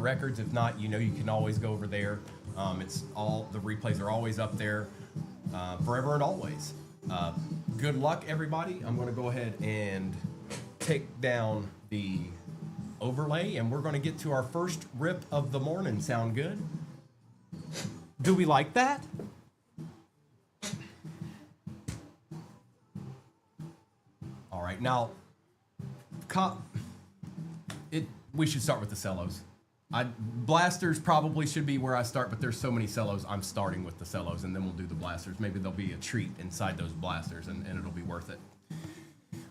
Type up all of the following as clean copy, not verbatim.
records. If not, you know you can always go over there. It's all the replays are always up there, forever and always. Good luck, everybody. I'm going to go ahead and take down the overlay, and we're going to get to our first rip of the morning. Sound good? Do we like that? All right, now, we should start with the cellos. Blasters probably should be where I start, but there's so many cellos, I'm starting with the cellos, and then we'll do the blasters. Maybe there'll be a treat inside those blasters, and it'll be worth it.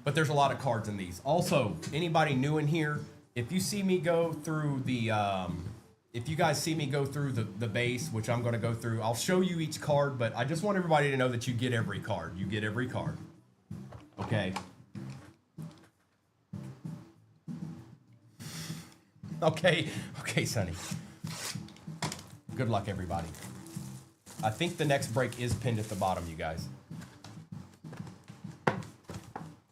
But there's a lot of cards in these. Also, anybody new in here, if you see me go through the, if you guys see me go through the base, which I'm going to go through, I'll show you each card, but I just want everybody to know that you get every card. You get every card. Okay? Okay, Sonny. Good luck, everybody. I think the next break is pinned at the bottom, you guys.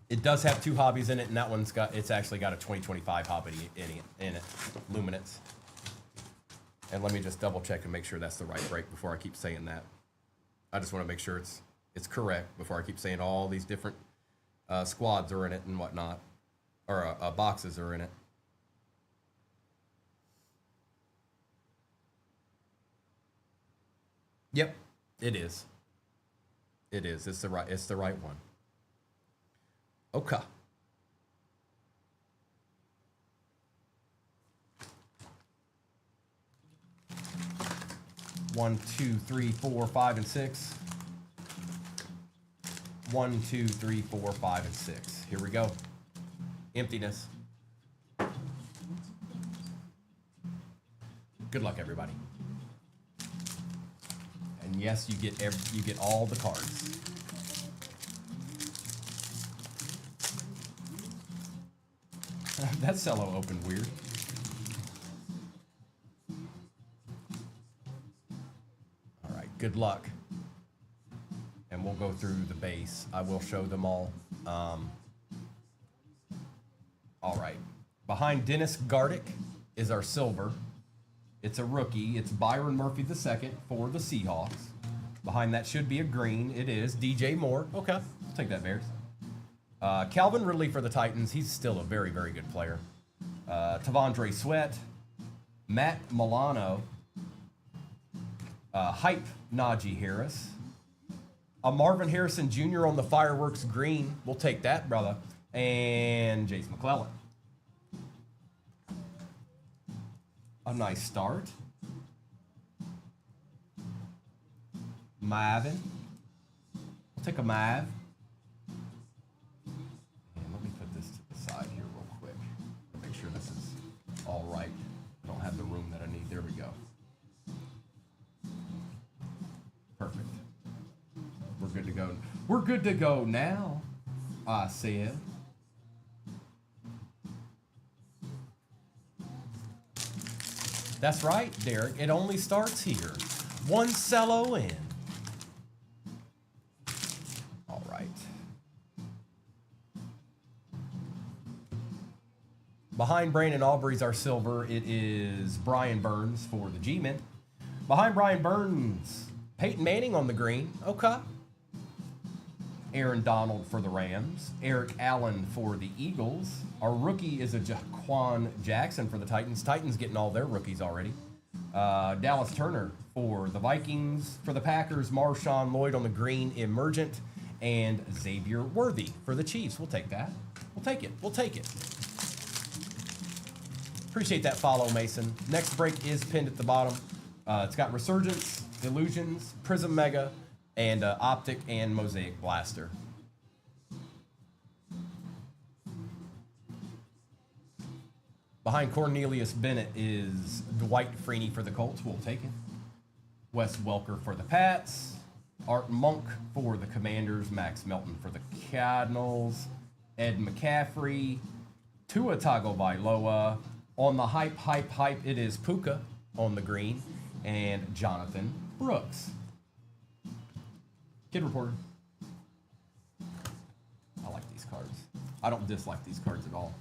It does have 2 hobbies in it, and that one's it's actually got a 2025 hobby in it, Luminance. And let me just double check and make sure that's the right break before I keep saying that. I just want to make sure it's correct before I keep saying all these different squads are in it and whatnot, or boxes are in it. Yep, it is. It is. It's the right one. Okay. One, 2, 3, 4, 5, and 6. 1, 2, 3, 4, 5, and 6. Here we go. Emptiness. Good luck, everybody. And yes, you get all the cards. That cello opened weird. All right, good luck. And we'll go through the base. I will show them all. All right. Behind Dennis Gardick is our silver. It's a rookie. It's Byron Murphy II for the Seahawks. Behind that should be a green. It is DJ Moore. Okay, I'll take that, Bears. Calvin Ridley for the Titans. He's still a very, very good player. Tavondre Sweat. Matt Milano. Hype Najee Harris. A Marvin Harrison Jr. on the Fireworks green. We'll take that, brother. And Jace McClellan. A nice start. Mavin. I'll take a Mav. And let me put this to the side here real quick. Make sure this is all right. I don't have the room that I need. There we go. Perfect. We're good to go. We're good to go now, I said. That's right, Derek. It only starts here. One cello in. All right. Behind Brandon Aubrey's our silver. It is Brian Burns for the G-Men. Behind Brian Burns, Peyton Manning on the green. Okay. Aaron Donald for the Rams. Eric Allen for the Eagles. Our rookie is a Jaquan Jackson for the Titans. Titans getting all their rookies already. Dallas Turner for the Vikings. For the Packers, Marshawn Lloyd on the green, Emergent. And Xavier Worthy for the Chiefs. We'll take that. We'll take it. We'll take it. Appreciate that follow, Mason. Next break is pinned at the bottom. It's got Resurgence, Illusions, Prism Mega, and Optic and Mosaic Blaster. Behind Cornelius Bennett is Dwight Freeney for the Colts. We'll take it. Wes Welker for the Pats. Art Monk for the Commanders. Max Melton for the Cardinals. Ed McCaffrey. Tua Tagovailoa. On the hype, it is Puka on the green. And Jonathan Brooks. Kid Reporter. I like these cards. I don't dislike these cards at all.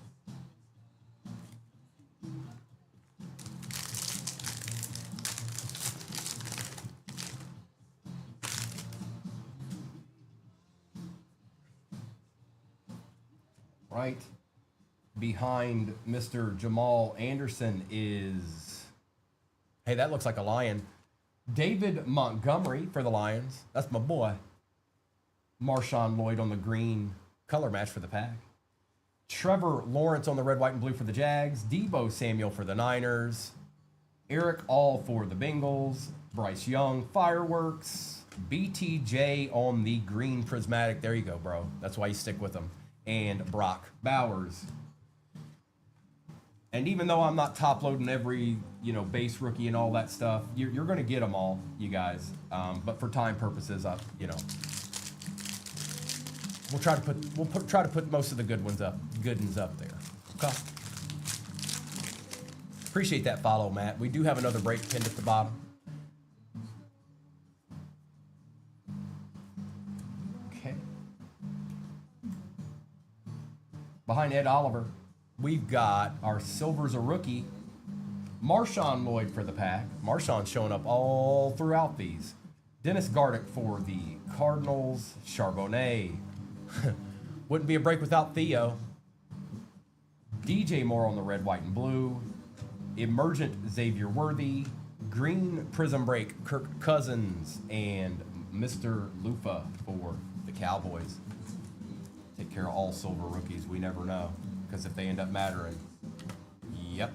Right behind Mr. Jamal Anderson is, hey, that looks like a Lion. David Montgomery for the Lions. That's my boy. Marshawn Lloyd on the green color match for the Pack. Trevor Lawrence on the red, white, and blue for the Jags. Deebo Samuel for the Niners. Eric All for the Bengals. Bryce Young, Fireworks. BTJ on the green prismatic. There you go, bro. That's why you stick with them. And Brock Bowers. And even though I'm not top loading every, base rookie and all that stuff, you're going to get them all, you guys. But for time purposes, we'll try to put most of the good ones up there. Okay. Appreciate that follow, Matt. We do have another break pinned at the bottom. Okay. Behind Ed Oliver, we've got our silver's a rookie, Marshawn Lloyd for the Pack. Marshawn's showing up all throughout these. Dennis Gardick for the Cardinals. Charbonnet. Wouldn't be a break without Theo. DJ Moore on the red, white, and blue. Emergent Xavier Worthy. Green Prism Break Kirk Cousins. And Mr. Lufa for the Cowboys. Take care of all silver rookies. We never know. Because if they end up mattering. Yep.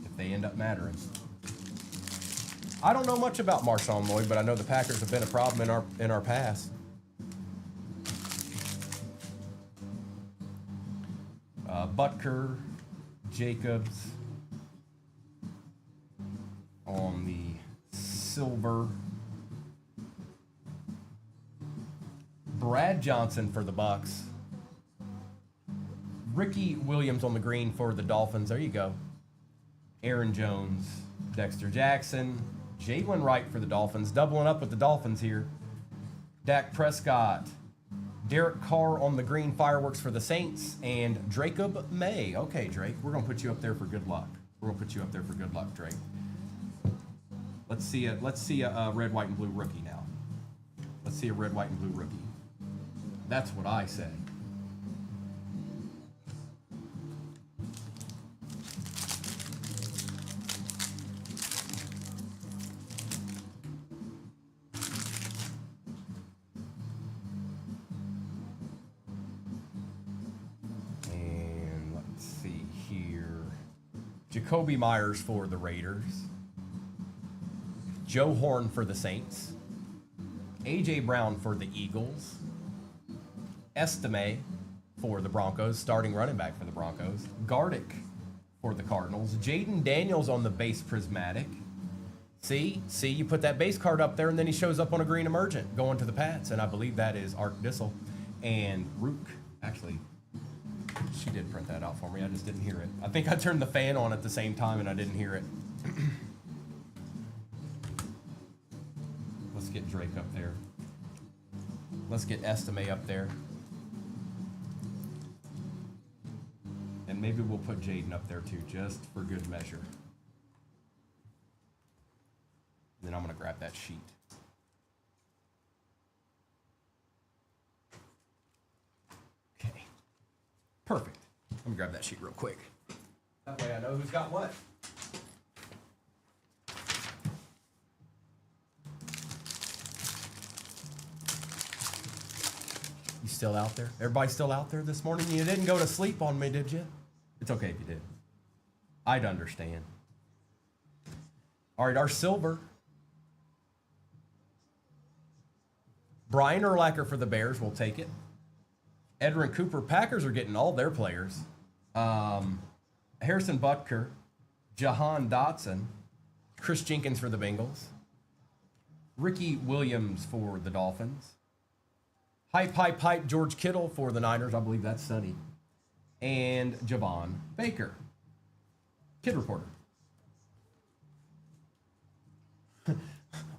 If they end up mattering. I don't know much about Marshawn Lloyd, but I know the Packers have been a problem in our past. Butker, Jacobs on the silver. Brad Johnson for the Bucks. Ricky Williams on the green for the Dolphins. There you go. Aaron Jones, Dexter Jackson, Jalen Wright for the Dolphins. Doubling up with the Dolphins here. Dak Prescott, Derek Carr on the green Fireworks for the Saints, and Jacob May. Okay, Drake, we're going to put you up there for good luck. Drake. Let's see a red, white, and blue rookie now. Let's see a red, white, and blue rookie. That's what I say. Jacoby Myers for the Raiders. Joe Horn for the Saints. A.J. Brown for the Eagles. Estime for the Broncos, starting running back for the Broncos. Gardick for the Cardinals. Jaden Daniels on the base prismatic. See, you put that base card up there, and then he shows up on a green emergent going to the Pats, and I believe that is Art Dissel. And Rook, actually, she did print that out for me. I just didn't hear it. I think I turned the fan on at the same time and I didn't hear it. Let's get Drake up there. Let's get Estime up there. And maybe we'll put Jaden up there too, just for good measure. And then I'm going to grab that sheet. Perfect. Let me grab that sheet real quick. That way I know who's got what. You still out there? Everybody still out there this morning? You didn't go to sleep on me, did you? It's okay if you did. I'd understand. All right, our silver. Brian Urlacher for the Bears. We'll take it. Edrin Cooper. Packers are getting all their players. Harrison Butker, Jahan Dotson, Chris Jenkins for the Bengals, Ricky Williams for the Dolphins, Hype, George Kittle for the Niners. I believe that's Sonny. And Javon Baker. Kid Reporter.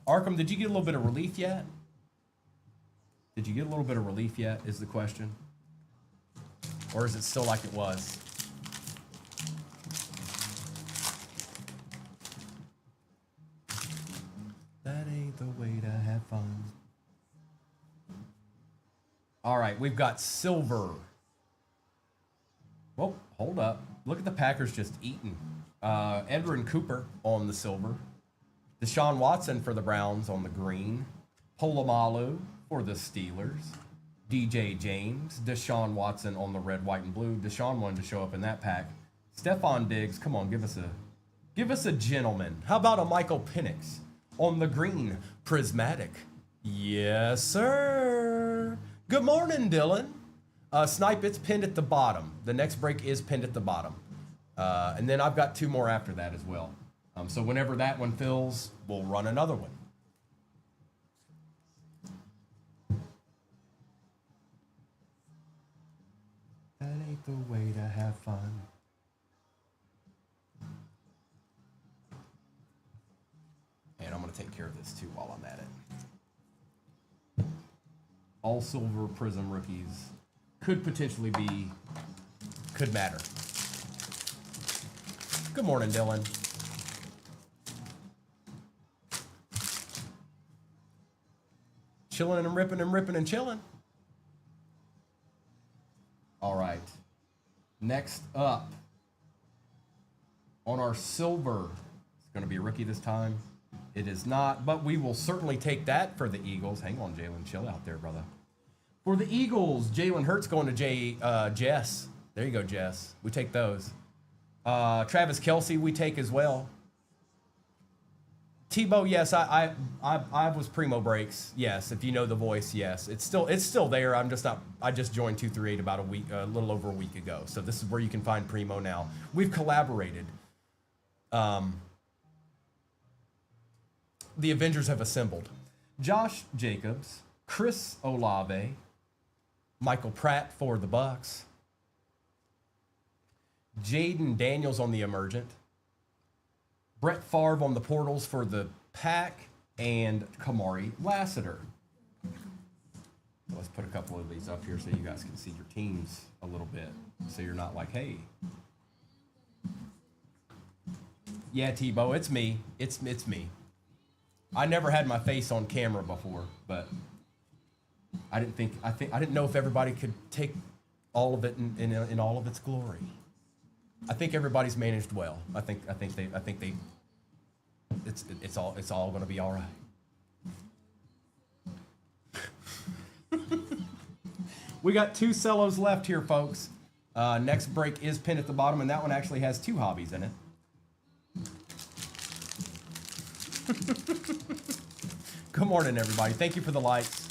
Arkham, did you get a little bit of relief yet? Did you get a little bit of relief yet, is the question? Or is it still like it was? That ain't the way to have fun. All right, we've got silver. Well, hold up. Look at the Packers just eating. Edwin Cooper on the silver. Deshaun Watson for the Browns on the green. Polamalu for the Steelers. DJ James. Deshaun Watson on the red, white, and blue. Deshaun wanted to show up in that pack. Stephon Diggs, come on, give us a gentleman. How about a Michael Penix on the green, prismatic? Yes, sir. Good morning, Dylan. Snipe, it's pinned at the bottom. The next break is pinned at the bottom. And then I've got two more after that as well. So whenever that one fills, we'll run another one. That ain't the way to have fun. And I'm going to take care of this too while I'm at it. All silver prism rookies could potentially be, could matter. Good morning, Dylan. Chilling and ripping and ripping and chilling. All right. Next up on our silver, it's going to be a rookie this time. It is not, but we will certainly take that for the Eagles. Hang on, Jalen. Chill out there, brother. For the Eagles, Jalen Hurts going to Jess. There you go, Jess. We take those. Travis Kelce, we take as well. Tebow, yes, I was Primo breaks. Yes, if you know the voice, yes, it's still there. I'm just not. I just joined 238 about a little over a week ago. So this is where you can find Primo now. We've collaborated. The Avengers have assembled. Josh Jacobs, Chris Olave, Michael Pratt for the Bucks, Jaden Daniels on the Emergent, Brett Favre on the portals for the Pack, and Kamari Lassiter. Let's put a couple of these up here so you guys can see your teams a little bit. So you're not like, hey. Yeah, Tebow, it's me. It's me. I never had my face on camera before, but I didn't know if everybody could take all of it in all of its glory. I think everybody's managed well. I think it's all going to be all right. We got two cellos left here, folks. Next break is pinned at the bottom, and that one actually has two hobbies in it. Good morning, everybody. Thank you for the likes.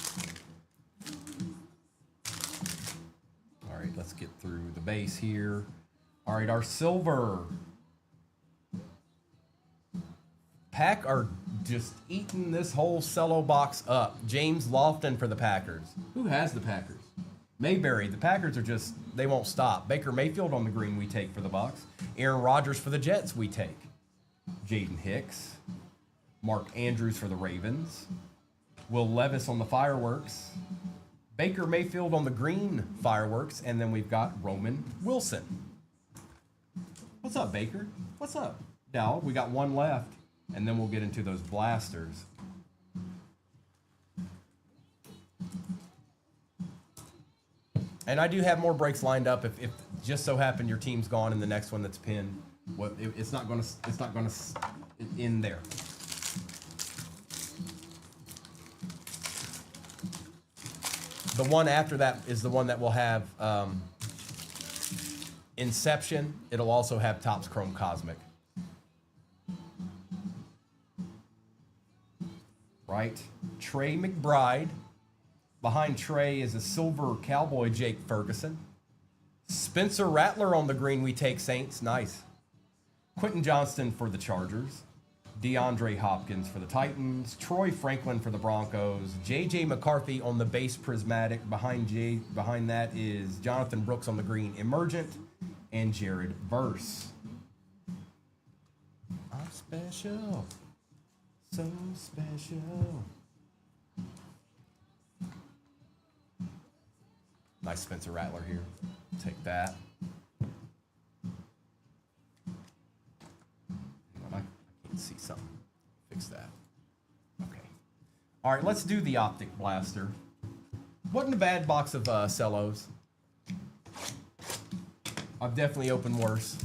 All right, let's get through the base here. All right, our silver Pack are just eating this whole cello box up. James Lofton for the Packers. Who has the Packers? Mayberry. The Packers are just, they won't stop. Baker Mayfield on the green we take for the Bucks. Aaron Rodgers for the Jets we take. Jaden Hicks. Mark Andrews for the Ravens. Will Levis on the fireworks. Baker Mayfield on the green fireworks. And then we've got Roman Wilson. What's up, Baker? What's up? Now, we got one left. And then we'll get into those blasters. And I do have more breaks lined up if just so happen your team's gone in the next one that's pinned. Well, it's not gonna end there. The one after that is the one that will have Inception. It'll also have Topps Chrome Cosmic. Right? Trey McBride. Behind Trey is a silver cowboy, Jake Ferguson. Spencer Rattler on the green, we take Saints. Nice. Quentin Johnston for the Chargers. DeAndre Hopkins for the Titans. Troy Franklin for the Broncos. J.J. McCarthy on the base prismatic. Behind that is Jonathan Brooks on the green Emergent. And Jared Verse. I'm special. So special. Nice Spencer Rattler here. Take that. I can't see something. Fix that. Okay. All right, let's do the Optic Blaster. Wasn't a bad box of cellos. I've definitely opened worse.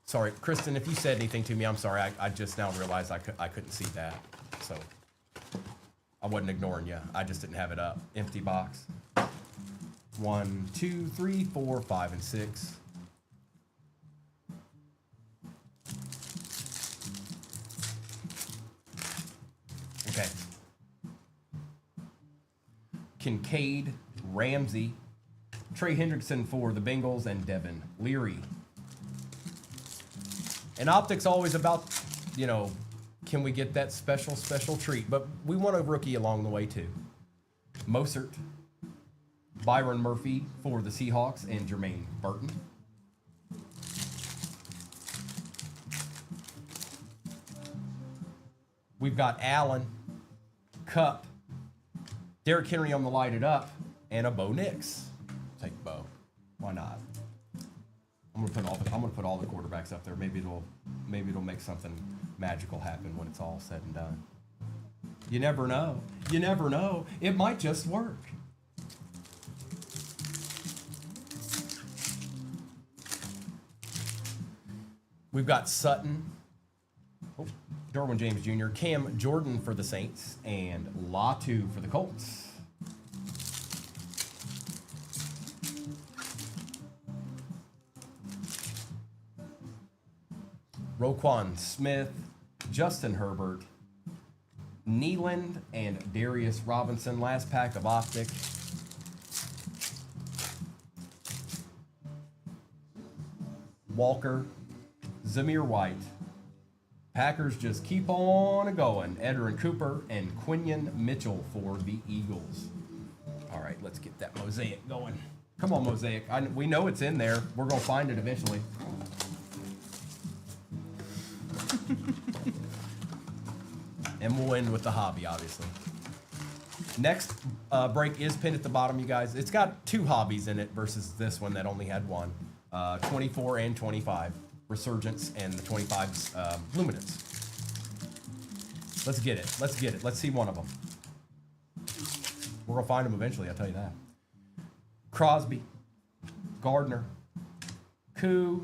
Sorry, Kristen, if you said anything to me, I'm sorry. I just now realized I couldn't see that. So I wasn't ignoring you. I just didn't have it up. Empty box. 1, 2, 3, 4, 5, and 6. Okay. Kincaid, Ramsey, Trey Hendrickson for the Bengals, and Devin Leary. And optics always about, you know, can we get that special treat? But we want a rookie along the way too. Mosert, Byron Murphy for the Seahawks, and Jermaine Burton. We've got Allen, Cup, Derrick Henry on the light it up, and a Bo Nix. Take Bo. Why not? I'm gonna put all the quarterbacks up there. Maybe it'll make something magical happen when it's all said and done. You never know. You never know. It might just work. We've got Sutton, Derwin James Jr., Cam Jordan for the Saints, and Latu for the Colts. Roquan Smith, Justin Herbert, Neeland, and Darius Robinson. Last pack of optic. Walker, Zamir White. Packers just keep on going. Edgerrin Cooper and Quinion Mitchell for the Eagles. All right, let's get that mosaic going. Come on, mosaic. We know it's in there. We're going to find it eventually. And we'll end with the hobby, obviously. Next break is pinned at the bottom, you guys. It's got 2 hobbies in it versus this one that only had 1. 24 and 25. Resurgence and the 25's Luminance. Let's get it. Let's get it. Let's see one of them. We're going to find them eventually, I'll tell you that. Crosby, Gardner, Koo,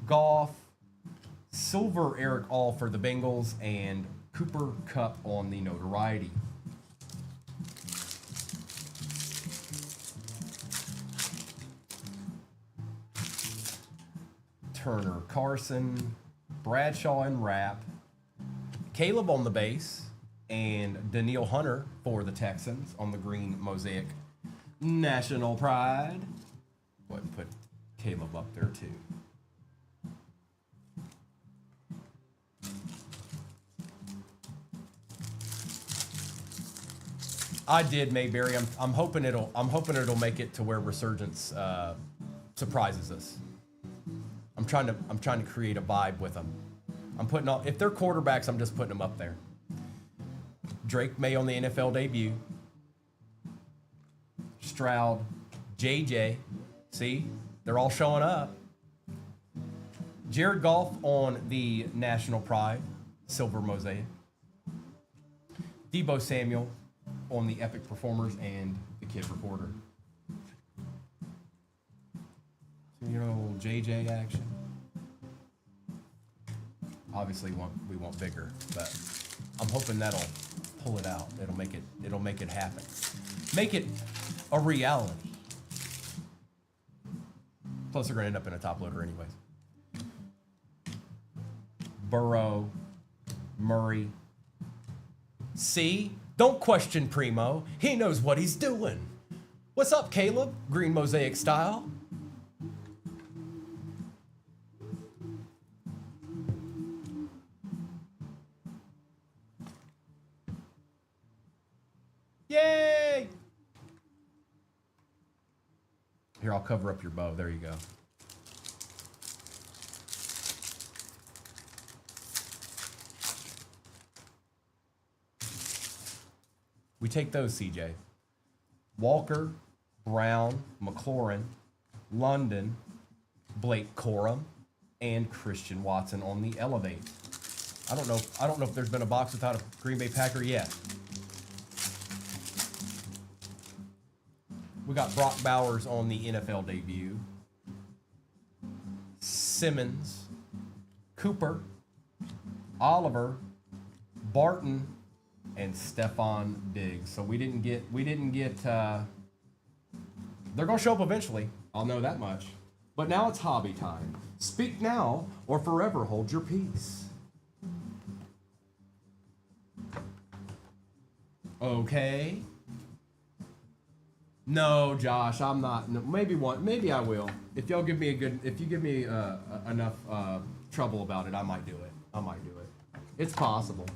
Goff, Silver Eric All for the Bengals, and Cooper Cup on the notoriety. Turner, Carson, Bradshaw and Rapp, Caleb on the base, and Daniil Hunter for the Texans on the green mosaic. National Pride. Go ahead and put Caleb up there too. I did, Mayberry. I'm hoping it'll make it to where Resurgence surprises us. I'm trying to create a vibe with them. If they're quarterbacks, I'm just putting them up there. Drake May on the NFL debut. Stroud, JJ. See, they're all showing up. Jared Goff on the National Pride, silver mosaic. Debo Samuel on the Epic Performers and the Kid Reporter. So, you know, JJ action. Obviously, we want bigger, but I'm hoping that'll pull it out. It'll make it happen. Make it a reality. Plus, they're going to end up in a top loader anyways. Burrow, Murray. See? Don't question Primo. He knows what he's doing. What's up, Caleb? Green mosaic style. Yay! Here, I'll cover up your bow. There you go. We take those, CJ. Walker, Brown, McLaurin, London, Blake Corum, and Christian Watson on the Elevate. I don't know if there's been a box without a Green Bay Packer yet. got Brock Bowers on the NFL debut. Simmons, Cooper, Oliver, Barton, and Stephon Diggs. So we didn't get. They're gonna show up eventually. I'll know that much. But now it's hobby time. Speak now or forever hold your peace. Okay. No, Josh, I'm not. No, maybe I will. If y'all give me enough trouble about it, I might do it. It's possible.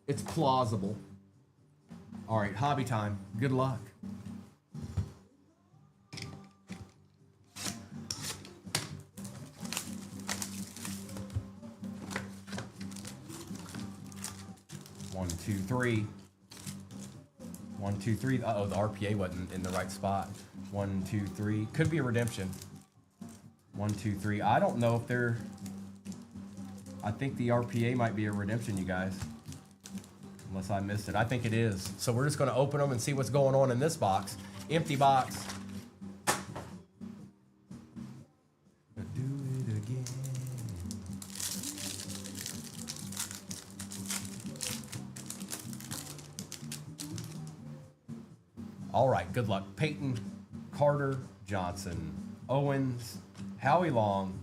It's plausible. All right, hobby time. Good luck. One, two, three. 1, 2, 3. Uh-oh, the RPA wasn't in the right spot. 1, 2, 3. Could be a redemption. 1, 2, 3. I don't know if they're... I think the RPA might be a redemption, you guys. Unless I missed it. I think it is. So we're just going to open them and see what's going on in this box. Empty box. Do it again. All right, good luck. Peyton, Carter, Johnson, Owens, Howie Long,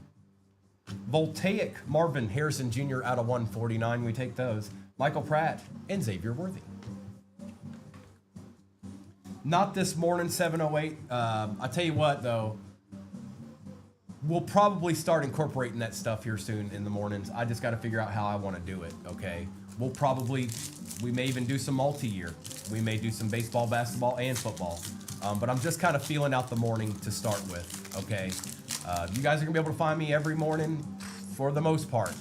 Voltaic, Marvin Harrison Jr. out of 149. We take those. Michael Pratt and Xavier Worthy. Not this morning, 7:08. I tell you what, though, we'll probably start incorporating that stuff here soon in the mornings. I just got to figure out how I want to do it, okay? We may even do some multi-year. We may do some baseball, basketball, and football. But I'm just kind of feeling out the morning to start with, okay? You guys are going to be able to find me every morning for the most part.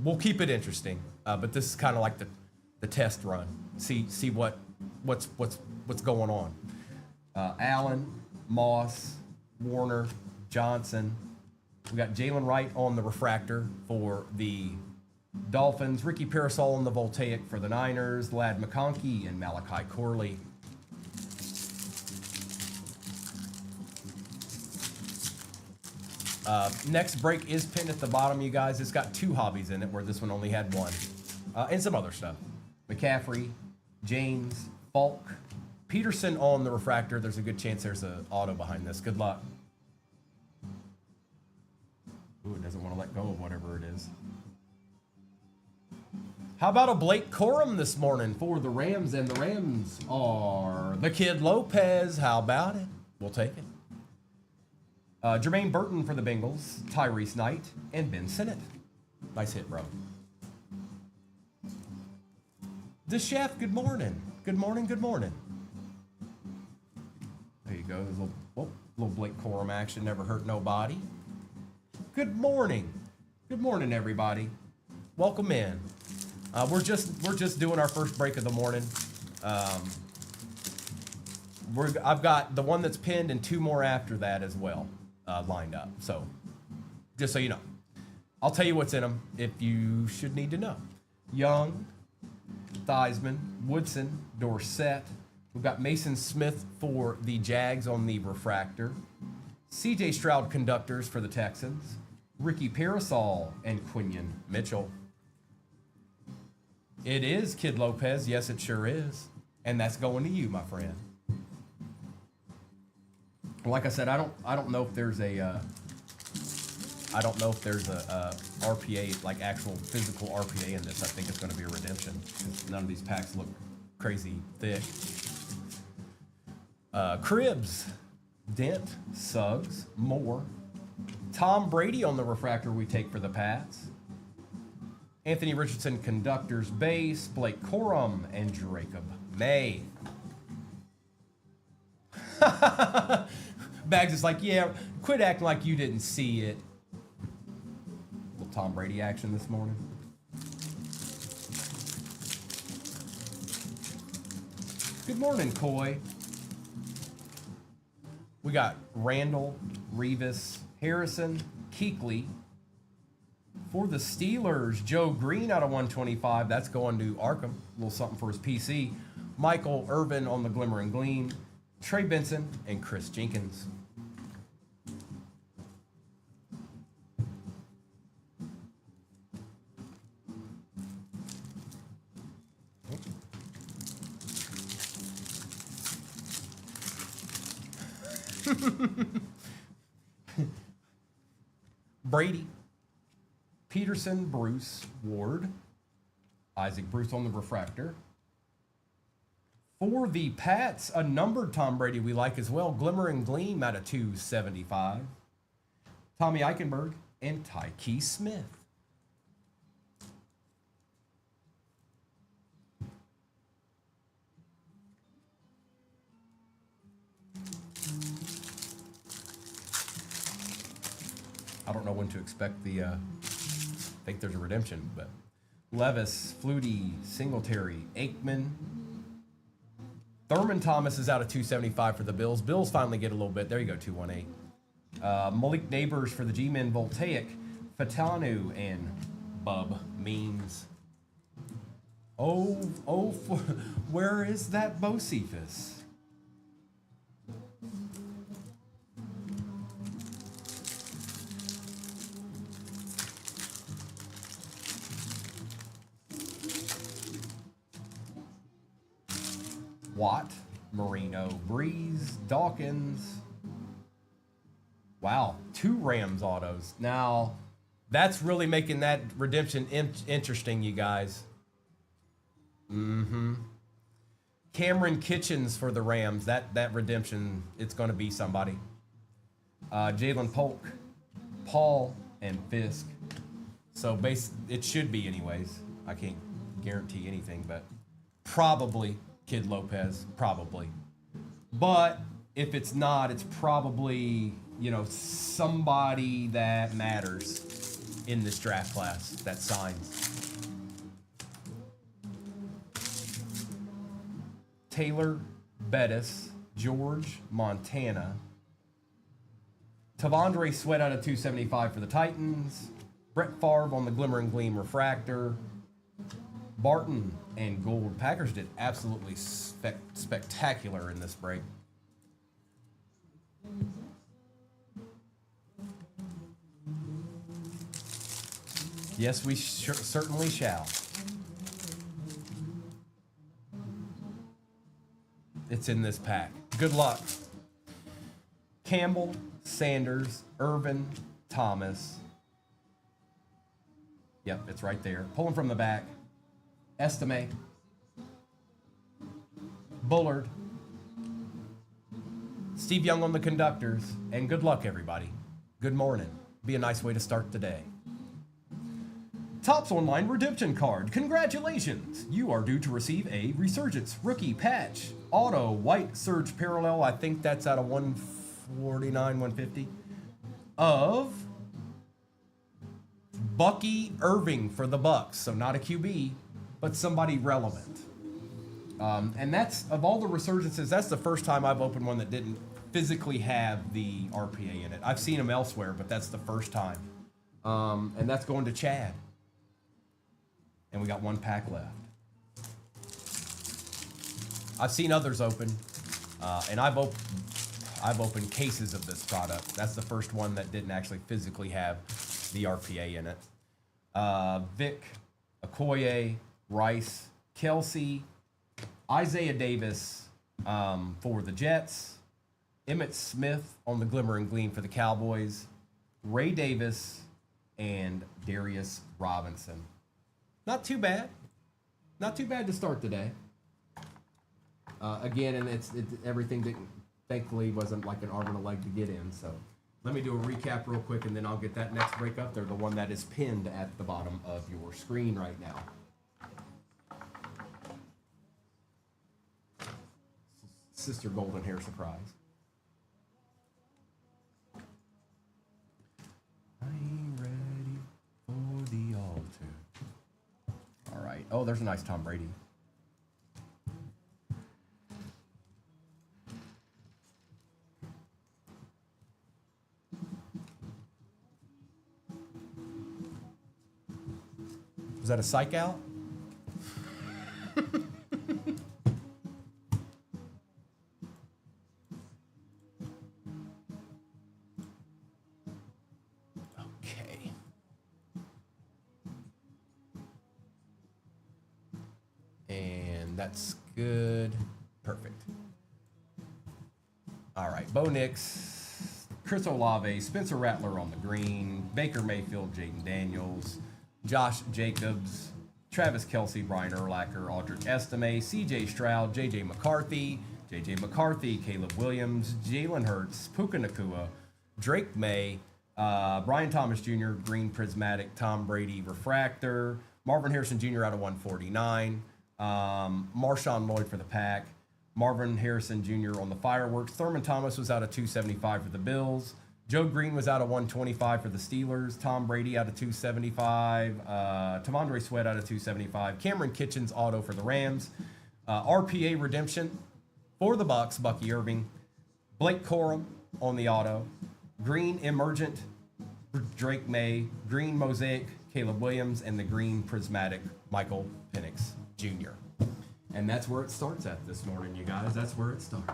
We'll keep it interesting, but this is kind of like the test run. See what's going on. Allen, Moss, Warner, Johnson. We got Jalen Wright on the refractor for the Dolphins, Ricky Parasol on the Voltaic for the Niners, Lad McConkey and Malachi Corley. Next break is pinned at the bottom, you guys. It's got 2 hobbies in it, where this one only had 1. And some other stuff. McCaffrey, James, Falk, Peterson on the refractor. There's a good chance there's an auto behind this. Good luck. Ooh, it doesn't want to let go of whatever it is. How about a Blake Corum this morning for the Rams? And the Rams are the Kid Lopez. How about it? We'll take it. Jermaine Burton for the Bengals, Tyrese Knight, and Ben Sinnott. Nice hit, bro. The Chef, good morning. Good morning, good morning. There you go. There's a little Blake Corum action. Never hurt nobody. Good morning. Good morning, everybody. Welcome in. We're just doing our first break of the morning. I've got the one that's pinned and 2 more after that as well lined up. So just so you know, I'll tell you what's in them if you should need to know. Young, Theismann, Woodson, Dorsett. We've got Mason Smith for the Jags on the refractor. C.J. Stroud conductors for the Texans. Ricky Parasol and Quinion Mitchell. It is Kid Lopez. Yes, it sure is. And that's going to you, my friend. Like I said, I don't know if there's a RPA, like actual physical RPA in this. I think it's going to be a redemption. None of these packs look crazy thick. Cribbs, Dent, Suggs, Moore. Tom Brady on the refractor we take for the Pats. Anthony Richardson conductors base, Blake Corum, and Jacob May. Bags is like, yeah, quit acting like you didn't see it. Little Tom Brady action this morning. Good morning, Coy. We got Randall, Revis, Harrison, Kuechly. For the Steelers, Joe Green out of 125. That's going to Arkham. A little something for his PC. Michael Irvin on the Glimmer and Gleam, Trey Benson, and Chris Jenkins. Brady, Peterson, Bruce, Ward, Isaac Bruce on the refractor. For the Pats, a numbered Tom Brady we like as well. Glimmer and Gleam out of 275. Tommy Eichenberg and Tyke Smith. I don't know when to expect the, I think there's a redemption, but Levis, Flutie, Singletary, Aikman. Thurman Thomas is out of 275 for the Bills. Bills finally get a little bit. There you go, 218. Malik Neighbors for the G-Men, Voltaic, Fatanu, and Bub Means. Where is that Bocephus? Watt, Marino, Breeze, Dawkins. Wow, 2 Rams autos. Now, that's really making that redemption interesting, you guys. Cameron Kitchens for the Rams. That redemption, it's going to be somebody. Jalen Polk, Paul, and Fisk. So it should be anyways. I can't guarantee anything, but probably Kid Lopez, probably. But if it's not, it's probably, you know, somebody that matters in this draft class that signs. Taylor Bettis, George Montana. Tavondre Sweat out of 275 for the Titans. Brett Favre on the Glimmer and Gleam refractor. Barton and Gould. Packers did absolutely spectacular in this break. Yes, we certainly shall. It's in this pack. Good luck. Campbell, Sanders, Irvin, Thomas. Yep, it's right there. Pulling from the back. Estime, Bullard, Steve Young on the conductors, and good luck, everybody. Good morning. Be a nice way to start the day. Topps Online redemption card. Congratulations. You are due to receive a Resurgence rookie patch. Auto white surge parallel. I think that's out of 149, 150. Of Bucky Irving for the Bucks. So not a QB, but somebody relevant. And that's, of all the Resurgences, that's the first time I've opened one that didn't physically have the RPA in it. I've seen them elsewhere, but that's the first time. And that's going to Chad. And we got 1 pack left. I've seen others open, and I've opened cases of this product. That's the first one that didn't actually physically have the RPA in it. Vic, Okoye, Rice, Kelsey, Isaiah Davis for the Jets, Emmitt Smith on the Glimmer and Gleam for the Cowboys, Ray Davis, and Darius Robinson. Not too bad. Not too bad to start the day. Again, and everything didn't, thankfully wasn't like an arm and a leg to get in. So let me do a recap real quick, and then I'll get that next break up there, the one that is pinned at the bottom of your screen right now. Sister Golden Hair Surprise. I'm ready for the altar. All right. Oh, there's a nice Tom Brady. Was that a psych out? And that's good. Perfect. All right, Bo Nix, Chris Olave, Spencer Rattler on the green, Baker Mayfield, Jaden Daniels, Josh Jacobs, Travis Kelsey, Brian Urlacher, Aldrich Estime, CJ Stroud, JJ McCarthy, Caleb Williams, Jalen Hurts, Puka Nakua, Drake May, Brian Thomas Jr., Green Prismatic, Tom Brady Refractor, Marvin Harrison Jr. out of 149, Marshawn Lloyd for the Pack, Marvin Harrison Jr. on the Fireworks, Thurman Thomas was out of 275 for the Bills, Joe Green was out of 125 for the Steelers, Tom Brady out of 275, Tamondre Sweat out of 275, Cameron Kitchens auto for the Rams, RPA Redemption for the Bucks, Bucky Irving, Blake Corum on the auto, Green Emergent, Drake May, Green Mosaic, Caleb Williams, and the Green Prismatic, Michael Penix Jr. And that's where it starts at this morning, you guys. That's where it starts.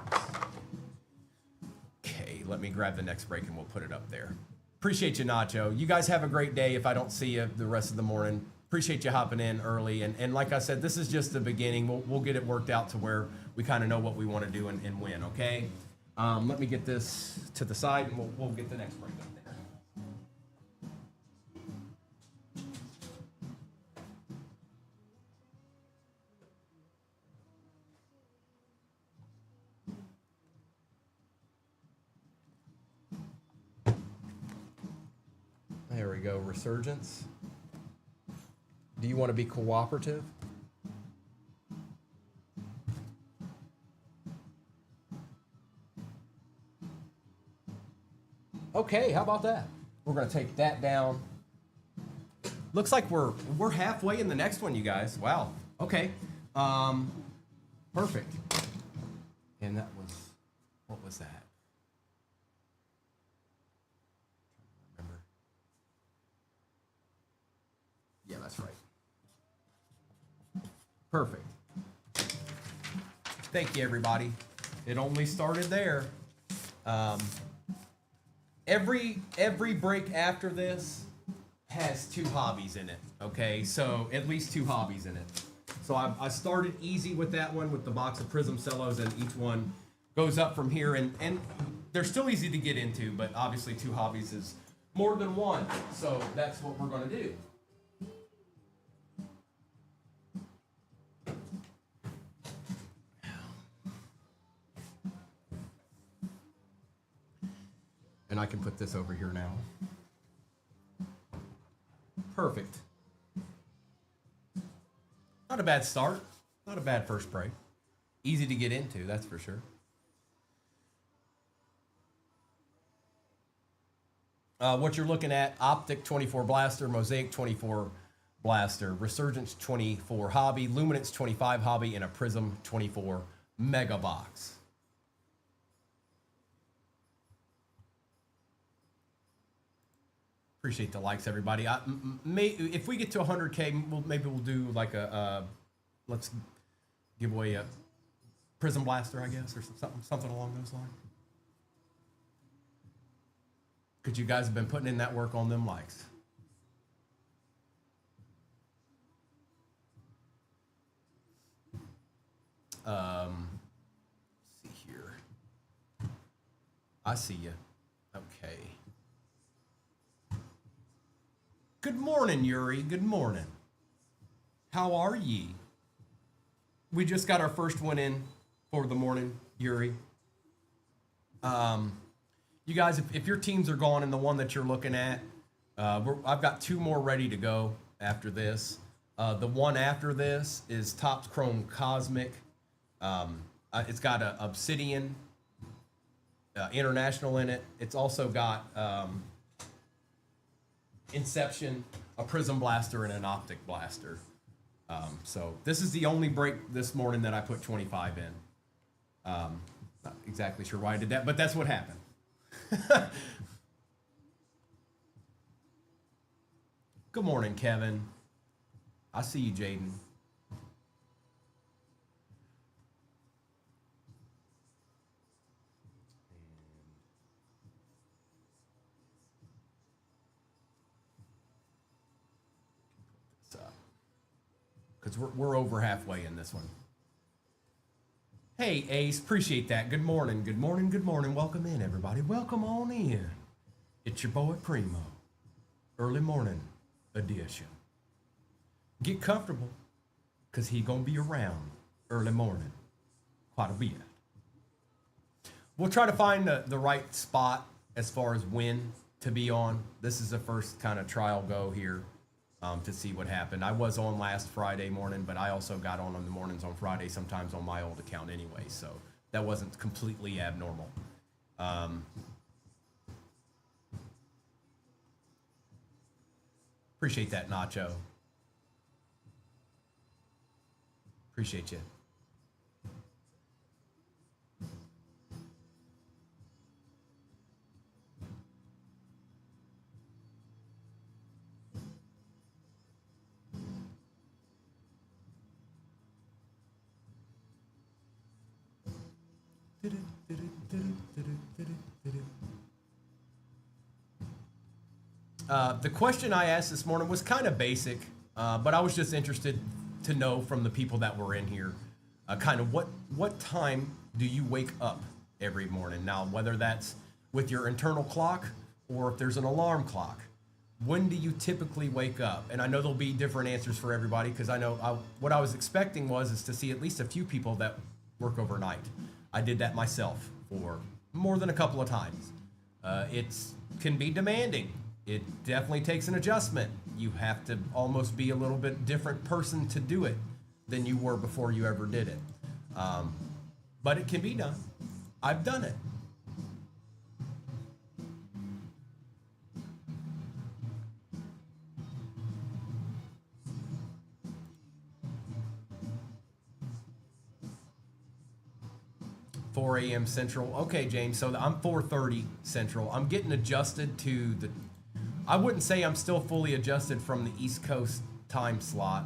Okay, let me grab the next break and we'll put it up there. Appreciate you, Nacho. You guys have a great day if I don't see you the rest of the morning. Appreciate you hopping in early. And like I said, this is just the beginning. We'll get it worked out to where we kind of know what we want to do and win, okay? Let me get this to the side and we'll get the next break up there. There we go, Resurgence. Do you want to be cooperative? Okay, how about that? We're gonna take that down. Looks like we're halfway in the next one, you guys. Wow. Okay. Perfect. And that was, what was that? Remember? Yeah, that's right. Perfect. Thank you, everybody. It only started there. Every break after this has 2 hobbies in it. Okay, so at least 2 hobbies in it. So I started easy with that one with the box of Prism Cellos, and each one goes up from here, and they're still easy to get into, but obviously 2 hobbies is more than one. So that's what we're gonna do. And I can put this over here now. Perfect. Not a bad start. Not a bad first break. Easy to get into, that's for sure. What you're looking at, Optic 24 Blaster, Mosaic 24 Blaster, Resurgence 24 Hobby, Luminance 25 Hobby, and a Prism 24 Mega Box. Appreciate the likes, everybody. If we get to 100K, maybe we'll do like let's give away a Prism Blaster, I guess, or something along those lines. Because you guys have been putting in that work on them likes. See here. I see you. Okay. Good morning, Yuri. Good morning. How are ye? We just got our first one in for the morning, Yuri. You guys, if your teams are gone in the one that you're looking at, I've got 2 more ready to go after this. The one after this is Topps Chrome Cosmic. It's got a Obsidian International in it. It's also got Inception, a Prism Blaster, and an Optic Blaster. So this is the only break this morning that I put 25 in. Not exactly sure why I did that, but that's what happened. Good morning, Kevin. I see you, Jaden. Because we're over halfway in this one. Hey, Ace, appreciate that. Good morning, good morning, good morning. Welcome in, everybody. Welcome on in. It's your boy Primo. Early morning edition. Get comfortable, because he gonna be around early morning quite a bit. We'll try to find the right spot as far as when to be on. This is the first kind of trial go here to see what happened. I was on last Friday morning, but I also got on the mornings on Friday, sometimes on my old account anyway, so that wasn't completely abnormal. Appreciate that, Nacho. Appreciate you. The question I asked this morning was kind of basic, but I was just interested to know from the people that were in here, kind of what time do you wake up every morning? Now, whether that's with your internal clock or if there's an alarm clock, when do you typically wake up? And I know there'll be different answers for everybody, because I know what I was expecting is to see at least a few people that work overnight. I did that myself for more than a couple of times. It can be demanding. It definitely takes an adjustment. You have to almost be a little bit different person to do it than you were before you ever did it. But it can be done. I've done it. Four a.m. Central. Okay, James. So I'm 4:30 Central. I'm getting adjusted to the. I wouldn't say I'm still fully adjusted from the East Coast time slot,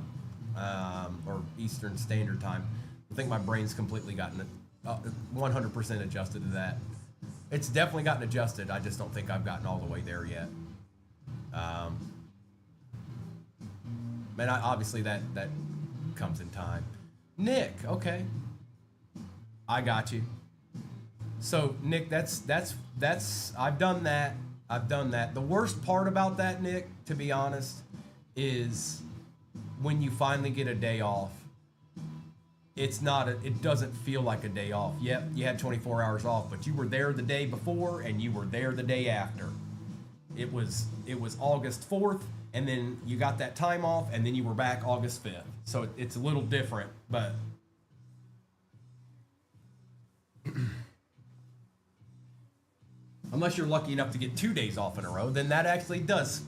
or Eastern Standard Time. I think my brain's completely gotten 100% adjusted to that. It's definitely gotten adjusted. I just don't think I've gotten all the way there yet. And obviously that comes in time. Nick, okay, I got you. So Nick, that's I've done that. I've done that. The worst part about that, Nick, to be honest, is when you finally get a day off. It doesn't feel like a day off. Yep, you had 24 hours off, but you were there the day before and you were there the day after. It was August 4th, and then you got that time off, and then you were back August 5th. So it's a little different, but unless you're lucky enough to get 2 days off in a row, then that actually does.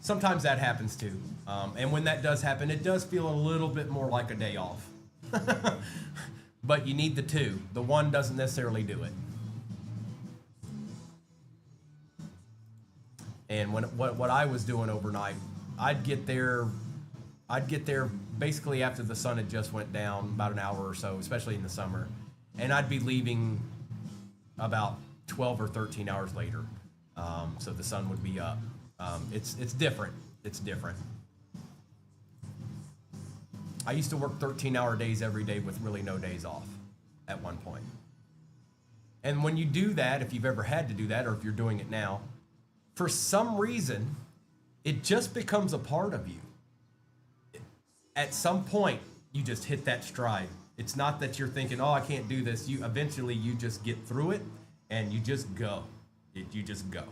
Sometimes that happens too. And when that does happen, it does feel a little bit more like a day off. But you need the two. The one doesn't necessarily do it. And what I was doing overnight, I'd get there basically after the sun had just went down, about an hour or so, especially in the summer. And I'd be leaving about 12 or 13 hours later. So the sun would be up. It's different. It's different. I used to work 13-hour days every day with really no days off at one point. And when you do that, if you've ever had to do that, or if you're doing it now, for some reason, it just becomes a part of you. At some point, you just hit that stride. It's not that you're thinking, oh, I can't do this. Eventually, you just get through it, and you just go. You just go.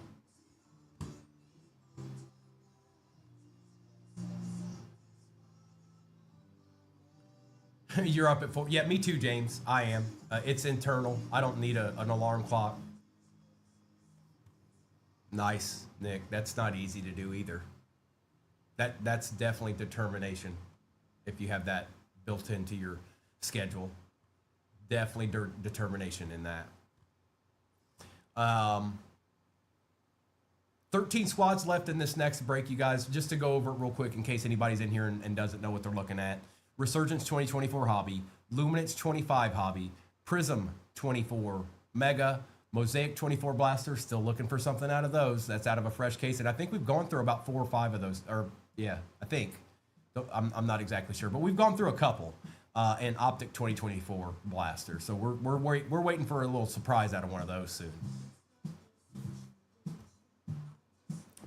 You're up at 4. Yeah, me too, James. I am. It's internal. I don't need an alarm clock. Nice, Nick. That's not easy to do either. That's definitely determination. If you have that built into your schedule, definitely determination in that. 13 squads left in this next break, you guys. Just to go over it real quick in case anybody's in here and doesn't know what they're looking at. Resurgence 2024 Hobby, Luminance 25 Hobby, Prism 24 Mega, Mosaic 24 Blaster. Still looking for something out of those. That's out of a fresh case, and I think we've gone through about 4 or 5 of those. Or yeah, I think. I'm not exactly sure, but we've gone through a couple. and Optic 2024 blaster. So we're waiting for a little surprise out of one of those soon.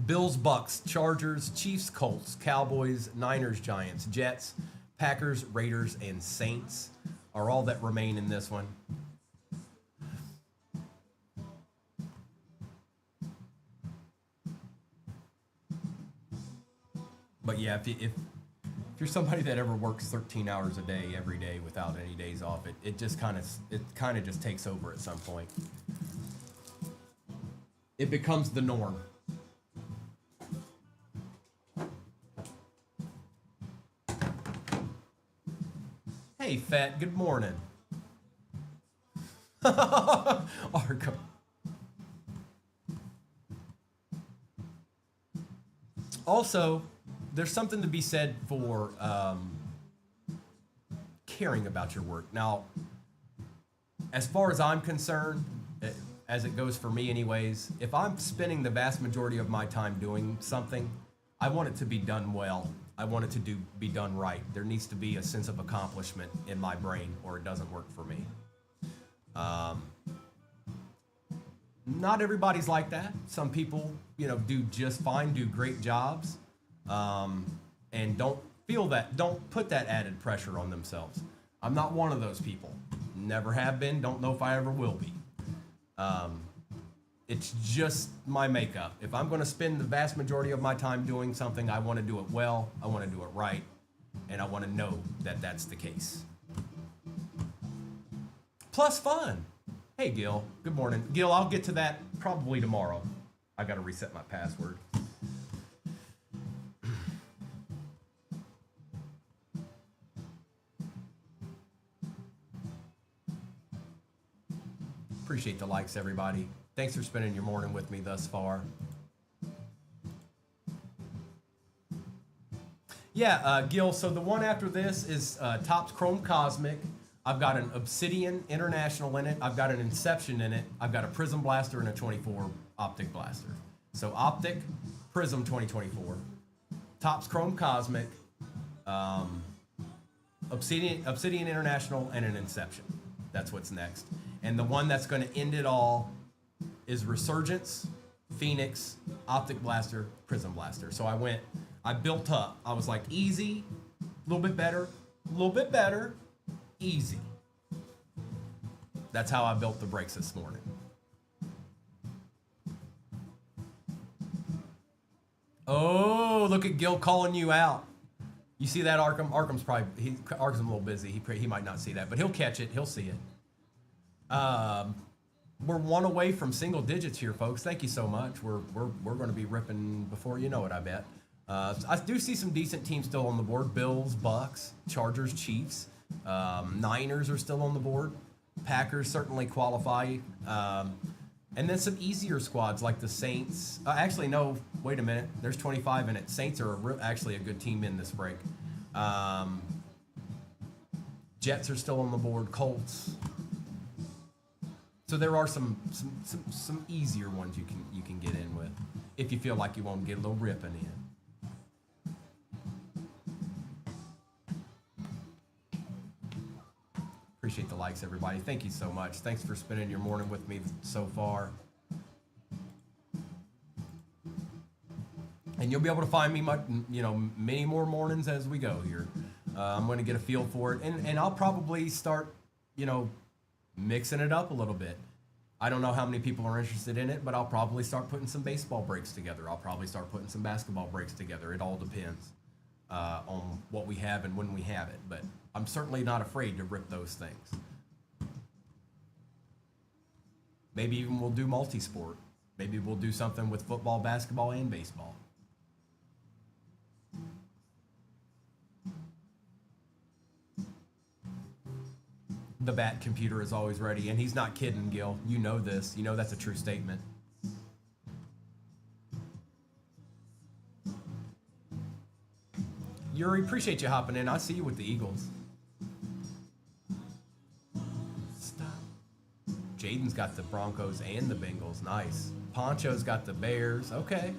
Bills, Bucks, Chargers, Chiefs, Colts, Cowboys, Niners, Giants, Jets, Packers, Raiders, and Saints are all that remain in this one. But yeah, if you're somebody that ever works 13 hours a day every day without any days off, it kind of just takes over at some point. It becomes the norm. Hey, Fat, good morning. Arkham. Also, there's something to be said for caring about your work. Now, as far as I'm concerned, as it goes for me anyways, if I'm spending the vast majority of my time doing something, I want it to be done well. I want it to be done right. There needs to be a sense of accomplishment in my brain, or it doesn't work for me. Not everybody's like that. Some people, do just fine, do great jobs, and don't put that added pressure on themselves. I'm not one of those people. Never have been. Don't know if I ever will be. It's just my makeup. If I'm going to spend the vast majority of my time doing something, I want to do it well, I want to do it right, and I want to know that that's the case. Plus fun. Hey, Gil. Good morning. Gil, I'll get to that probably tomorrow. I got to reset my password. Appreciate the likes, everybody. Thanks for spending your morning with me thus far. Yeah, Gil, so the one after this is Topps Chrome Cosmic. I've got an Obsidian International in it. I've got an Inception in it. I've got a Prism Blaster and a 24 Optic Blaster. So Optic, Prism 2024, Topps Chrome Cosmic, Obsidian International, and an Inception. That's what's next. And the one that's going to end it all is Resurgence, Phoenix, Optic Blaster, Prism Blaster. So I built up. I was like, easy, a little bit better, easy. That's how I built the breaks this morning. Oh, look at Gil calling you out. You see that, Arkham? Arkham's a little busy. He might not see that, but he'll catch it. He'll see it. We're one away from single digits here, folks. Thank you so much. We're going to be ripping before you know it, I bet. I do see some decent teams still on the board. Bills, Bucks, Chargers, Chiefs. Niners are still on the board. Packers certainly qualify. And then some easier squads like the Saints. Actually, no, wait a minute. There's 25 in it. Saints are actually a good team in this break. Jets are still on the board. Colts. So there are some easier ones you can get in with if you feel like you want to get a little ripping in. Appreciate the likes, everybody. Thank you so much. Thanks for spending your morning with me so far. And you'll be able to find me many more mornings as we go here. I'm going to get a feel for it, and I'll probably start, mixing it up a little bit. I don't know how many people are interested in it, but I'll probably start putting some baseball breaks together. I'll probably start putting some basketball breaks together. It all depends on what we have and when we have it. But I'm certainly not afraid to rip those things. Maybe even we'll do multi-sport. Maybe we'll do something with football, basketball, and baseball. The bat computer is always ready, and he's not kidding, Gil. You know this. You know that's a true statement. Yuri, appreciate you hopping in. I see you with the Eagles. Stop. Jaden's got the Broncos and the Bengals. Nice. Poncho's got the Bears. Okay.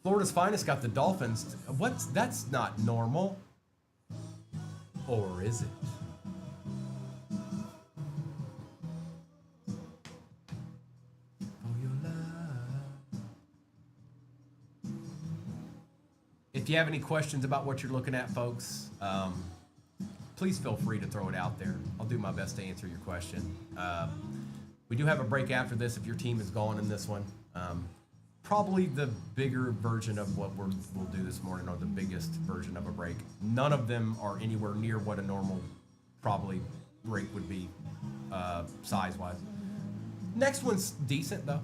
Florida's Finest got the Dolphins. That's not normal. Or is it? If you have any questions about what you're looking at, folks, please feel free to throw it out there. I'll do my best to answer your question. We do have a break after this if your team is going in this one. Probably the bigger version of what we'll do this morning, or the biggest version of a break. None of them are anywhere near what a normal probably break would be size-wise. Next one's decent, though.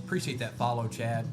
Appreciate that follow, Chad.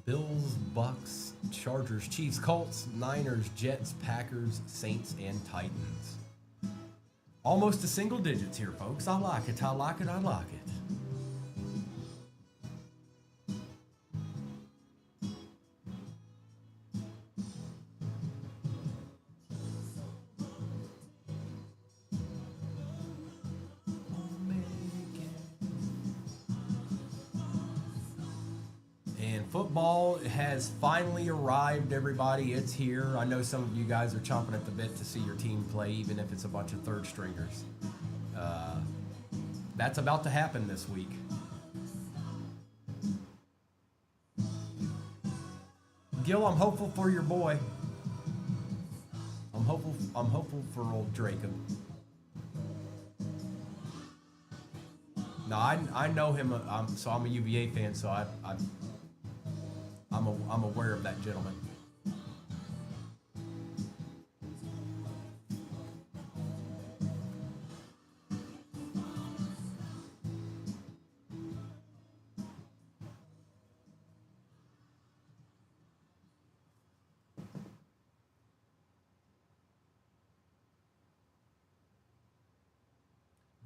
Bills, Bucks, Chargers, Chiefs, Colts, Niners, Jets, Packers, Saints, and Titans. Almost to single digits here, folks. I like it. I like it. I like it. Football has finally arrived, everybody. It's here. I know some of you guys are chomping at the bit to see your team play, even if it's a bunch of third stringers. That's about to happen this week. Gil, I'm hopeful for your boy. I'm hopeful for old Draco. No, I know him. I'm a UVA fan, so I'm aware of that gentleman.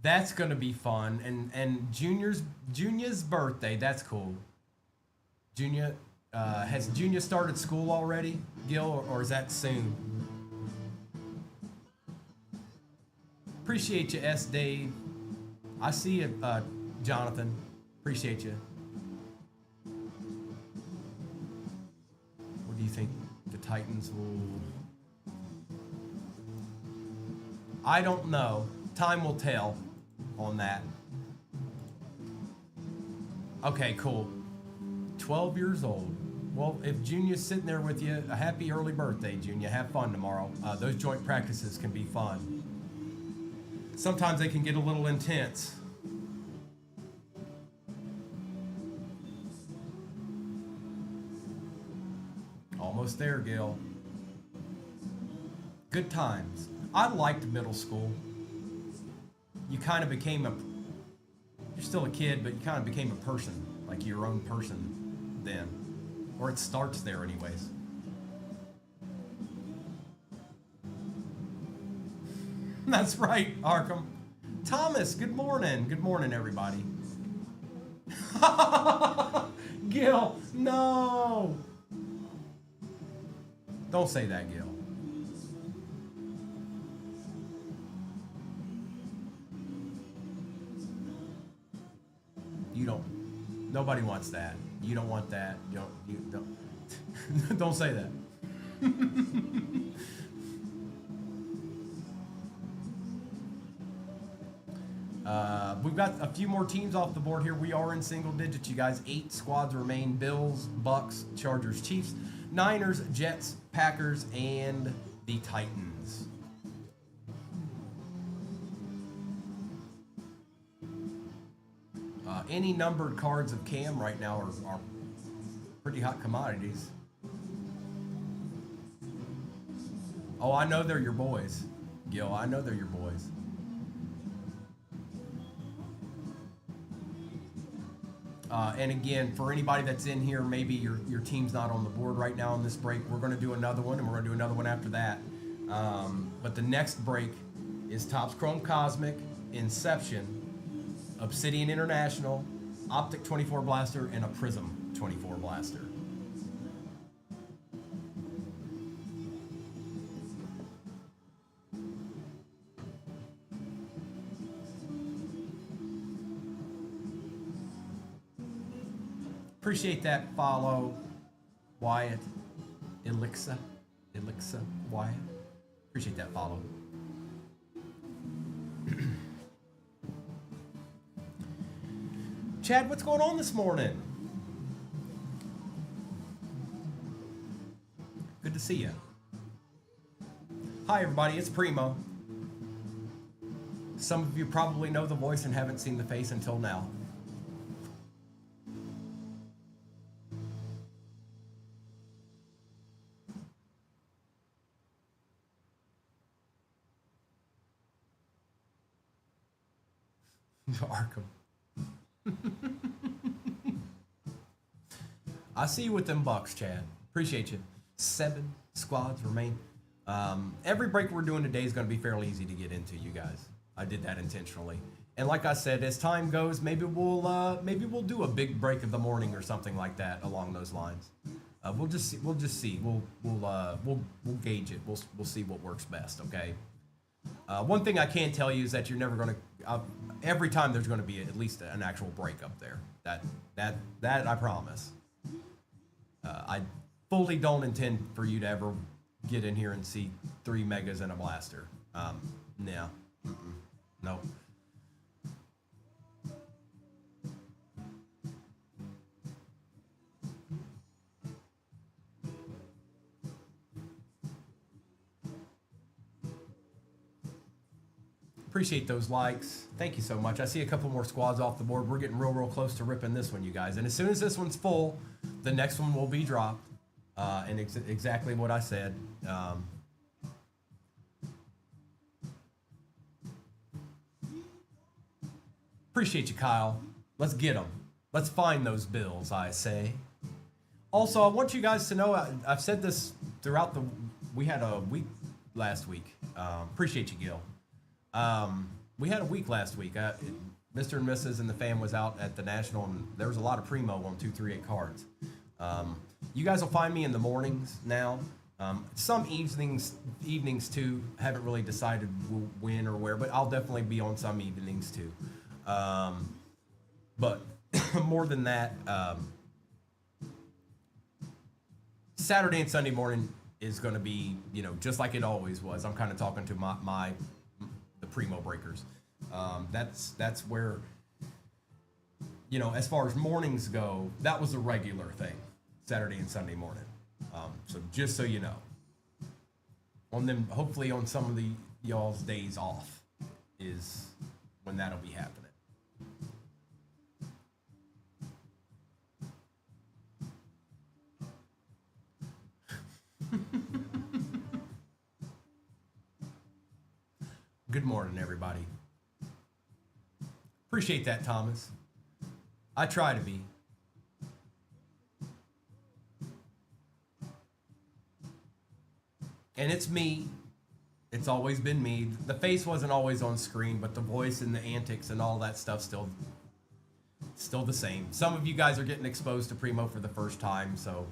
That's gonna be fun, and Junior's birthday. That's cool. Junior. Has Junior started school already, Gil, or is that soon? Appreciate you, S. Dave. I see you, Jonathan. Appreciate you. What do you think the Titans will... I don't know. Time will tell on that. Okay, cool. 12 years old. Well, if Junior's sitting there with you, a happy early birthday, Junior. Have fun tomorrow. Those joint practices can be fun. Sometimes they can get a little intense. Almost there, Gil. Good times. I liked middle school. You kind of became you're still a kid, but you kind of became a person, like your own person then. Or it starts there anyways. That's right, Arkham. Thomas, good morning. Good morning, everybody. Gil, no. Don't say that, Gil. You don't. Nobody wants that. You don't want that. You don't. Don't say that. We've got a few more teams off the board here. We are in single digits, you guys. 8 squads remain. Bills, Bucks, Chargers, Chiefs, Niners, Jets, Packers, and the Titans. Any numbered cards of Cam right now are pretty hot commodities. Oh, I know they're your boys, Gil. I know they're your boys. And again, for anybody that's in here, maybe your team's not on the board right now on this break, we're going to do another one, and we're going to do another one after that. But the next break is Topps Chrome Cosmic, Inception, Obsidian International, Optic 24 Blaster, and a Prism 24 Blaster. Appreciate that follow, Wyatt, Elixa, Wyatt. Appreciate that follow. Chad, what's going on this morning? Good to see you. Hi, everybody. It's Primo. Some of you probably know the voice and haven't seen the face until now. Arkham. I see you with them bucks, Chad. Appreciate you. 7 squads remain. Every break we're doing today is going to be fairly easy to get into, you guys. I did that intentionally. And like I said, as time goes, maybe we'll do a big break of the morning or something like that along those lines. We'll just see. We'll gauge it. We'll see what works best. Okay. One thing I can tell you is that you're never going to. Every time there's going to be at least an actual break up there. That I promise. I fully don't intend for you to ever get in here and see 3 megas and a blaster. No. No. Appreciate those likes. Thank you so much. I see a couple more squads off the board. We're getting real close to ripping this one, you guys. And as soon as this one's full, the next one will be dropped. And exactly what I said. Appreciate you, Kyle. Let's get them. Let's find those bills, I say. Also, I want you guys to know, I've said this throughout we had a week last week. Appreciate you, Gil. We had a week last week. Mr. and Mrs. and the fam was out at the National, and there was a lot of Primo on 238 cards. You guys will find me in the mornings now. Some evenings too. Haven't really decided when or where, but I'll definitely be on some evenings too. But more than that, Saturday and Sunday morning is going to be, just like it always was. I'm kind of talking to the Primo breakers. That's where, as far as mornings go, that was a regular thing, Saturday and Sunday morning. So just so you know, on them, hopefully on some of y'all's days off is when that'll be happening. Good morning, everybody. Appreciate that, Thomas. I try to be. And it's me. It's always been me. The face wasn't always on screen, but the voice and the antics and all that stuff still the same. Some of you guys are getting exposed to Primo for the first time, so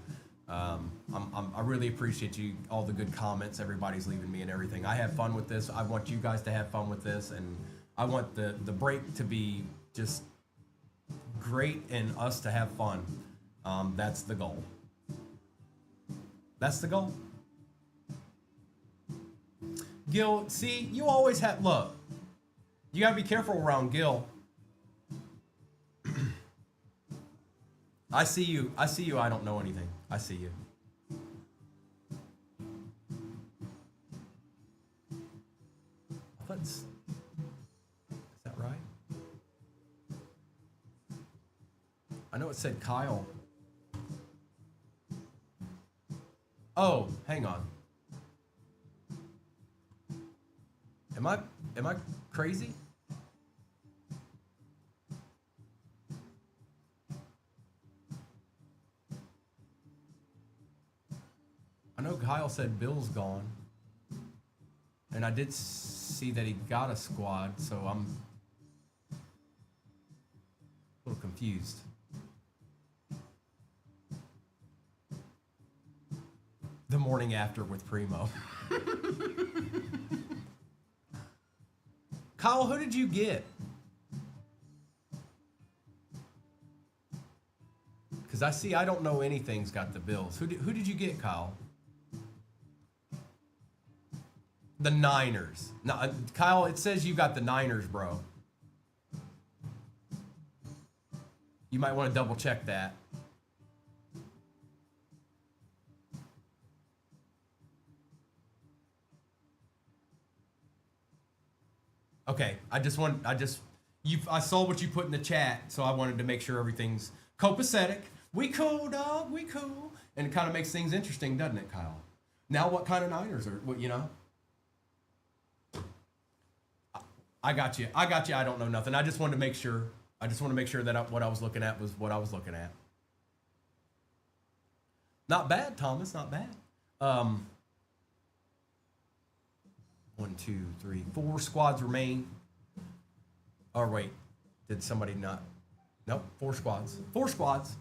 I really appreciate all the good comments everybody's leaving me and everything. I have fun with this. I want you guys to have fun with this, and I want the break to be just great and us to have fun. That's the goal. That's the goal. Gil, see, you always have, look, you gotta be careful around Gil. I see you, I don't know anything. I see you. Is that right? I know it said Kyle. Oh, hang on. Am I crazy? Kyle said Bill's gone. And I did see that he got a squad, so I'm a little confused. The morning after with Primo. Kyle, who did you get? Because I don't know anything's got the Bills. Who did you get, Kyle? The Niners. No, Kyle, it says you got the Niners, bro. You might want to double check that. Okay, I saw what you put in the chat, so I wanted to make sure everything's copacetic. We cool, dog, we cool. And it kind of makes things interesting, doesn't it, Kyle? Now what kind of Niners are, what, you know? I got you. I don't know nothing. I just wanted to make sure. That what I was looking at was what I was looking at. Not bad, Thomas, not bad. 1, 2, 3, 4 squads remain. Or wait, did somebody not? Nope, 4 squads. 4 squads.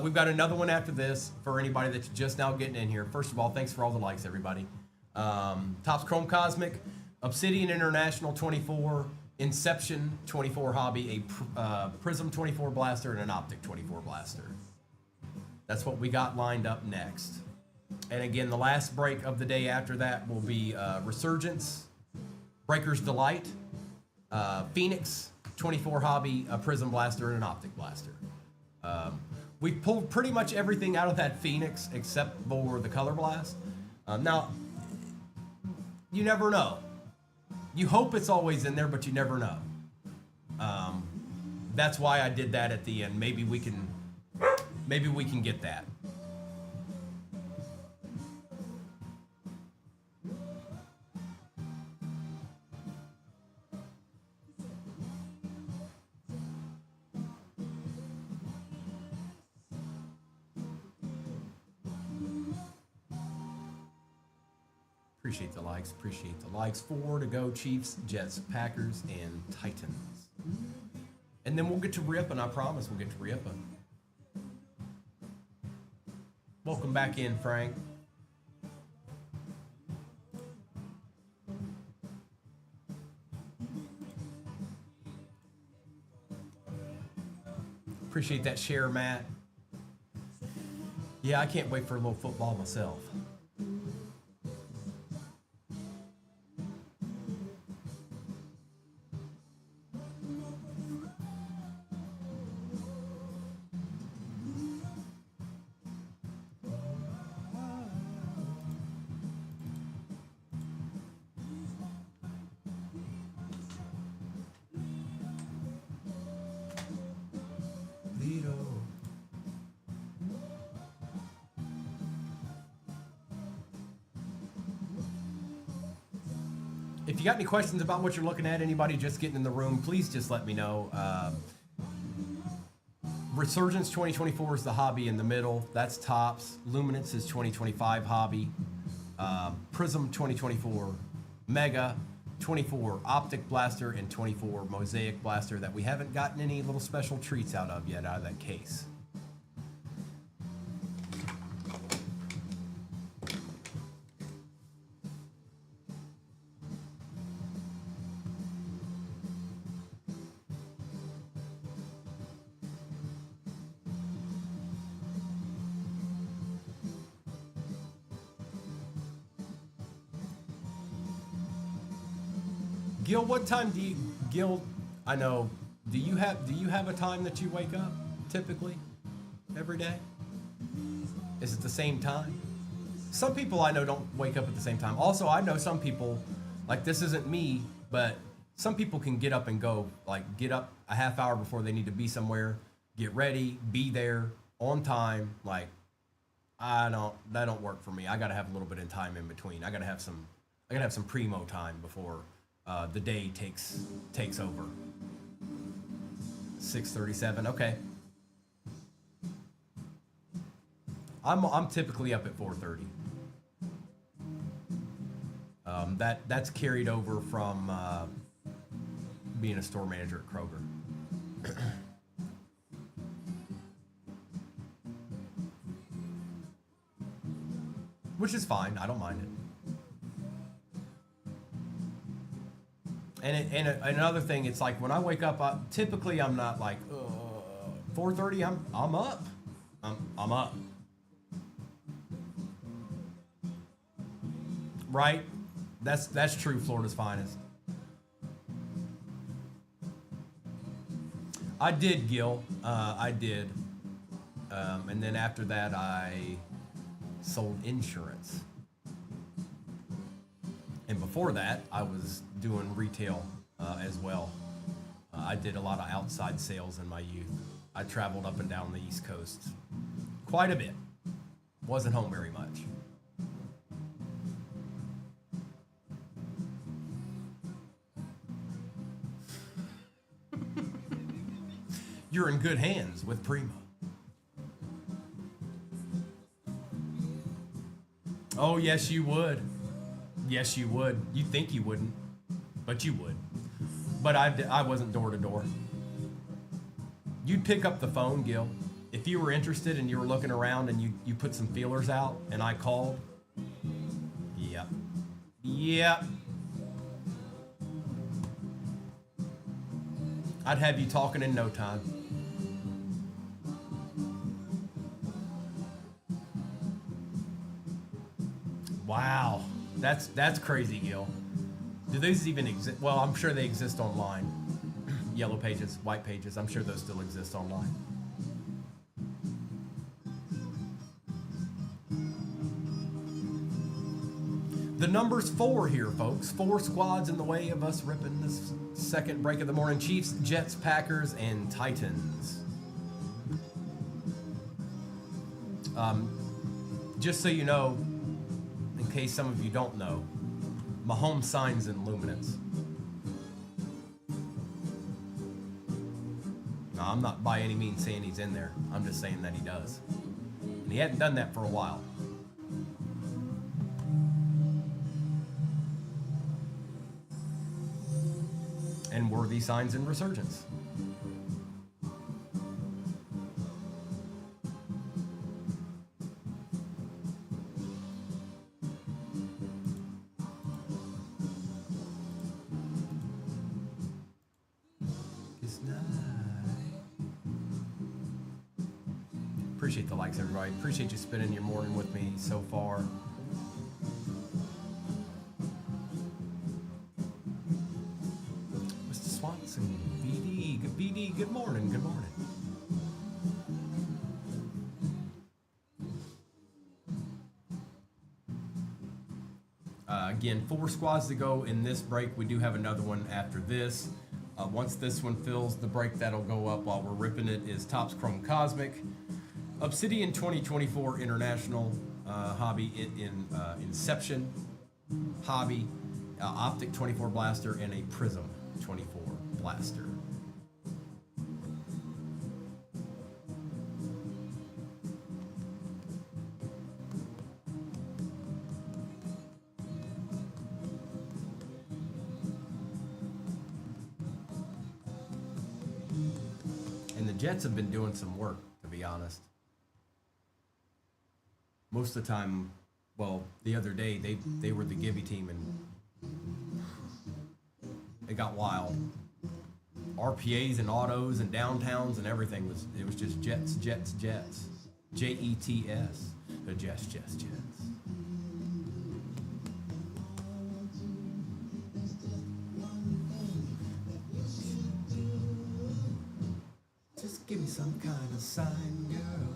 We've got another one after this for anybody that's just now getting in here. First of all, thanks for all the likes, everybody. Topps Chrome Cosmic, Obsidian International 24, Inception 24 Hobby, a Prism 24 Blaster, and an Optic 24 Blaster. That's what we got lined up next. And again, the last break of the day after that will be Resurgence, Breaker's Delight, Phoenix 24 Hobby, a Prism Blaster, and an Optic Blaster. We pulled pretty much everything out of that Phoenix except for the Color Blast. Now, you never know. You hope it's always in there, but you never know. That's why I did that at the end. Maybe we can get that. Appreciate the likes. Appreciate the likes. 4 to go. Chiefs, Jets, Packers, and Titans. And then we'll get to ripping. I promise we'll get to ripping. Welcome back in, Frank. Appreciate that share, Matt. Yeah, I can't wait for a little football myself. If you got any questions about what you're looking at, anybody just getting in the room, please just let me know. Resurgence 2024 is the hobby in the middle. That's Topps. Luminance is 2025 hobby. Prism 2024 Mega, 24 Optic Blaster, and 24 Mosaic Blaster that we haven't gotten any little special treats out of yet out of that case. Gil, what time do you, Gil, I know, do you have a time that you wake up typically every day? Is it the same time? Some people I know don't wake up at the same time. Also, I know some people, like this isn't me, but some people can get up and go, like get up a half hour before they need to be somewhere, get ready, be there on time. Like that don't work for me. I gotta have a little bit of time in between. I gotta have some Primo time before the day takes over. 6:37. Okay. I'm typically up at 4:30. That's carried over from being a store manager at Kroger. Which is fine. I don't mind it. And another thing, it's like when I wake up, typically I'm not like 4:30. I'm up. I'm up. Right? That's true. Florida's finest. I did, Gil. I did. And then after that, I sold insurance. And before that, I was doing retail as well. I did a lot of outside sales in my youth. I traveled up and down the East Coast quite a bit. Wasn't home very much. You're in good hands with Primo. Oh, yes, you would. Yes, you would. You think you wouldn't, but you would. But I wasn't door to door. You'd pick up the phone, Gil. If you were interested and you were looking around and you put some feelers out and I called. Yep. Yep. I'd have you talking in no time. Wow, that's crazy, Gil. Do those even exist? Well, I'm sure they exist online. Yellow pages, white pages, I'm sure those still exist online. The number's 4 here, folks. 4 squads in the way of us ripping this second break of the morning. Chiefs, Jets, Packers, and Titans. Just so you know, in case some of you don't know, Mahomes signs in luminance. No, I'm not by any means saying he's in there. I'm just saying that he does. And he hadn't done that for a while. And worthy signs in resurgence. Appreciate the likes, everybody. Appreciate you spending your morning with me so far. Mr. Swanson, BD, good morning, good morning. Again, 4 squads to go in this break. We do have another one after this. Once this one fills, the break that'll go up while we're ripping it is Topps Chrome Cosmic, Obsidian 2024 International Hobby in Inception Hobby, Optic 24 Blaster, and a Prism 24 Blaster. And the Jets have been doing some work, to be honest. Most of the time, well, the other day they were the Gibby team and it got wild. RPAs and autos and downtowns and everything was just Jets. Jets. Jets. The Jets. Just give me some kind of sign, girl.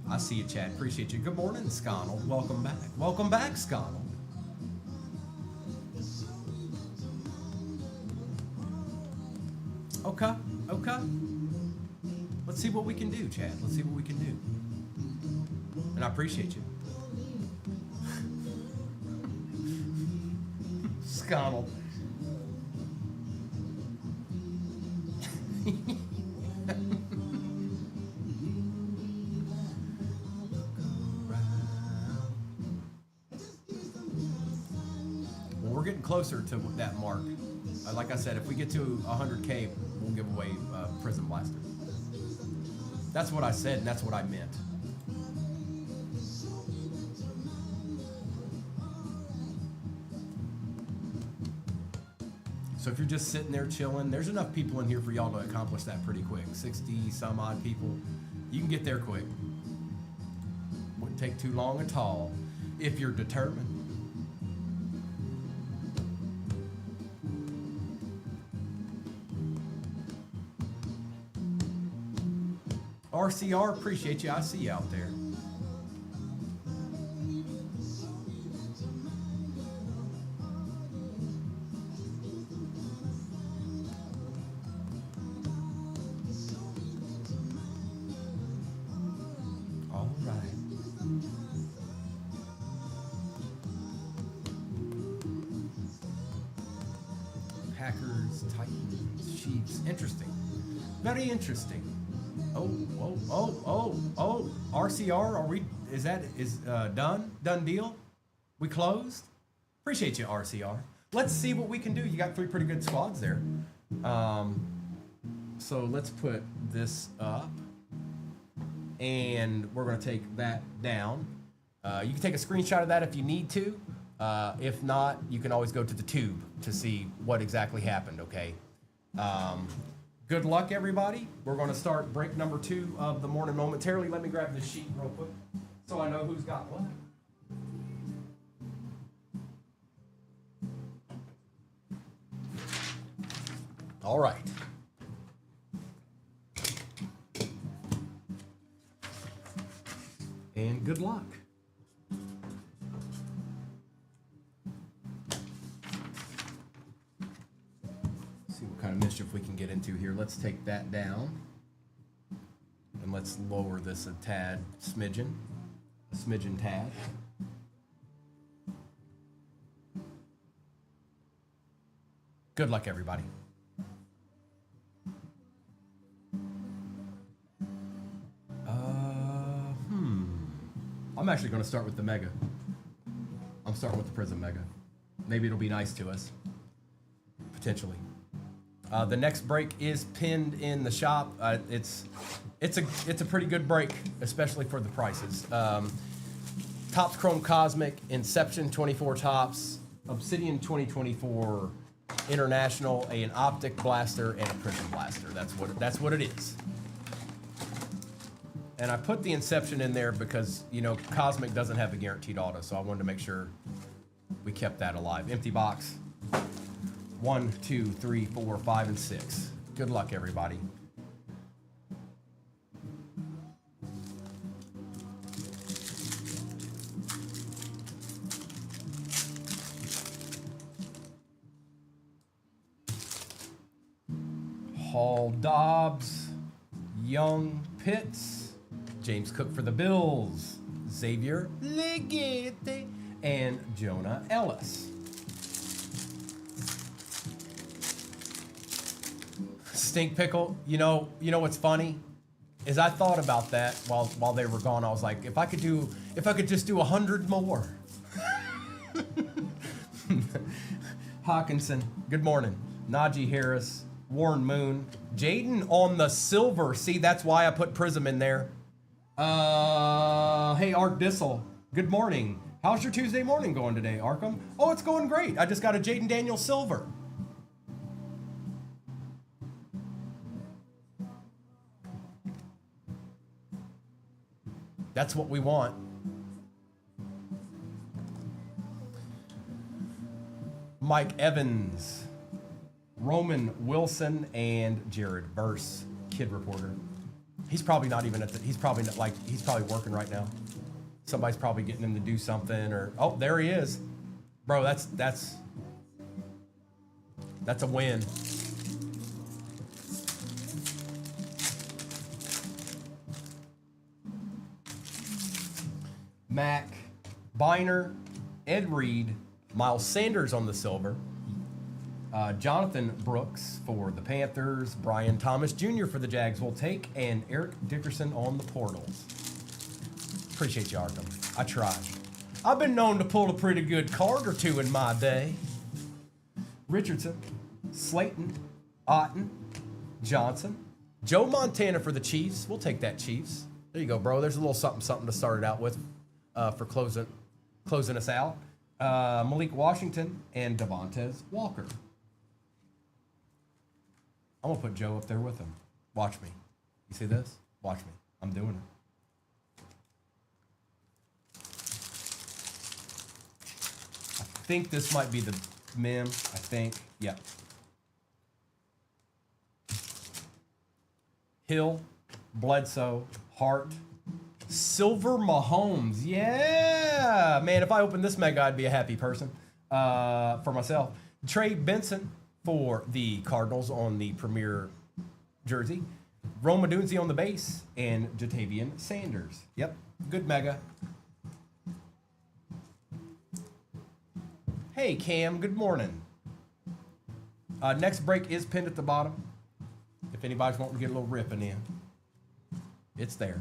I see you, Chad. Appreciate you. Good morning, Sconnell. Welcome back. Welcome back, Sconnell. Okay. Let's see what we can do, Chad. Let's see what we can do. And I appreciate you. Connell. Well, we're getting closer to that mark. Like I said, if we get to 100K, we'll give away Prism Blaster. That's what I said, and that's what I meant. So if you're just sitting there chilling, there's enough people in here for y'all to accomplish that pretty quick. 60 some odd people. You can get there quick. Wouldn't take too long at all if you're determined. RCR, appreciate you. I see you out there. All right. Packers, Titans, Chiefs. Interesting. Very interesting. Oh, RCR, are we, is done? Done deal? We closed? Appreciate you, RCR. Let's see what we can do. You got 3 pretty good squads there. So let's put this up. And we're gonna take that down. You can take a screenshot of that if you need to. If not, you can always go to the tube to see what exactly happened, okay? Good luck, everybody. We're going to start break number 2 of the morning momentarily. Let me grab this sheet real quick so I know who's got what. All right. And good luck. Kind of mischief we can get into here. Let's take that down and let's lower this a smidgen tad. Good luck, everybody. I'm actually going to start with the Mega. I'm starting with the Prism Mega. Maybe it'll be nice to us, potentially. The next break is pinned in the shop. It's a pretty good break, especially for the prices. Topps Chrome Cosmic, Inception 24 Topps, Obsidian 2024 International, an Optic Blaster, and a Prism Blaster. That's what it is. And I put the Inception in there because, you know, Cosmic doesn't have a guaranteed auto, so I wanted to make sure we kept that alive. Empty box. 1, 2, 3, 4, 5, and 6. Good luck, everybody. Hall Dobbs, Young Pitts, James Cook for the Bills, Xavier Legate, and Jonah Ellis. Stink Pickle, you know what's funny is I thought about that while they were gone. I was like, if I could just do 100 more. Hawkinson, good morning. Najee Harris, Warren Moon, Jaden on the silver. See, that's why I put Prism in there. Hey, Art Dissel, good morning. How's your Tuesday morning going today, Arkham? Oh, it's going great. I just got a Jaden Daniel silver. That's what we want. Mike Evans, Roman Wilson, and Jared Verse, Kid Reporter. He's probably not even he's probably working right now. Somebody's probably getting him to do something, or oh, there he is. Bro, that's a win. Mac, Biner, Ed Reed, Miles Sanders on the silver, Jonathan Brooks for the Panthers. Brian Thomas Jr. for the Jags will take. And Eric Dickerson on the portals. Appreciate you, Arkham. I tried. I've been known to pull a pretty good card or two in my day. Richardson, Slayton, Otten, Johnson. Joe Montana for the Chiefs. We'll take that, Chiefs. There you go, bro. There's a little something to start it out with for closing us out. Malik Washington and Devontae Walker. I'm going to put Joe up there with him. Watch me. You see this? Watch me. I'm doing it. I think this might be the mem. I think. Yeah. Hill, Bledsoe, Hart, Silver Mahomes. Yeah. Man, if I opened this mega, I'd be a happy person for myself. Trey Benson for the Cardinals on the premier jersey. Rome Odunze on the base. And Jatavian Sanders. Yep. Good mega. Hey, Cam. Good morning. Next break is pinned at the bottom. If anybody's wanting to get a little ripping in, it's there.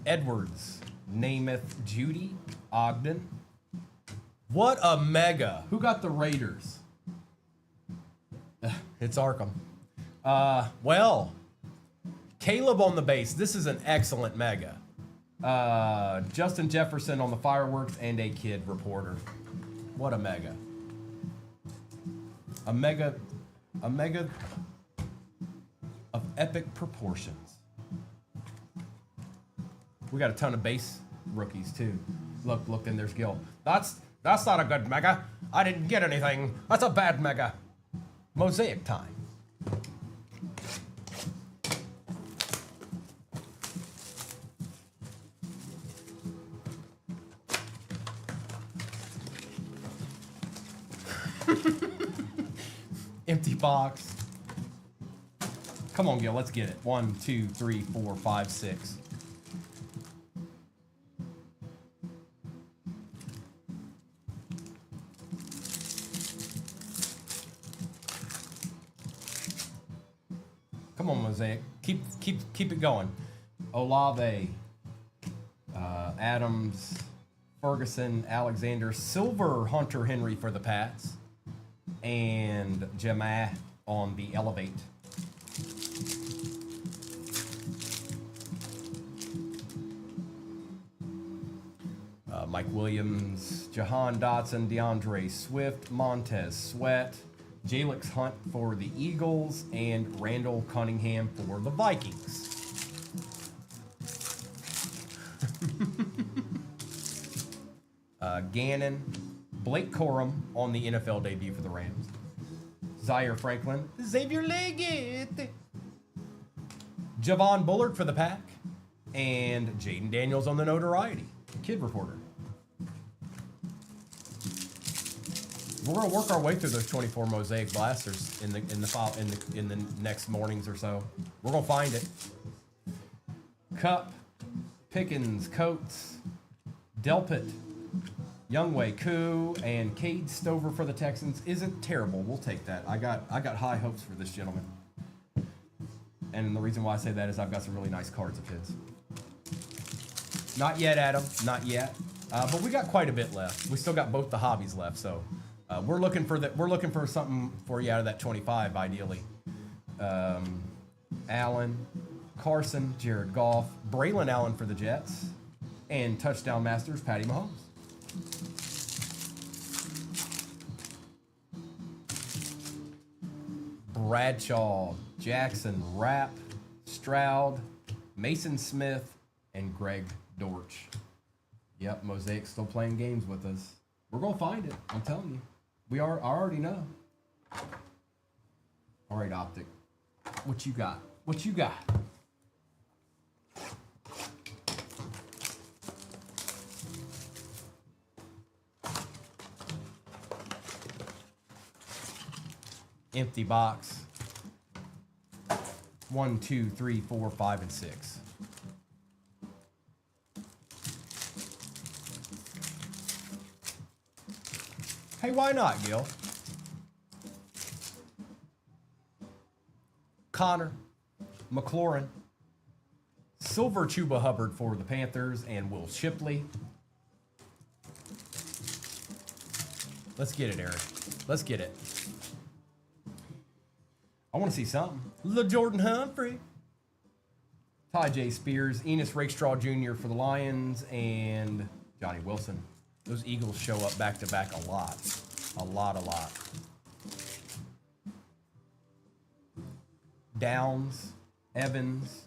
Edwards, Namath, Judy, Ogden. What a mega. Who got the Raiders? It's Arkham. Well, Caleb on the base. This is an excellent mega. Justin Jefferson on the fireworks and a kid reporter. What a mega. A mega of epic proportions. We got a ton of base rookies too. Look, and there's Gil. That's not a good mega. I didn't get anything. That's a bad mega. Mosaic time. Empty box. Come on, Gil, let's get it. 1, 2, 3, 4, 5, 6. Come on, Mosaic. Keep it going. Olave, Adams, Ferguson, Alexander, Silver, Hunter Henry for the Pats, and Jamah on the Elevate. Mike Williams, Jahan Dotson, DeAndre Swift, Montez Sweat, Jalix Hunt for the Eagles, and Randall Cunningham for the Vikings. Gannon, Blake Corum on the NFL debut for the Rams. Zaire Franklin, Xavier Leggett, Javon Bullard for the Pack, and Jaden Daniels on the notoriety. Kid reporter. We're gonna work our way through those 24 Mosaic blasters in the next mornings or so. We're gonna find it. Cup, Pickens, Coates, Delpit, Youngway, Koo, and Cade Stover for the Texans isn't terrible. We'll take that. I got high hopes for this gentleman. And the reason why I say that is I've got some really nice cards of his. Not yet, Adam. Not yet. But we got quite a bit left. We still got both the hobbies left, so we're looking for something for you out of that 25, ideally. Allen, Carson, Jared Goff, Braylon Allen for the Jets, and touchdown masters Patty Mahomes. Bradshaw, Jackson, Rapp, Stroud, Mason Smith, and Greg Dortch. Yep, Mosaic's still playing games with us. We're going to find it. I'm telling you. I already know. All right, Optic. What you got? What you got? Empty box. 1, 2, 3, 4, 5, and 6. Hey, why not, Gil? Connor, McLaurin, Silver Chuba Hubbard for the Panthers, and Will Shipley. Let's get it, Eric. Let's get it. I want to see something. Jordan Humphrey. Ty J. Spears, Enos Rakestraw Jr. for the Lions, and Johnny Wilson. Those Eagles show up back-to-back a lot. A lot. Downs, Evans,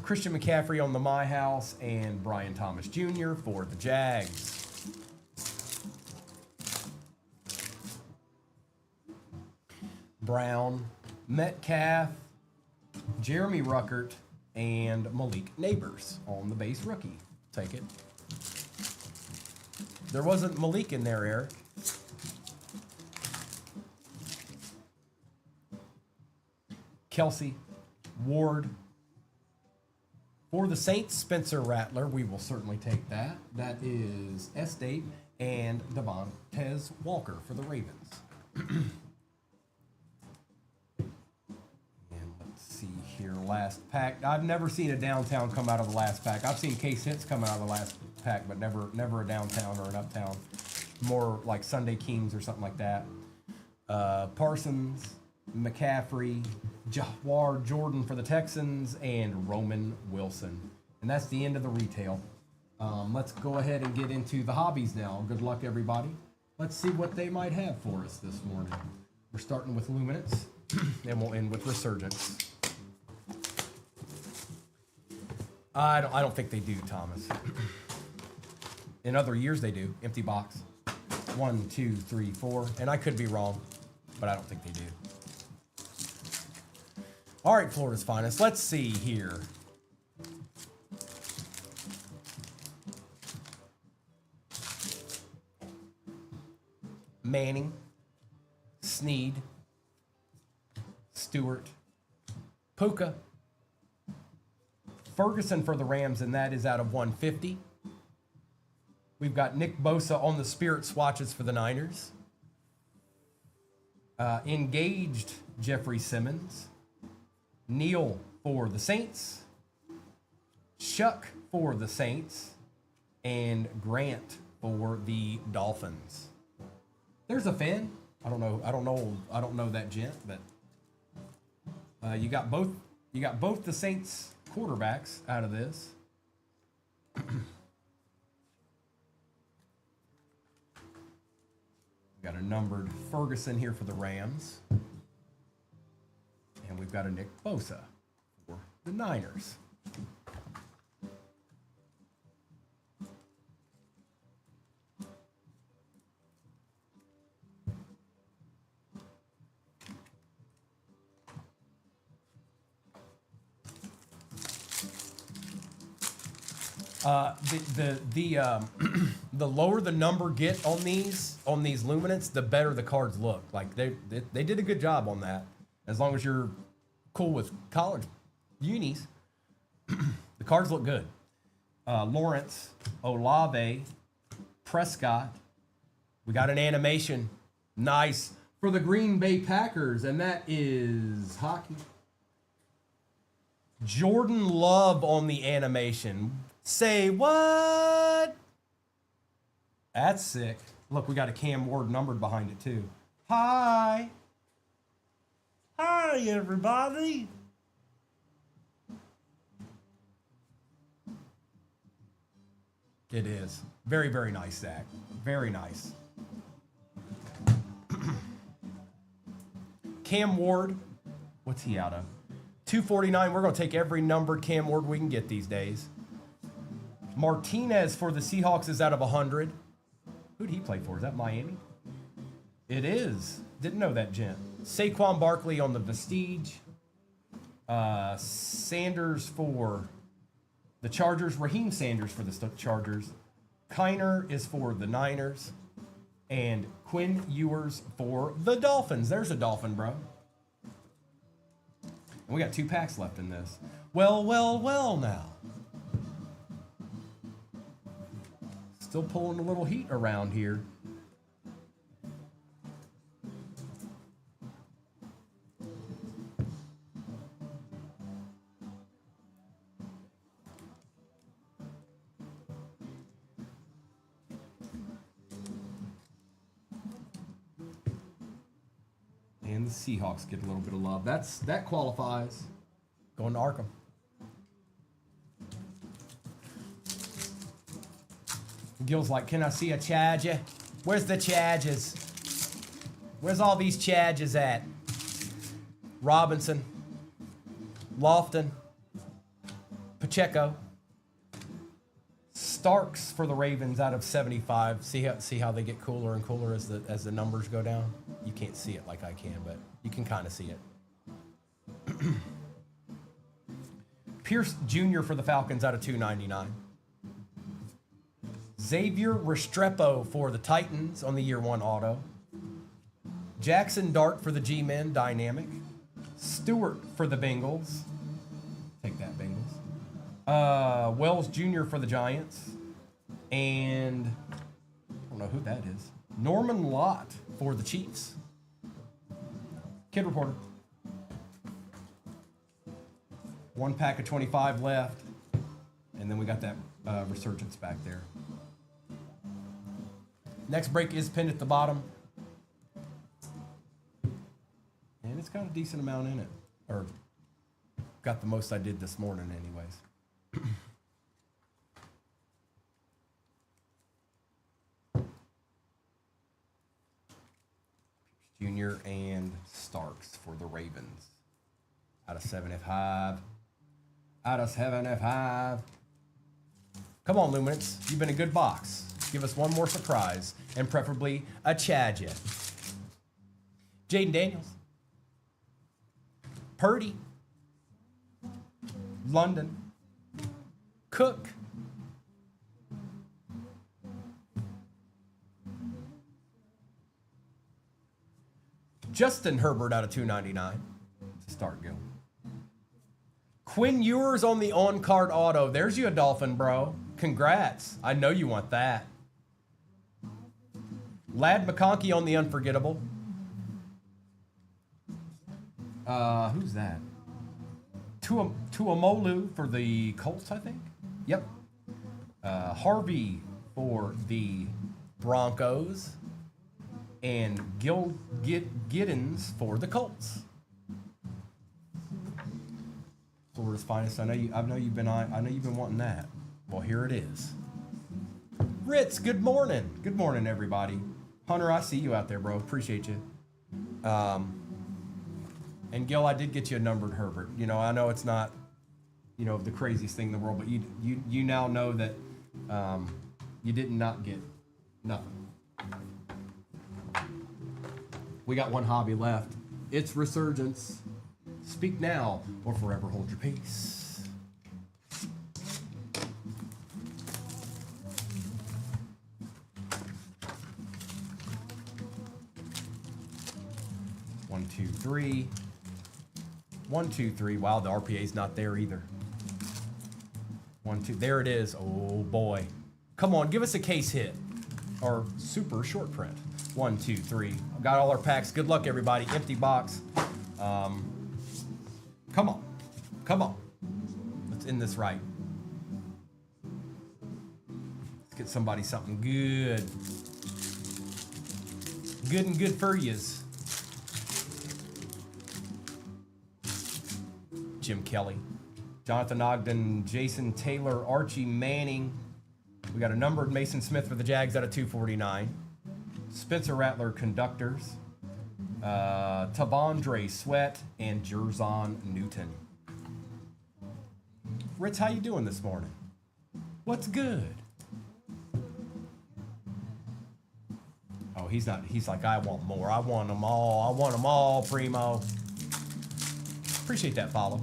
Christian McCaffrey on the My House, and Brian Thomas Jr. for the Jags. Brown, Metcalf, Jeremy Ruckert, and Malik Neighbors on the base rookie. Take it. There wasn't Malik in there, Eric. Kelsey, Ward. For the Saints, Spencer Rattler. We will certainly take that. That is Estate and Devontae Walker for the Ravens. Here, last pack. I've never seen a downtown come out of the last pack. I've seen case hits come out of the last pack, but never a downtown or an uptown. More like Sunday Kings or something like that. Parsons, McCaffrey, Jawar Jordan for the Texans, and Roman Wilson. And that's the end of the retail. Let's go ahead and get into the hobbies now. Good luck, everybody. Let's see what they might have for us this morning. We're starting with Luminance, and we'll end with Resurgence. I don't think they do, Thomas. In other years they do. Empty box. 1, 2, 3, 4. And I could be wrong, but I don't think they do. All right, Florida's finest. Let's see here. Manning, Sneed, Stewart, Puka, Ferguson for the Rams, and that is out of 150. We've got Nick Bosa on the Spirit swatches for the Niners. Engaged Jeffrey Simmons. Neal for the Saints. Shuck for the Saints. And Grant for the Dolphins. There's a fan. I don't know that gent, but you got both the Saints quarterbacks out of this. We've got a numbered Ferguson here for the Rams. And we've got a Nick Bosa for the Niners. The lower the number get on these luminance, the better the cards look. Like they did a good job on that. As long as you're cool with college unis, the cards look good. Lawrence, Olave, Prescott. We got an animation, nice for the Green Bay Packers, and that is hockey. Jordan Love on the animation. Say what? That's sick. Look, we got a Cam Ward numbered behind it too. Hi. Hi, everybody. It is. Very, very nice, Zach. Very nice. Cam Ward. What's he out of? 249. We're going to take every numbered Cam Ward we can get these days. Martinez for the Seahawks is out of 100. Who'd he play for? Is that Miami? It is. Didn't know that, gent. Saquon Barkley on the Vestige. Sanders for the Chargers. Raheem Sanders for the Chargers. Kiner is for the Niners. And Quinn Ewers for the Dolphins. There's a Dolphin, bro. And we got 2 packs left in this. Well, well, well now. Still pulling a little heat around here. And the Seahawks get a little bit of love. That qualifies. Going to Arkham. Gil's like, can I see a charger? Where's the charges? Where's all these charges at? Robinson, Lofton, Pacheco, Starks for the Ravens out of 75. See how they get cooler and cooler as the numbers go down? You can't see it like I can, but you can kind of see it. Pierce Jr. for the Falcons out of 299. Xavier Restrepo for the Titans on the year 1 auto. Jackson Dart for the G-Men Dynamic. Stewart for the Bengals. Take that, Bengals. Wells Jr. for the Giants. And I don't know who that is. Norman Lott for the Chiefs. Kid Reporter. 1 pack of 25 left. And then we got that resurgence back there. Next break is pinned at the bottom. And it's got a decent amount in it. Or got the most I did this morning anyways. Junior and Starks for the Ravens. Out of 75. Out of 75. Come on, Luminance. You've been a good box. Give us one more surprise, and preferably a Chadja. Jaden Daniels. Purdy. London. Cook. Justin Herbert out of 299 to start, Gil. Quinn Ewers on the on-card auto. There's you a Dolphin, bro. Congrats. I know you want that. Lad McConkey on the unforgettable. Who's that? Tuamolu for the Colts, I think. Yep. Harvey for the Broncos. And Giddens for the Colts. Florida's finest. I know you've been wanting that. Well, here it is. Ritz, good morning. Good morning, everybody. Hunter, I see you out there, bro. Appreciate you. And Gil, I did get you a numbered Herbert. You know, I know it's not, the craziest thing in the world, but you now know that you did not get nothing. We got one hobby left. It's Resurgence. Speak now or forever hold your peace. One, two, three. 1, 2, 3. Wow, the RPA's not there either. 1, 2. There it is. Oh boy. Come on, give us a case hit. Or super short print. 1, 2, 3. Got all our packs. Good luck, everybody. Empty box. Come on. Come on. Let's end this right. Let's get somebody something good. Good and good for yous. Jim Kelly, Jonathan Ogden, Jason Taylor, Archie Manning. We got a numbered Mason Smith for the Jags out of 249. Spencer Rattler, Conductors. Tavondre Sweat and Jerzon Newton. Ritz, how you doing this morning? What's good? Oh, he's not. He's like, I want more. I want them all. I want them all, Primo. Appreciate that follow.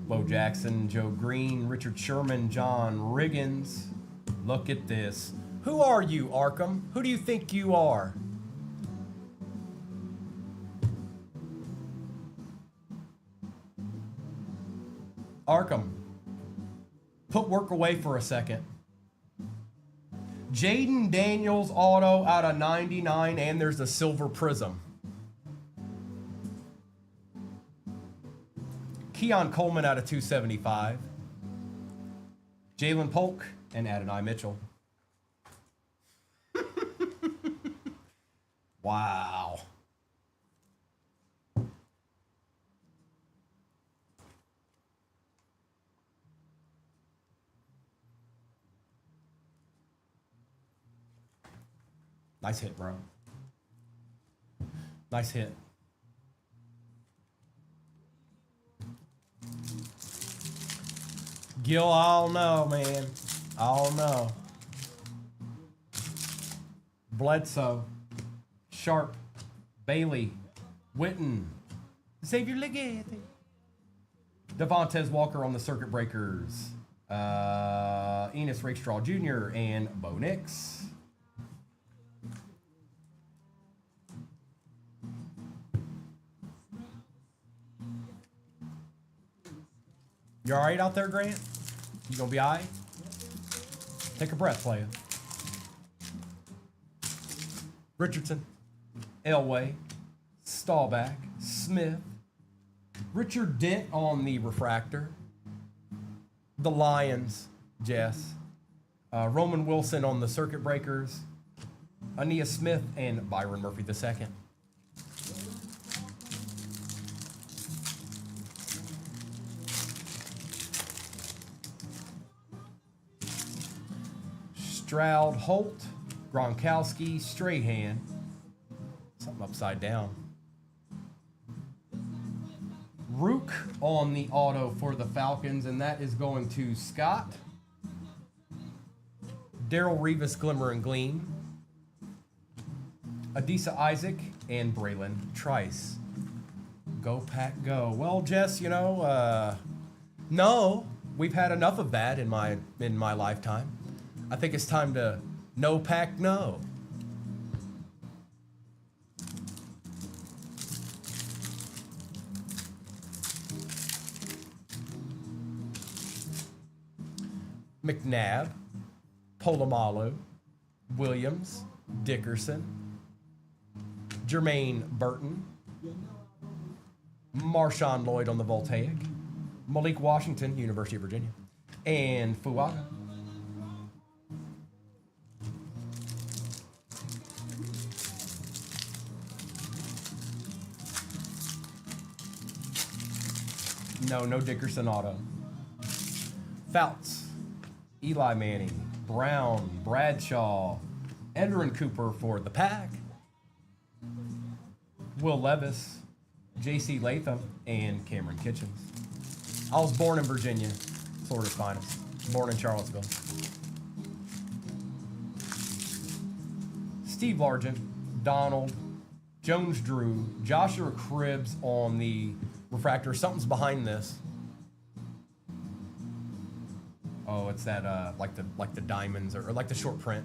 Bo Jackson, Joe Green, Richard Sherman, John Riggins. Look at this. Who are you, Arkham? Who do you think you are? Arkham. Put work away for a second. Jaden Daniels auto out of 99, and there's a silver prism. Keon Coleman out of 275. Jalen Polk and Adonai Mitchell. Wow. Nice hit, bro. Nice hit. Gil, I don't know, man. I don't know. Bledsoe. Sharp. Bailey. Witten. Xavier Leggett. Devontae Walker on the circuit breakers. Enos Rakestraw Jr. and Bo Nix. You all right out there, Grant? You gonna be all right? Take a breath, player. Richardson, Elway, Staubach, Smith, Richard Dent on the refractor. The Lions, Jess. Roman Wilson on the circuit breakers. Ania Smith and Byron Murphy II. Stroud, Holt, Gronkowski, Strahan. Something upside down. Rook on the auto for the Falcons, and that is going to Scott. Daryl Revis, Glimmer and Gleam. Adisa Isaac and Braylon Trice. Go Pack Go. Well, Jess, you know, no, we've had enough of that in my lifetime. I think it's time to no pack no. McNabb, Polamalu, Williams, Dickerson, Jermaine Burton, Marshawn Lloyd on the Voltaic, Malik Washington, University of Virginia, and Fuaga. No Dickerson auto. Fouts, Eli Manning, Brown, Bradshaw, Edrin Cooper for the Pack, Will Levis, J.C. Latham, and Cameron Kitchens. I was born in Virginia, Florida's finest. Born in Charlottesville. Steve Largent, Donald, Jones Drew, Joshua Cribbs on the refractor. Something's behind this. Oh, it's that like the diamonds or like the short print.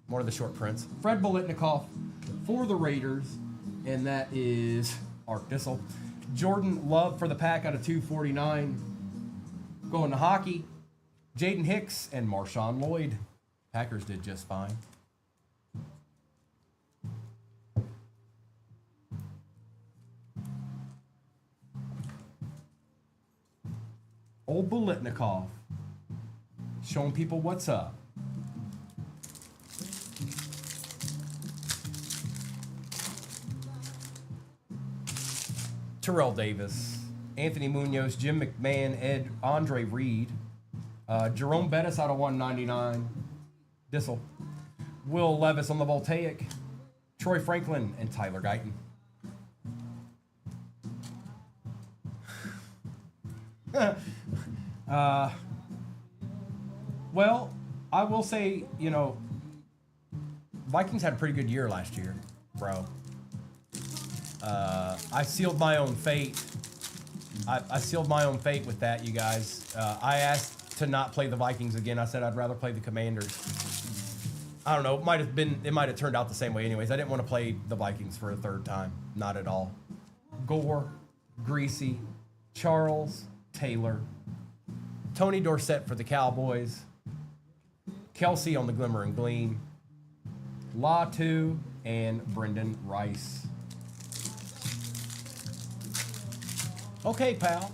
One of the short prints. Fred Biletnikoff for the Raiders, and that is Art Dissel. Jordan Love for the Pack out of 249. Going to hockey, Jaden Hicks and Marshawn Lloyd. Packers did just fine. Old Biletnikoff showing people what's up. Terrell Davis, Anthony Munoz, Jim McMahon, Andre Reed, Jerome Bettis out of 199, Dissel, Will Levis on the Voltaic, Troy Franklin, and Tyler Guyton. Well, I will say, you know, Vikings had a pretty good year last year, bro. I sealed my own fate. I sealed my own fate with that, you guys. I asked to not play the Vikings again. I said I'd rather play the Commanders. I don't know. It might have turned out the same way anyways. I didn't want to play the Vikings for a third time. Not at all. Gore, Greasy, Charles, Taylor, Tony Dorsett for the Cowboys. Kelsey on the Glimmer and Gleam. Latu and Brendan Rice. Okay, pal.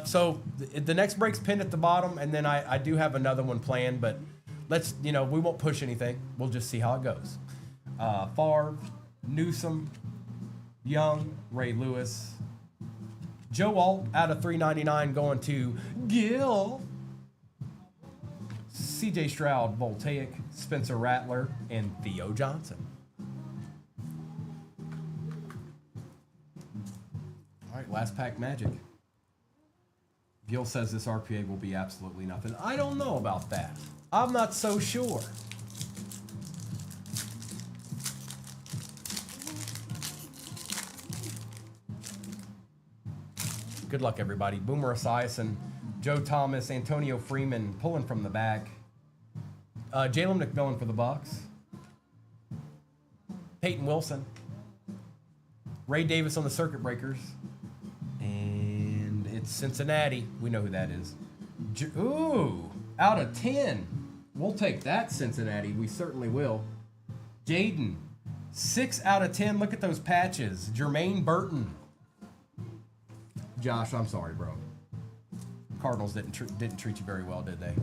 So the next break's pinned at the bottom, and then I do have another one planned, but let's, we won't push anything. We'll just see how it goes. Favre, Newsom, Young, Ray Lewis, Joe Alt out of 399 going to Gil, CJ Stroud, Voltaic, Spencer Rattler, and Theo Johnson. All right, last pack magic. Gil says this RPA will be absolutely nothing. I don't know about that. I'm not so sure. Good luck, everybody. Boomer Esiason, Joe Thomas, Antonio Freeman pulling from the back. Jalen McMillan for the Bucs. Peyton Wilson. Ray Davis on the Circuit Breakers. And it's Cincinnati. We know who that is. Ooh, out of 10. We'll take that, Cincinnati. We certainly will. Jaden, 6 out of 10. Look at those patches. Jermaine Burton. Josh, I'm sorry, bro. Cardinals didn't treat you very well, did they?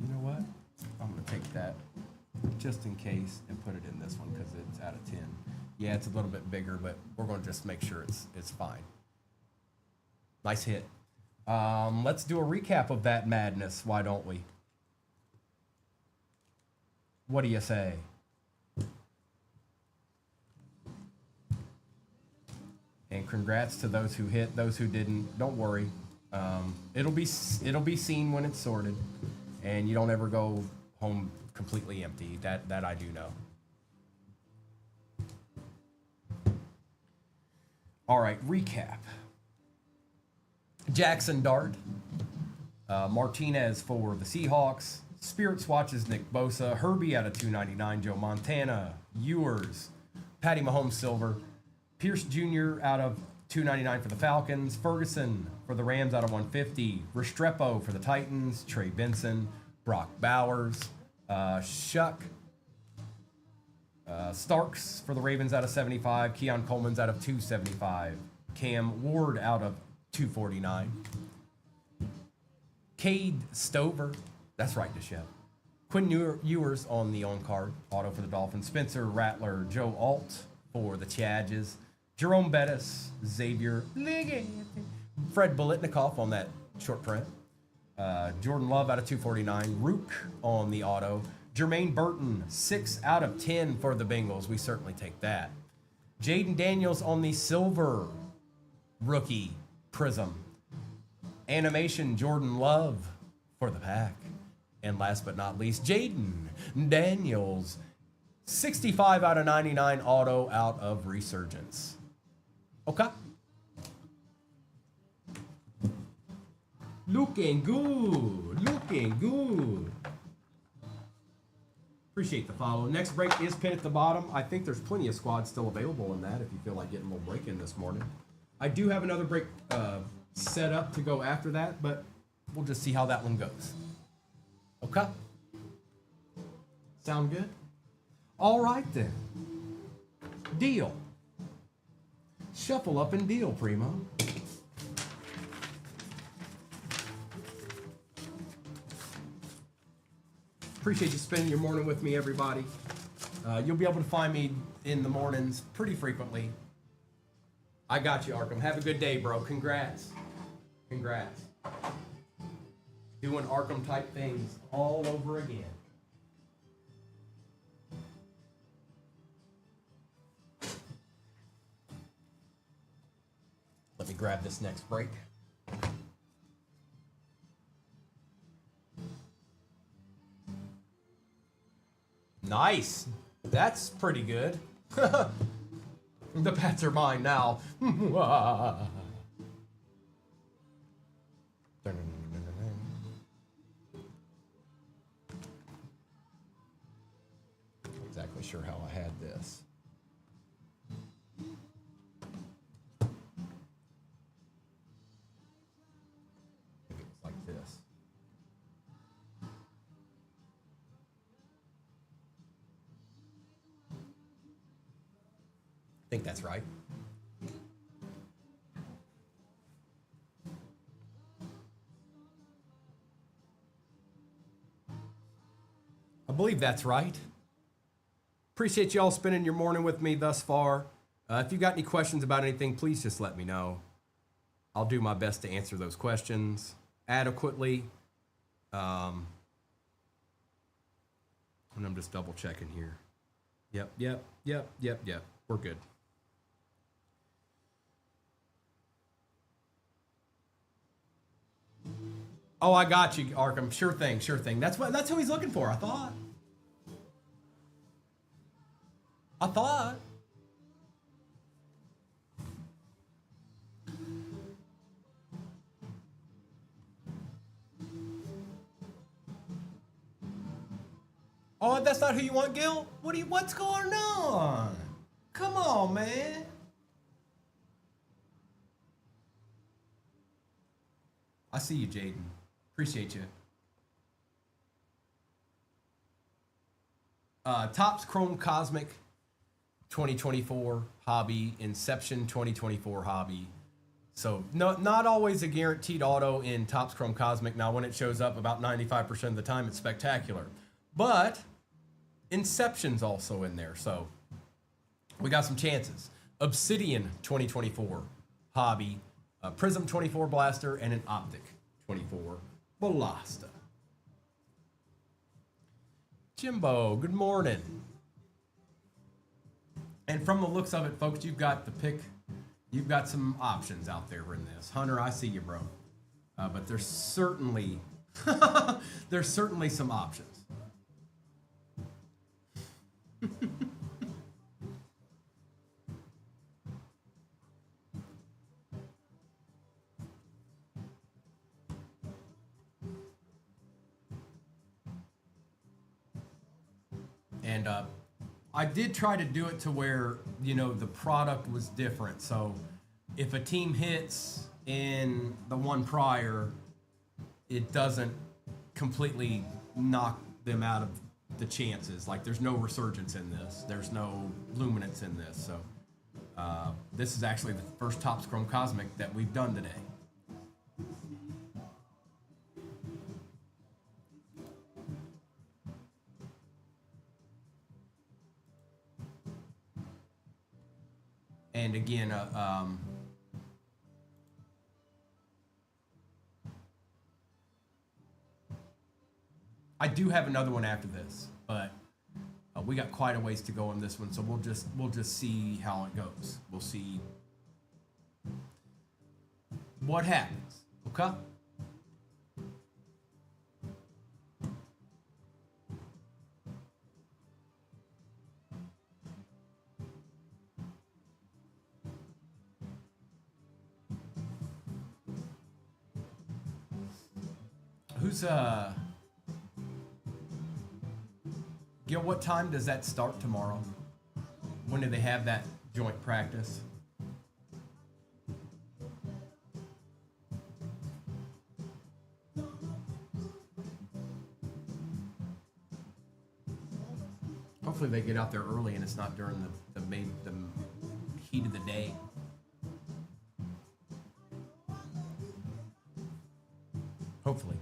You know what? I'm going to take that just in case and put it in this one because it's out of 10. Yeah, it's a little bit bigger, but we're going to just make sure it's fine. Nice hit. Let's do a recap of that madness. Why don't we? What do you say? And congrats to those who hit, those who didn't. Don't worry. It'll be seen when it's sorted, and you don't ever go home completely empty. That I do know. All right, recap. Jackson Dart, Martinez for the Seahawks. Spirit Swatches Nick Bosa, Herbie out of 299, Joe Montana, Ewers, Patty Mahomes Silver. Pierce Jr. out of 299 for the Falcons. Ferguson for the Rams out of 150. Restrepo for the Titans. Trey Benson. Brock Bowers. Shuck. Starks for the Ravens out of 75. Keon Coleman's out of 275. Cam Ward out of 249. Cade Stover. That's right, Deshep. Quinn Ewers on the on-card. Auto for the Dolphins. Spencer Rattler. Joe Alt for the Chargers. Jerome Bettis, Xavier Liggett, Fred Bolitnikoff on that short print. Jordan Love out of 249. Rook on the auto. Jermaine Burton, 6 out of 10 for the Bengals. We certainly take that. Jaden Daniels on the silver rookie prism. Animation, Jordan Love for the pack. And last but not least, Jaden Daniels, 65 out of 99 auto out of Resurgence. Okay. Looking good. Looking good. Appreciate the follow. Next break is pinned at the bottom. I think there's plenty of squads still available in that if you feel like getting a little break in this morning. I do have another break set up to go after that, but we'll just see how that one goes. Okay. Sound good? All right then. Deal. Shuffle up and deal, Primo. Appreciate you spending your morning with me, everybody. You'll be able to find me in the mornings pretty frequently. I got you, Arkham. Have a good day, bro. Congrats. Congrats. Doing Arkham type things all over again. Let me grab this next break. Nice. That's pretty good. The pets are mine now. Not exactly sure how I had this. think that's right. I believe that's right. Appreciate y'all spending your morning with me thus far. If you got any questions about anything, please just let me know. I'll do my best to answer those questions adequately. And I'm just double checking here. Yep. We're good. Oh, I got you, Arkham. Sure thing. That's who he's looking for, I thought. Oh, that's not who you want, Gil? What's going on? Come on, man. I see you, Jaden. Appreciate you. Topps Chrome Cosmic 2024 hobby, Inception 2024 hobby. So not always a guaranteed auto in Topps Chrome Cosmic. Now, when it shows up about 95% of the time, it's spectacular. But Inception's also in there, so we got some chances. Obsidian 2024 hobby, a Prism 24 blaster, and an Optic 24 Ballista. Jimbo, good morning. And from the looks of it, folks, you've got the pick. You've got some options out there in this. Hunter, I see you, bro. But there's certainly some options. And I did try to do it to where, the product was different. So if a team hits in the one prior, it doesn't completely knock them out of the chances. Like, there's no resurgence in this. There's no luminance in this. So this is actually the first Topps Chrome Cosmic that we've done today. And again, I do have another one after this, but we got quite a ways to go on this one, so we'll just see how it goes. We'll see what happens. Okay. Who's Gil, what time does that start tomorrow? When do they have that joint practice? Hopefully they get out there early and it's not during the heat of the day. Hopefully.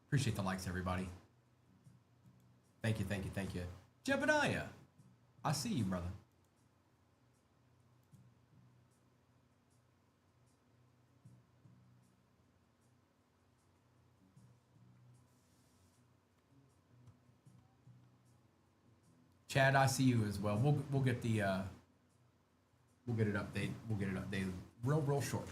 Appreciate the likes, everybody. Thank you. Jebediah, I see you, brother. Chad, I see you as well. We'll get the we'll get it updated real shortly.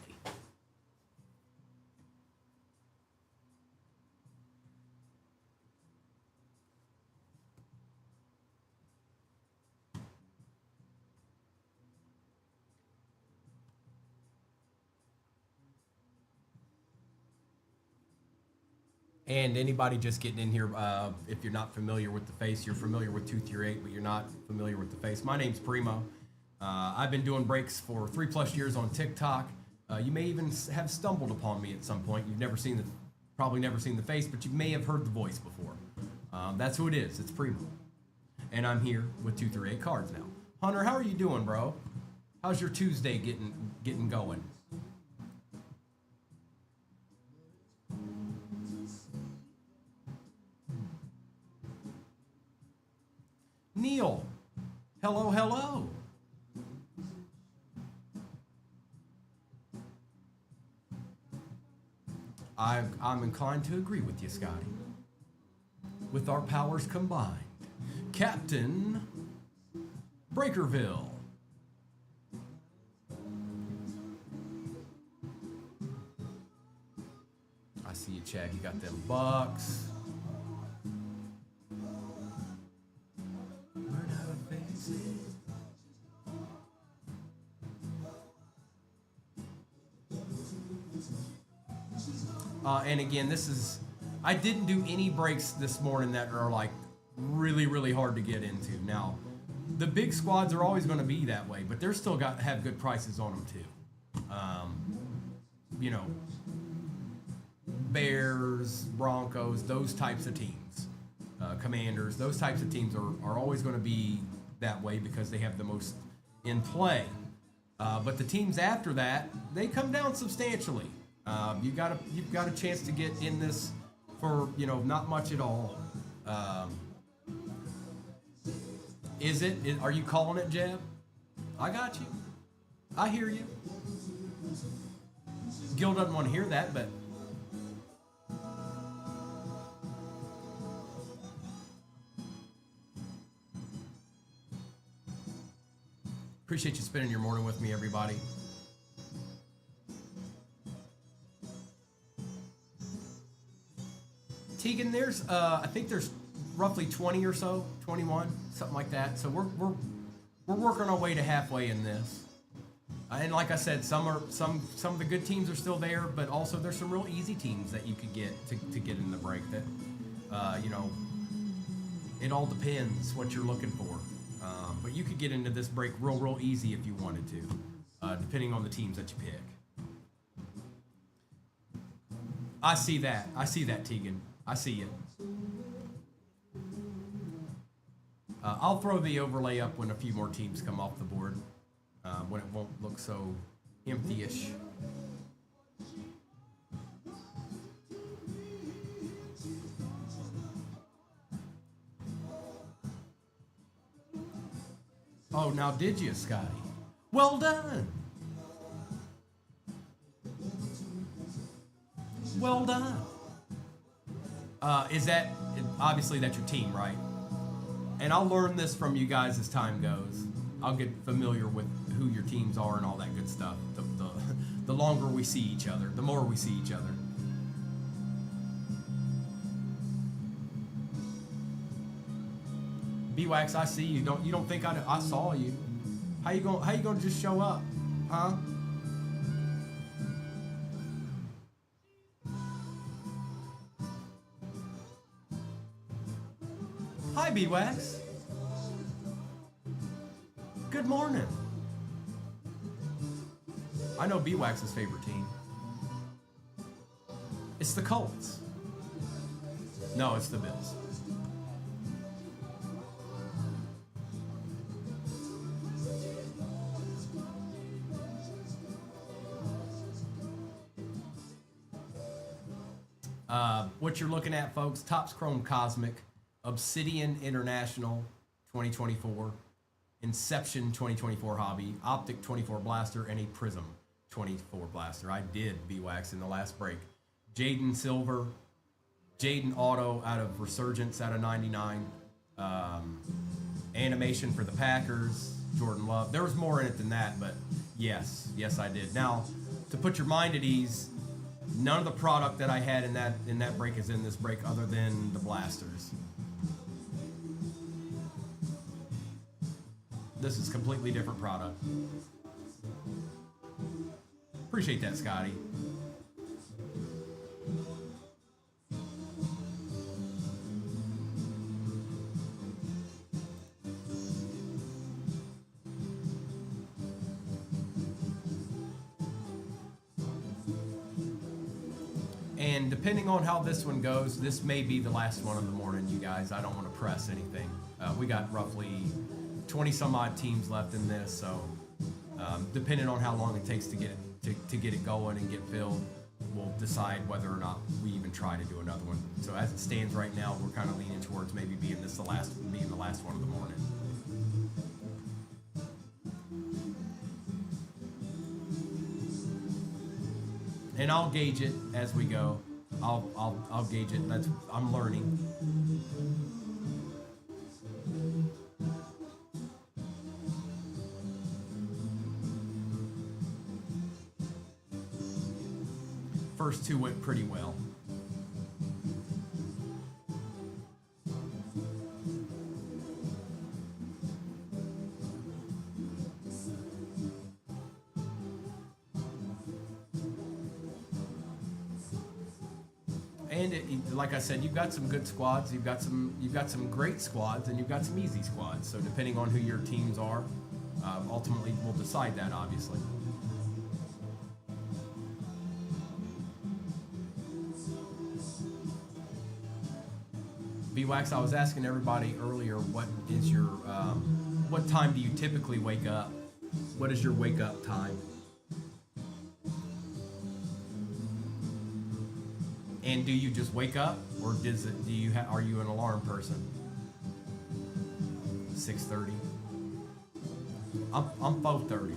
And anybody just getting in here, if you're not familiar with the face, you're familiar with Tooth Your 8, but you're not familiar with the face. My name's Primo. I've been doing breaks for 3+ years on TikTok. You may even have stumbled upon me at some point. You've probably never seen the face, but you may have heard the voice before. That's who it is. It's Primo. And I'm here with 238 cards now. Hunter, how are you doing, bro? How's your Tuesday getting going? Neil, hello, hello. I'm inclined to agree with you, Scotty. With our powers combined. Captain Breakerville. I see you, Chad. You got them bucks. And again, I didn't do any breaks this morning that are like really, really hard to get into. Now, the big squads are always going to be that way, but they're still have good prices on them too. You know, Bears, Broncos, those types of teams, Commanders, those types of teams are always going to be that way because they have the most in play. But the teams after that, they come down substantially. You've got a chance to get in this for not much at all. Are you calling it, Jeb? I got you. I hear you. Gil doesn't want to hear that, but appreciate you spending your morning with me, everybody. Tegan, I think there's roughly 20 or so, 21, something like that. So we're working our way to halfway in this. And like I said, some of the good teams are still there, but also there's some real easy teams that you could get to get in the break. That it all depends what you're looking for. But you could get into this break real easy if you wanted to, depending on the teams that you pick. I see that, Tegan. I see you. I'll throw the overlay up when a few more teams come off the board, when it won't look so empty-ish. Oh, now did you, Scotty? Well done. Well done. Obviously that's your team, right? And I'll learn this from you guys as time goes. I'll get familiar with who your teams are and all that good stuff. The longer we see each other, the more we see each other. B-Wax, I see you. You don't think I saw you? How you gonna just show up, huh? Hi, B-Wax. Good morning. I know B-Wax's favorite team. It's the Colts. No, it's the Bills. What you're looking at, folks, Topps Chrome Cosmic, Obsidian International 2024, Inception 2024 Hobby, Optic 24 Blaster, and a Prism 24 Blaster. I did B-Wax in the last break. Jaden Silver, Jaden Auto out of Resurgence out of 99, animation for the Packers, Jordan Love. There was more in it than that, but yes, I did. Now, to put your mind at ease, none of the product that I had in that break is in this break other than the blasters. This is completely different product. Appreciate that, Scotty. And depending on how this one goes, this may be the last one of the morning, you guys. I don't want to press anything. We got roughly 20 some odd teams left in this, so depending on how long it takes to get it going and get filled, we'll decide whether or not we even try to do another one. So as it stands right now, we're kind of leaning towards maybe being the last one of the morning. And I'll gauge it as we go. I'll gauge it. I'm learning. First two went pretty well. And like I said, you've got some good squads. You've got some great squads, and you've got some easy squads. So depending on who your teams are, ultimately we'll decide that, obviously. VWAX, I was asking everybody earlier, what time do you typically wake up? What is your wake up time? And do you just wake up, or are you an alarm person? 6:30. I'm 4:30.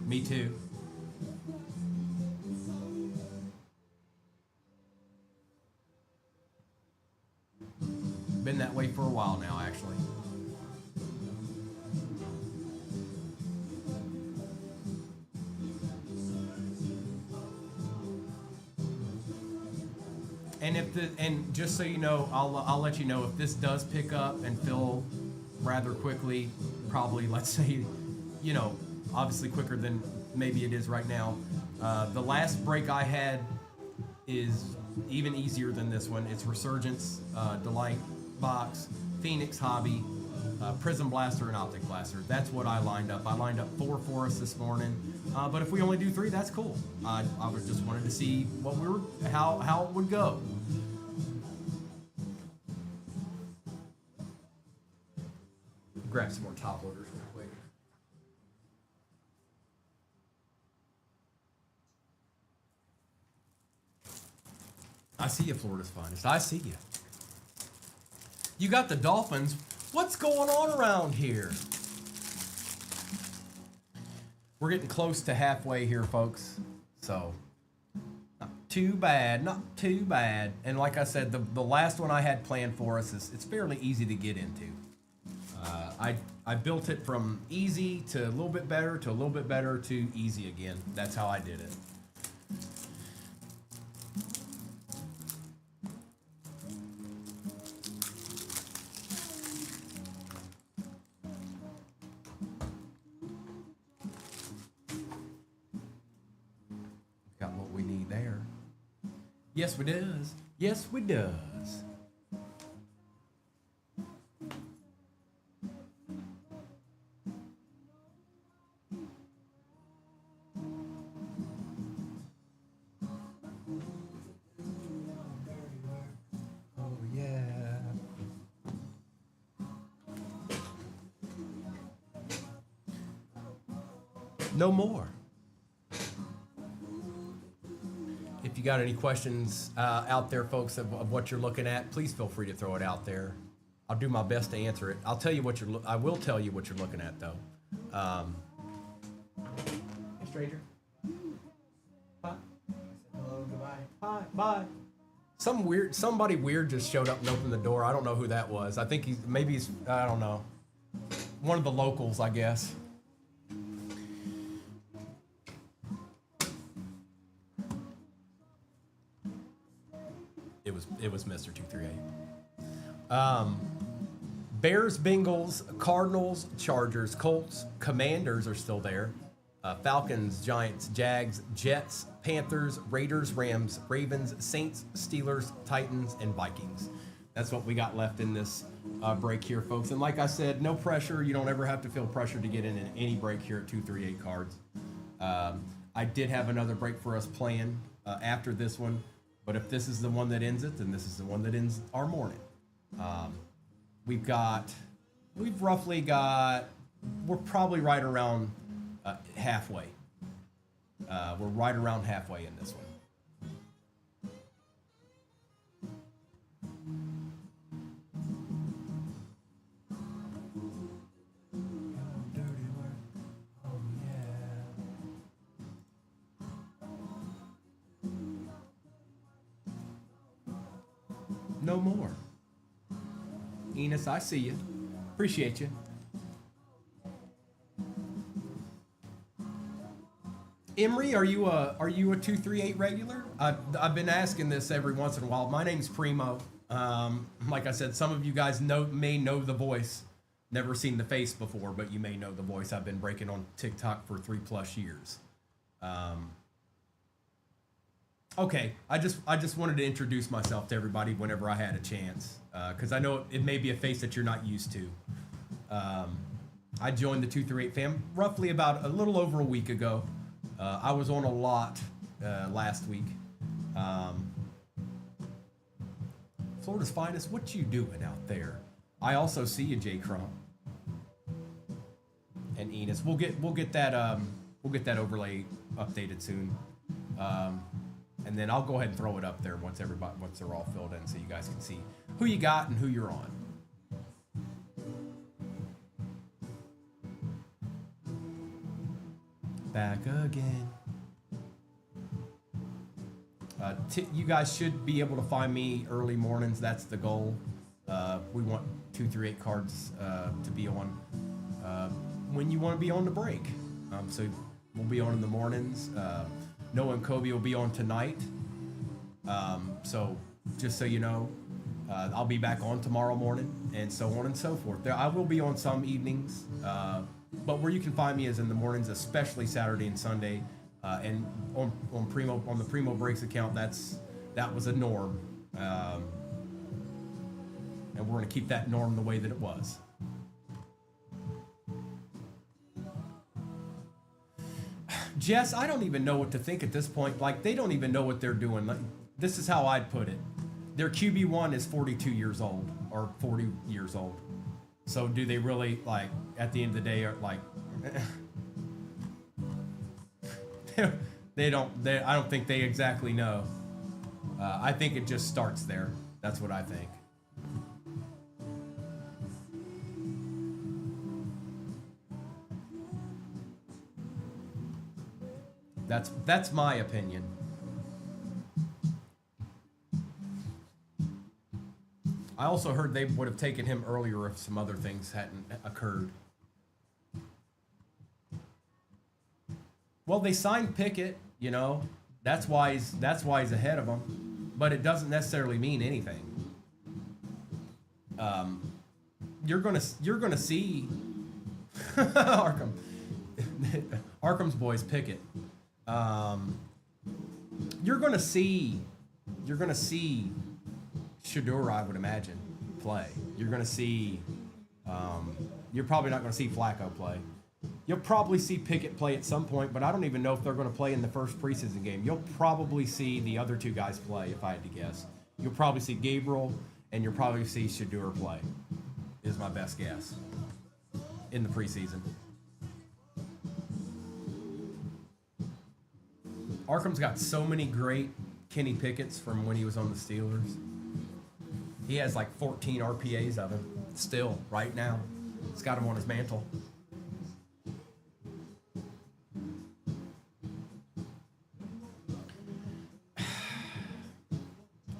Me too. Been that way for a while now, actually. And just so you know, I'll let you know if this does pick up and fill rather quickly, probably, let's say, obviously quicker than maybe it is right now. The last break I had is even easier than this one. It's Resurgence, Delight Box, Phoenix Hobby, Prism Blaster, and Optic Blaster. That's what I lined up. I lined up 4 for us this morning. But if we only do 3, that's cool. I just wanted to see how it would go. Grab some more top loaders real quick. I see you, Florida's Finest. I see you. You got the Dolphins. What's going on around here? We're getting close to halfway here, folks. So, not too bad, not too bad. And like I said, the last one I had planned for us it's fairly easy to get into. I built it from easy to a little bit better to a little bit better to easy again. That's how I did it. Got what we need there. Yes, we does. Yes, we does. No more. If you got any questions out there, folks, of what you're looking at, please feel free to throw it out there. I'll do my best to answer it. I will tell you what you're looking at, though. Hey, stranger. Bye. Hello, goodbye. Bye. Bye. Somebody weird just showed up and opened the door. I don't know who that was. I think he's I don't know. One of the locals, I guess. It was Mr. 238. Bears, Bengals, Cardinals, Chargers, Colts, Commanders are still there. Falcons, Giants, Jags, Jets, Panthers, Raiders, Rams, Ravens, Saints, Steelers, Titans, and Vikings. That's what we got left in this break here, folks. And like I said, no pressure. You don't ever have to feel pressure to get in any break here at 238 cards. I did have another break for us planned after this one, but if this is the one that ends it, then this is the one that ends our morning. We've roughly got, we're probably right around halfway. We're right around halfway in this one. No more. Enos, I see you. Appreciate you. Emery, are you a 238 regular? I've been asking this every once in a while. My name's Primo. Like I said, some of you guys may know the voice. Never seen the face before, but you may know the voice. I've been breaking on TikTok for 3+ years. Okay, I just wanted to introduce myself to everybody whenever I had a chance, because I know it may be a face that you're not used to. I joined the 238 fam roughly about a little over a week ago. I was on a lot last week. Florida's finest, what you doing out there? I also see you, Jay Crump and Enos. We'll get that overlay updated soon. And then I'll go ahead and throw it up there once they're all filled in, so you guys can see who you got and who you're on. Back again. You guys should be able to find me early mornings. That's the goal. We want 238 cards to be on when you want to be on the break. So we'll be on in the mornings. Noah and Kobe will be on tonight. So just so you know, I'll be back on tomorrow morning, and so on and so forth. I will be on some evenings, but where you can find me is in the mornings, especially Saturday and Sunday, and on the Primo Breaks account. That was a norm, and we're going to keep that norm the way that it was. Jess, I don't even know what to think at this point. Like, they don't even know what they're doing. Like, this is how I'd put it. Their QB1 is 42 years old or 40 years old. So do they really, like, at the end of the day, are like, I don't think they exactly know. I think it just starts there. That's what I think. That's my opinion. I also heard they would have taken him earlier if some other things hadn't occurred. Well, they signed Pickett, you know. That's why he's ahead of them, but it doesn't necessarily mean anything. You're gonna see Arkham. Arkham's boys Pickett. You're gonna see Shador, I would imagine, play. You're gonna see. You're probably not gonna see Flacco play. You'll probably see Pickett play at some point, but I don't even know if they're going to play in the first preseason game. You'll probably see the other two guys play, if I had to guess. You'll probably see Gabriel, and you'll probably see Shador play, is my best guess, in the preseason. Arkham's got so many great Kenny Pickett's from when he was on the Steelers. He has like 14 RPAs of him still, right now. He's got him on his mantle.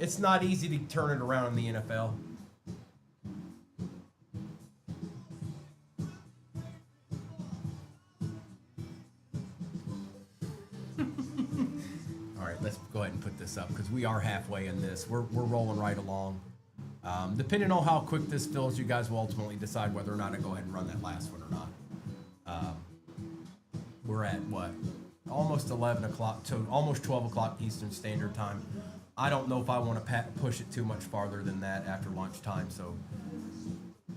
It's not easy to turn it around in the NFL. All right, let's go ahead and put this up because we are halfway in this. We're rolling right along. Depending on how quick this fills, you guys will ultimately decide whether or not I go ahead and run that last one or not. We're at what? Almost 11 o'clock to almost 12 o'clock Eastern Standard Time. I don't know if I want to push it too much farther than that after lunchtime. So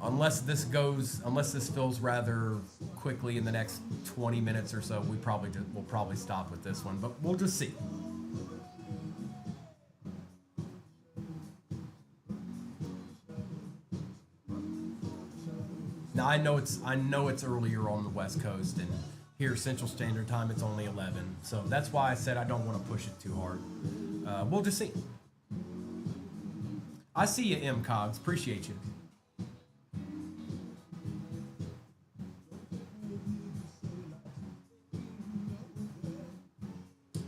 unless this fills rather quickly in the next 20 minutes or so, we'll probably stop with this one, but we'll just see. Now I know it's earlier on the West Coast, and here Central Standard Time it's only 11, so that's why I said I don't want to push it too hard. We'll just see. I see you, M Cogs. Appreciate you.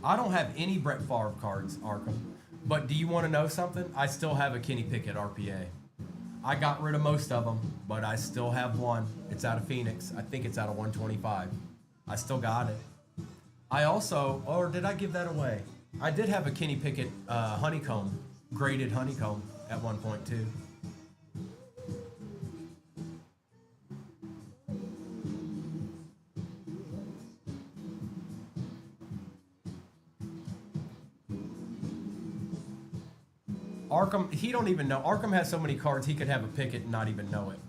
I don't have any Brett Favre cards, Arkham. But do you want to know something? I still have a Kenny Pickett RPA. I got rid of most of them, but I still have one. It's out of Phoenix. I think it's out of 125. I still got it. I also, or did I give that away? I did have a Kenny Pickett honeycomb, graded honeycomb at one point too. Arkham, he don't even know. Arkham has so many cards, he could have a Pickett and not even know it.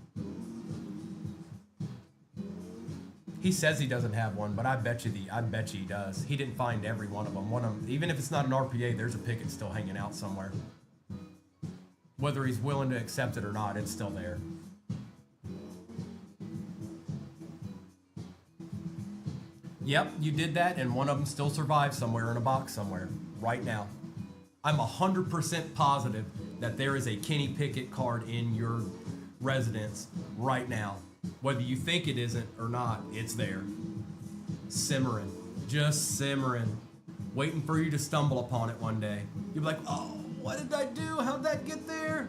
He says he doesn't have one, but I bet you he does. He didn't find every one of them. Even if it's not an RPA, there's a Pickett still hanging out somewhere. Whether he's willing to accept it or not, it's still there. Yep, you did that, and one of them still survives somewhere in a box somewhere, right now. I'm 100% positive that there is a Kenny Pickett card in your residence right now. Whether you think it isn't or not, it's there. Simmering. Just simmering. Waiting for you to stumble upon it one day. You'll be like, oh, what did I do? How'd that get there?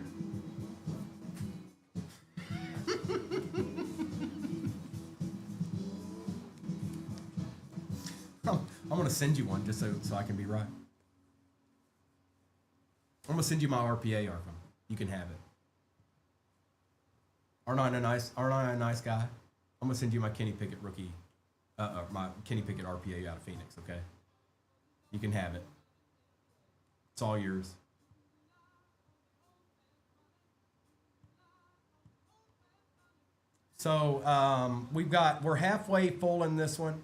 I'm going to send you one just so I can be right. I'm going to send you my RPA, Arkham. You can have it. Aren't I a nice guy? I'm going to send you my Kenny Pickett rookie, my Kenny Pickett RPA out of Phoenix, okay? You can have it. It's all yours. So we're halfway full in this one.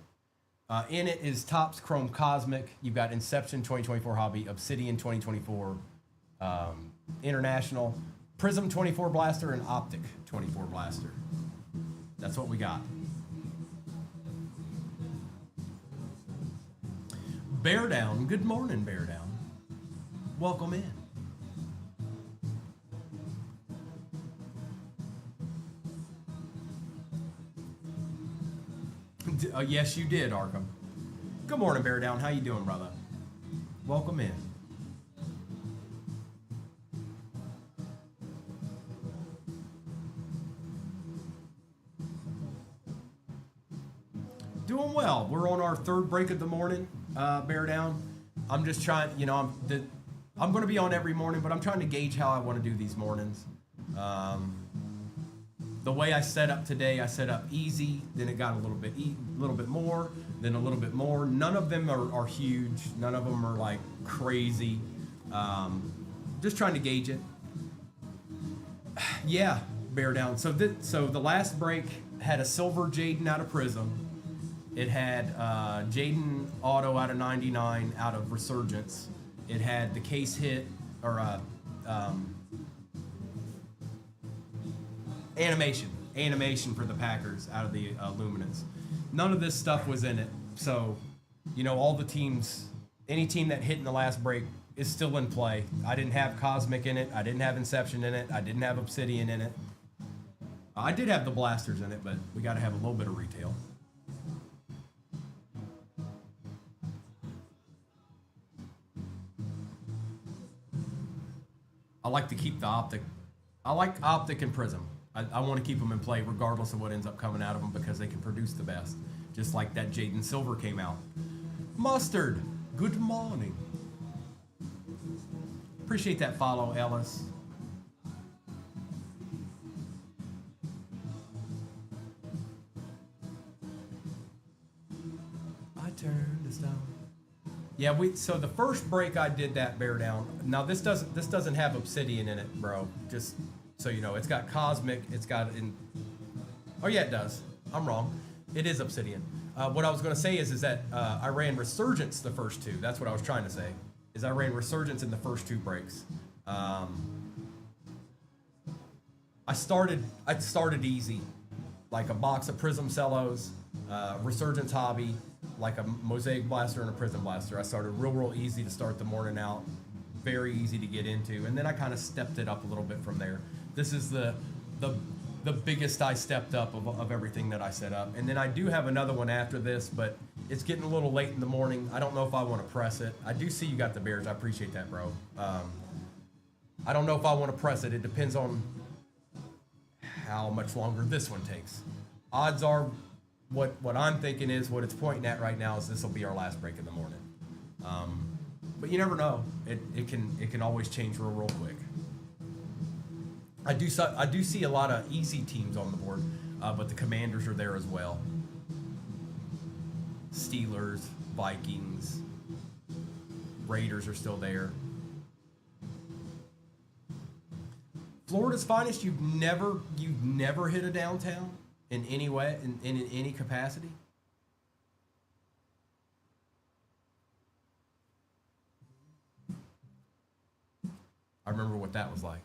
In it is Topps Chrome Cosmic. You've got Inception 2024 Hobby, Obsidian 2024 International, Prism 24 Blaster, and Optic 24 Blaster. That's what we got. Bear Down. Good morning, Bear Down. Welcome in. Yes, you did, Arkham. Good morning, Bear Down. How you doing, brother? Welcome in. Doing well. We're on our third break of the morning, Bear Down. I'm just trying, I'm going to be on every morning, but I'm trying to gauge how I want to do these mornings. The way I set up today, I set up easy, then it got a little bit more, then a little bit more. None of them are huge. None of them are like crazy. Just trying to gauge it. Yeah, Bear Down. So the last break had a silver Jaden out of Prism. It had Jaden Auto out of 99 out of Resurgence. It had the case hit, or animation for the Packers out of the Luminance. None of this stuff was in it. So, all the teams, any team that hit in the last break is still in play. I didn't have Cosmic in it. I didn't have Inception in it. I didn't have Obsidian in it. I did have the Blasters in it, but we got to have a little bit of retail. I like to keep the Optic. I like Optic and Prism. I want to keep them in play regardless of what ends up coming out of them because they can produce the best. Just like that Jaden Silver came out. Mustard, good morning. Appreciate that follow, Ellis. I turned to stone. Yeah, so the first break I did that bear down. Now this doesn't have obsidian in it, bro. Just so you know, it's got cosmic. It's got in. Oh yeah, it does. I'm wrong. It is obsidian. What I was gonna say is that I ran resurgence the first two. That's what I was trying to say. Is I ran resurgence in the first two breaks. I started easy, like a box of prism cellos, resurgence hobby, like a mosaic blaster and a prism blaster. I started real easy to start the morning out, very easy to get into, and then I kind of stepped it up a little bit from there. This is the biggest I stepped up of everything that I set up, and then I do have another one after this, but it's getting a little late in the morning. I don't know if I want to press it. I do see you got the bears. I appreciate that, bro. I don't know if I want to press it. It depends on how much longer this one takes. Odds are, what I'm thinking is, what it's pointing at right now is this will be our last break in the morning. But you never know. It can always change real quick. I do see a lot of easy teams on the board, but the Commanders are there as well. Steelers, Vikings, Raiders are still there. Florida's finest. You've never hit a downtown in any way, in any capacity. I remember what that was like.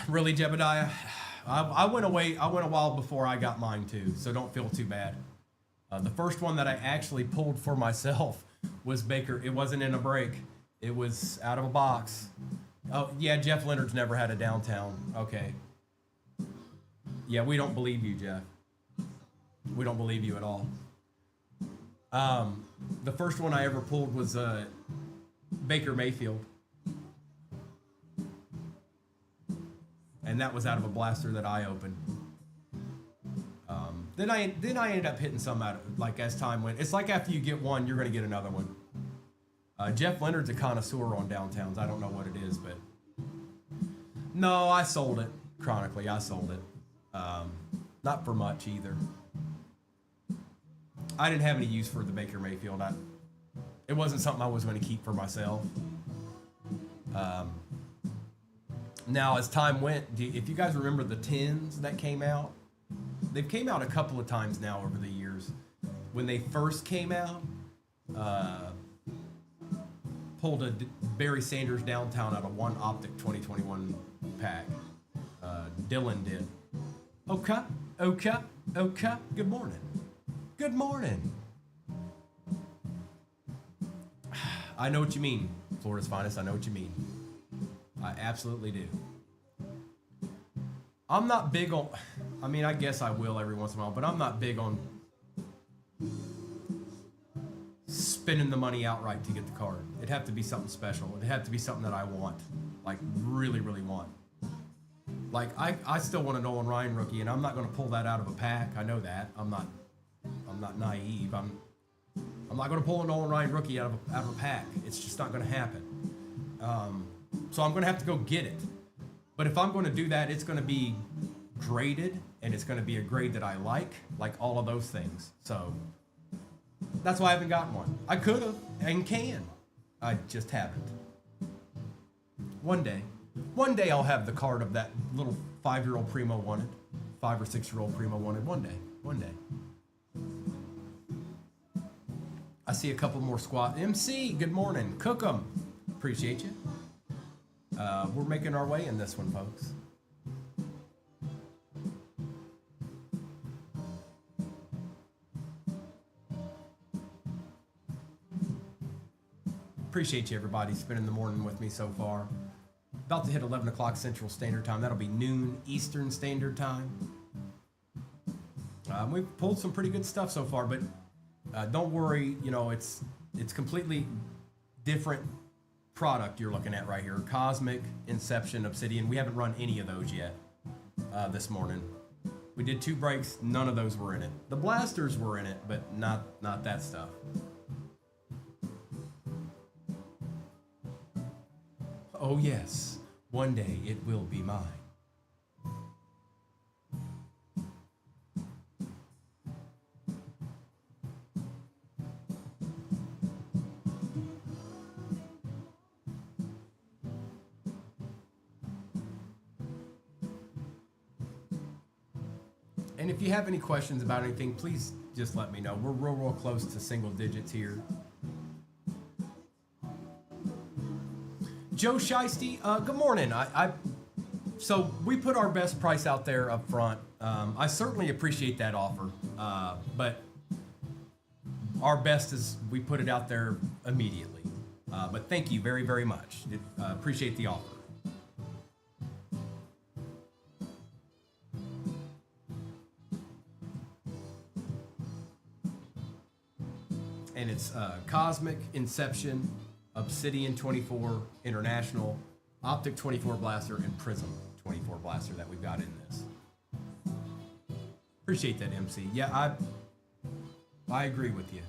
Really, Jebediah? I went a while before I got mine too, so don't feel too bad. The first one that I actually pulled for myself was Baker. It wasn't in a break. It was out of a box. Oh, yeah, Jeff Leonard's never had a downtown. Okay. Yeah, we don't believe you, Jeff. We don't believe you at all. The first one I ever pulled was Baker Mayfield. And that was out of a blaster that I opened. Then I ended up hitting some out of, like, as time went. It's like after you get one, you're going to get another one. Jeff Leonard's a connoisseur on downtowns. I don't know what it is, but no, I sold it. Chronically, I sold it. Not for much either. I didn't have any use for the Baker Mayfield. It wasn't something I was going to keep for myself. Now, as time went, if you guys remember the 10s that came out, they've came out a couple of times now over the years. When they first came out, pulled a Barry Sanders downtown out of one Optic 2021 pack. Dylan did. Okay. Good morning. Good morning. I know what you mean, Florida's finest. I know what you mean. I absolutely do. I'm not big on, I mean, I guess I will every once in a while, but I'm not big on spending the money outright to get the card. It'd have to be something special. It'd have to be something that I want, like really want. Like I still want a Nolan Ryan rookie, and I'm not going to pull that out of a pack. I know that. I'm not naive. I'm not going to pull a Nolan Ryan rookie out of a pack. It's just not going to happen. So I'm going to have to go get it. But if I'm going to do that, it's going to be graded, and it's going to be a grade that I like all of those things. So that's why I haven't gotten one. I could have and can. I just haven't. One day I'll have the card of that little 5-year-old Primo wanted. 5 or 6-year-old Primo wanted. One day. I see a couple more squad. MC, good morning. Cook 'em. Appreciate you. We're making our way in this one, folks. Appreciate you, everybody, spending the morning with me so far. About to hit 11 o'clock Central Standard Time. That'll be noon Eastern Standard Time. We've pulled some pretty good stuff so far, but don't worry. You know, it's completely different product you're looking at right here. Cosmic, Inception, Obsidian. We haven't run any of those yet this morning. We did 2 breaks. None of those were in it. The blasters were in it, but not that stuff. Oh yes, one day it will be mine. And if you have any questions about anything, please just let me know. We're real close to single digits here. Joe Shiesty, good morning. So we put our best price out there up front. I certainly appreciate that offer, but our best is we put it out there immediately. But thank you very, very much. Appreciate the offer. And it's Cosmic, Inception, Obsidian 24 International, Optic 24 Blaster, and Prism 24 Blaster that we've got in this. Appreciate that, MC. Yeah, I agree with you.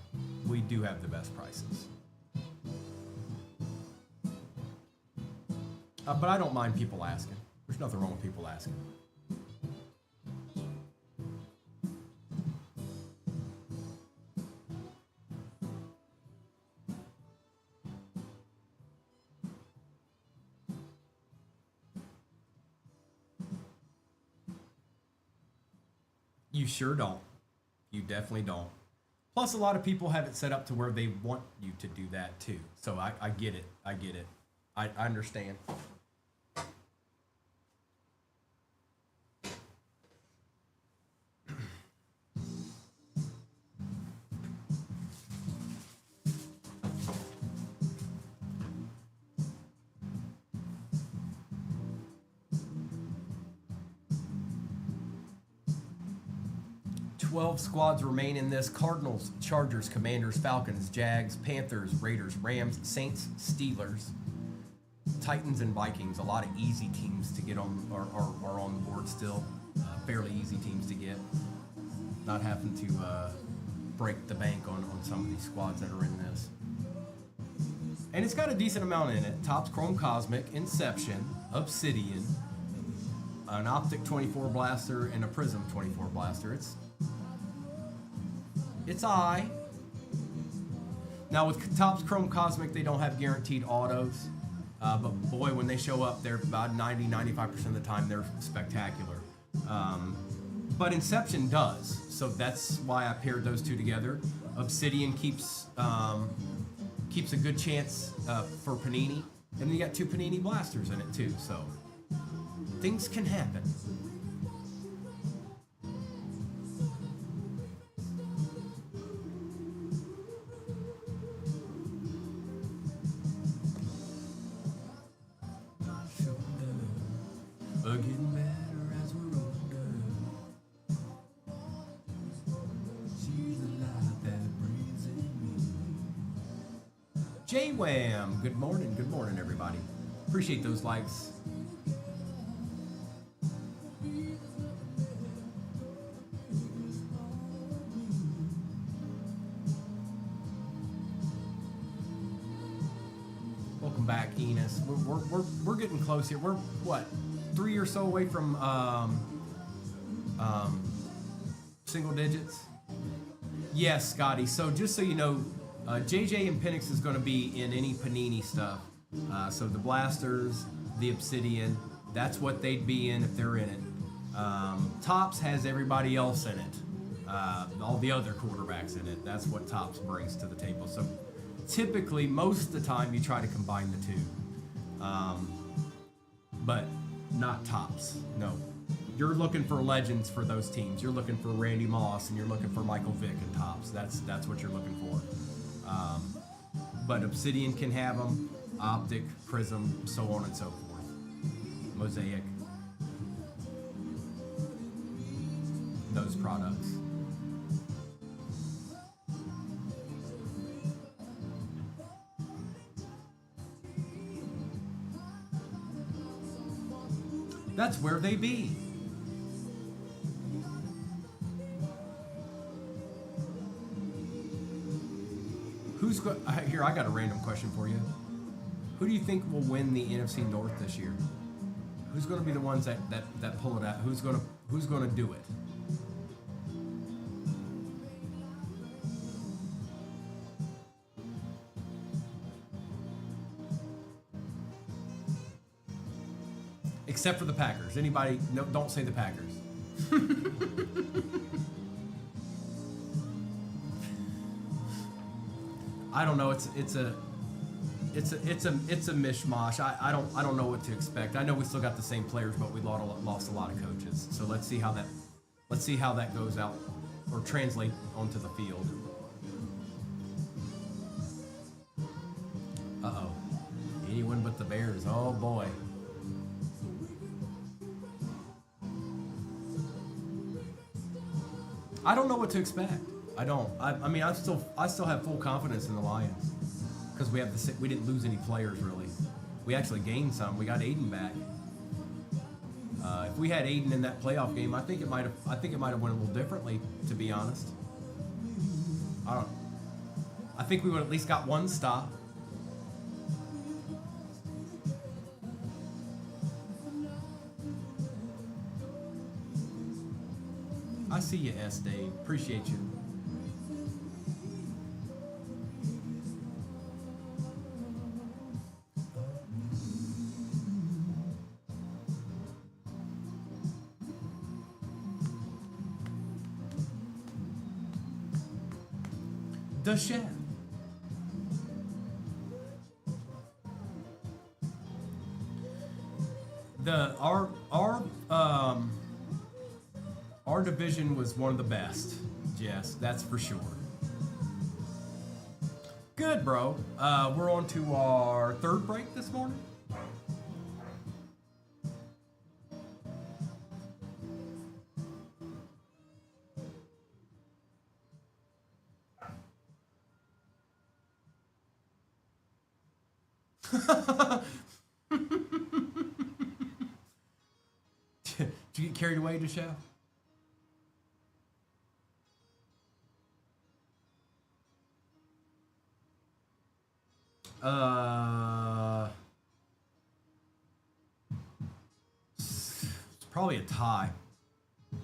We do have the best prices. But I don't mind people asking. There's nothing wrong with people asking. You sure don't. You definitely don't. Plus, a lot of people have it set up to where they want you to do that too. So I get it. I get it. I understand. Squads remain in this: Cardinals, Chargers, Commanders, Falcons, Jags, Panthers, Raiders, Rams, Saints, Steelers, Titans, and Vikings. A lot of easy teams to get on are on the board still. Fairly easy teams to get. Not having to break the bank on some of these squads that are in this. And it's got a decent amount in it. Topps Chrome Cosmic, Inception, Obsidian, an Optic 24 Blaster, and a Prism 24 Blaster. It's I. Now with Topps Chrome Cosmic, they don't have guaranteed autos. But boy, when they show up, they're about 90-95% of the time, they're spectacular. But Inception does. So that's why I paired those two together. Obsidian keeps a good chance for Panini. And then you got two Panini blasters in it too. So things can happen. J-Wham, good morning everybody. Appreciate those likes. Welcome back, Enos. We're getting close here. We're what, 3 or so away from single digits? Yes, Scotty. So just so you know, JJ and Penix is going to be in any Panini stuff. So the blasters, the Obsidian, that's what they'd be in if they're in it. Topps has everybody else in it. All the other quarterbacks in it. That's what Topps brings to the table. So typically, most of the time, you try to combine the two. But not Topps. No. You're looking for legends for those teams. You're looking for Randy Moss and you're looking for Michael Vick and Topps. That's what you're looking for. But Obsidian can have them, Optic, Prism, so on and so forth. Mosaic. Those products. That's where they be. Here, I got a random question for you. Who do you think will win the NFC North this year? Who's going to be the ones that pull it out? Who's going to do it? Except for the Packers. Anybody? No, don't say the Packers. I don't know. It's a mishmash. I don't know what to expect. I know we still got the same players, but we lost a lot of coaches. So let's see how that goes out or translate onto the field. Uh-oh. Anyone but the Bears. Oh boy. I don't know what to expect. I don't. I mean, I still have full confidence in the Lions because we didn't lose any players really. We actually gained some. We got Aiden back. If we had Aiden in that playoff game, I think it might have went a little differently. To be honest, I think we would at least got one stop. I see you, S. Dave. Appreciate you. The chef. Our division was one of the best. Yes, that's for sure. Good, bro. We're on to our third break this morning. Did you get carried away, Deshelle? It's probably a tie.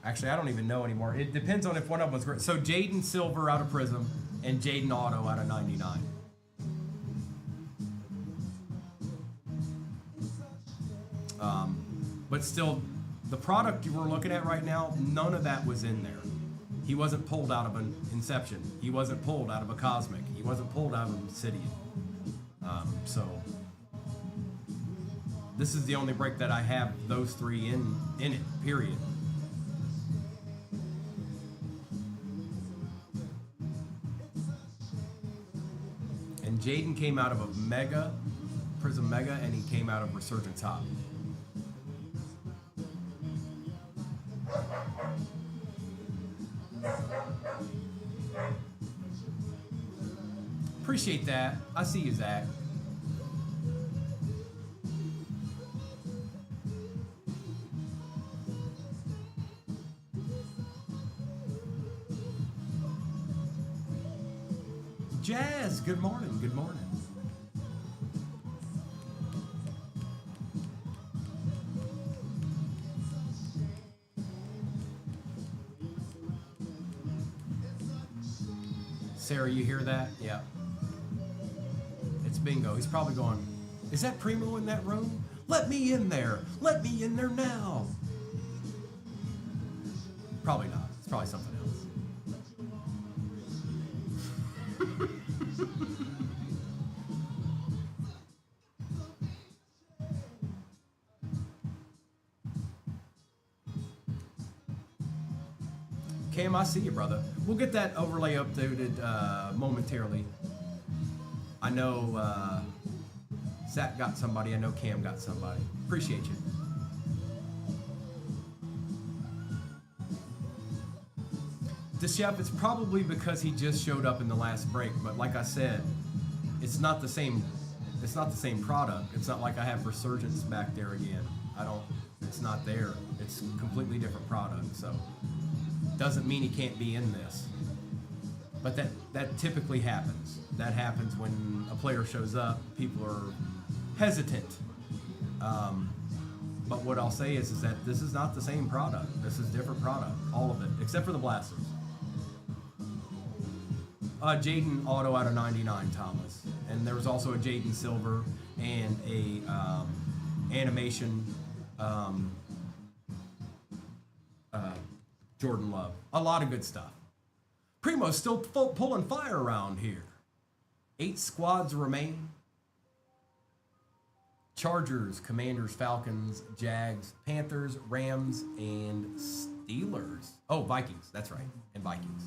Actually, I don't even know anymore. It depends on if one of them was great. So Jaden Silver out of Prism and Jaden Auto out of 99. But still, the product you were looking at right now, none of that was in there. He wasn't pulled out of an Inception. He wasn't pulled out of a Cosmic. He wasn't pulled out of an Obsidian. So this is the only break that I have those three in it, period. And Jaden came out of a Mega, Prism Mega, and he came out of Resurgence Hop. Appreciate that. I see you, Zach. Jazz, good morning. Good morning. Sarah, you hear that? Yeah. It's bingo. He's probably going, is that Primo in that room? Let me in there. Let me in there now. Probably not. It's probably something else. Cam, I see you, brother. We'll get that overlay updated momentarily. I know Zach got somebody. I know Cam got somebody. Appreciate you. The chef, it's probably because he just showed up in the last break. But like I said, it's not the same. It's not the same product. It's not like I have Resurgence back there again. It's not there. It's a completely different product. So doesn't mean he can't be in this. But that typically happens. That happens when a player shows up. People are hesitant. But what I'll say is that this is not the same product. This is a different product. All of it, except for the blasters. Jaden Auto out of 99, Thomas. And there was also a Jaden Silver and a Jordan Love. A lot of good stuff. Primo's still pulling fire around here. 8 squads remain. Chargers, Commanders, Falcons, Jags, Panthers, Rams, and Steelers. Oh, Vikings. That's right. And Vikings.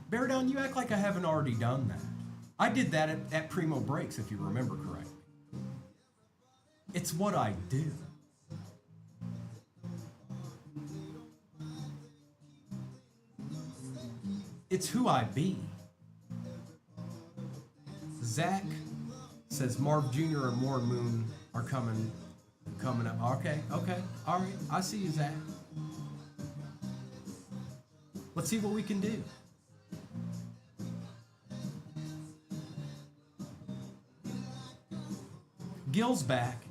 Bear down, you act like I haven't already done that. I did that at Primo Breaks, if you remember correctly. It's what I do. It's who I be. Zach says Marv Jr. and Warren Moon are coming up. Okay, all right. I see you, Zach. Let's see what we can do. Gil's back.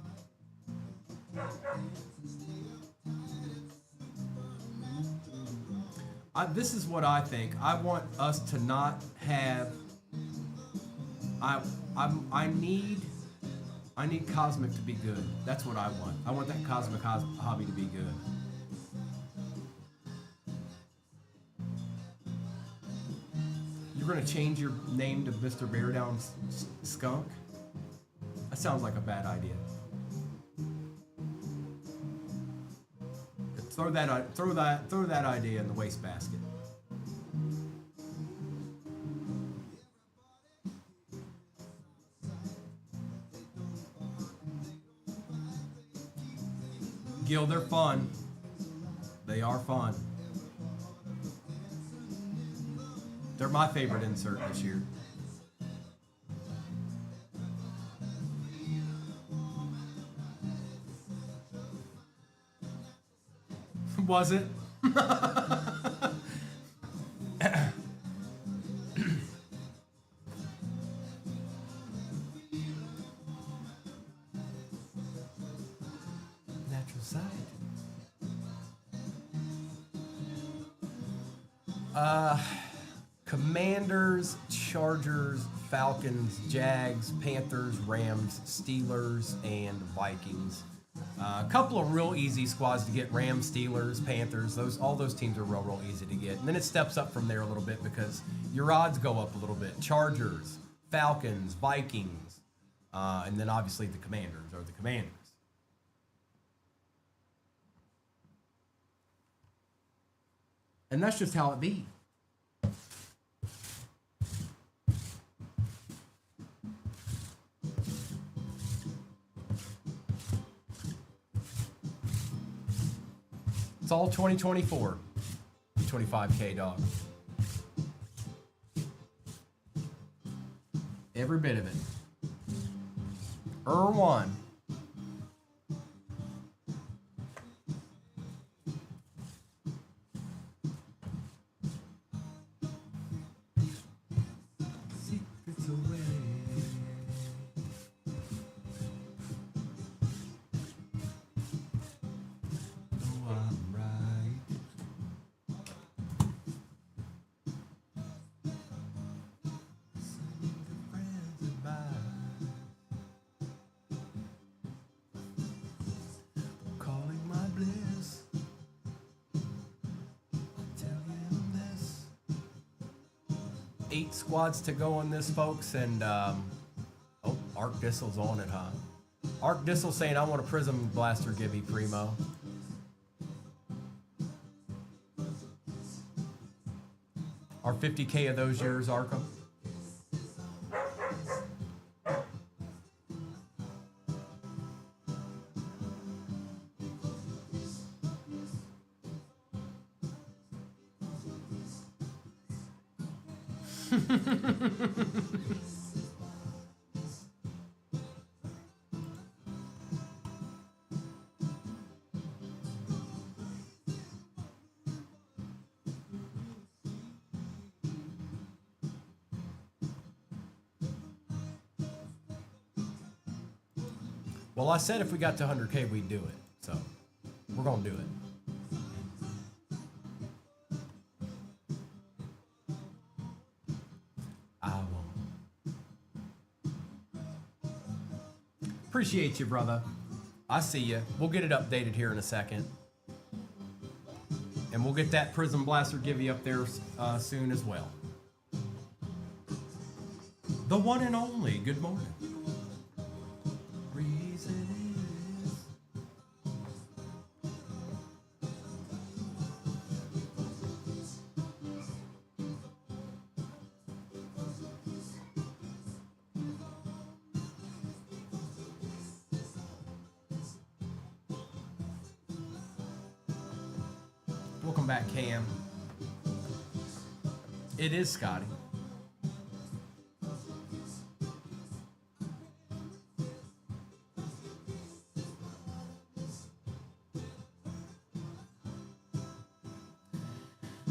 This is what I think. I want us to not have. I need Cosmic to be good. That's what I want. I want that Cosmic hobby to be good. You're gonna change your name to Mr. Bear Down Skunk? That sounds like a bad idea. Throw that idea in the wastebasket. Gil, they're fun. They are fun. They're my favorite insert this year. Was it? Natural side. Commanders, Chargers, Falcons, Jags, Panthers, Rams, Steelers, and Vikings. A couple of real easy squads to get: Rams, Steelers, Panthers. All those teams are real easy to get. And then it steps up from there a little bit because your odds go up a little bit. Chargers, Falcons, Vikings, and then obviously the Commanders or the Commanders. And that's just how it be. It's all 2024. 25K, dog. Every bit of it. One. Secrets away. Eight squads to go on this, folks, and Arc Dissel's on it, huh? Arc Dissel saying, I want a Prism Blaster, give me Primo. Are 50K of those yours, Arkham? Well, I said if we got to 100K, we'd do it. So we're going to do it. I will. Appreciate you, brother. I see you. We'll get it updated here in a second. And we'll get that Prism Blaster Givey up there soon as well. The one and only. Good morning. Reason is... Welcome back, Cam. It is Scotty.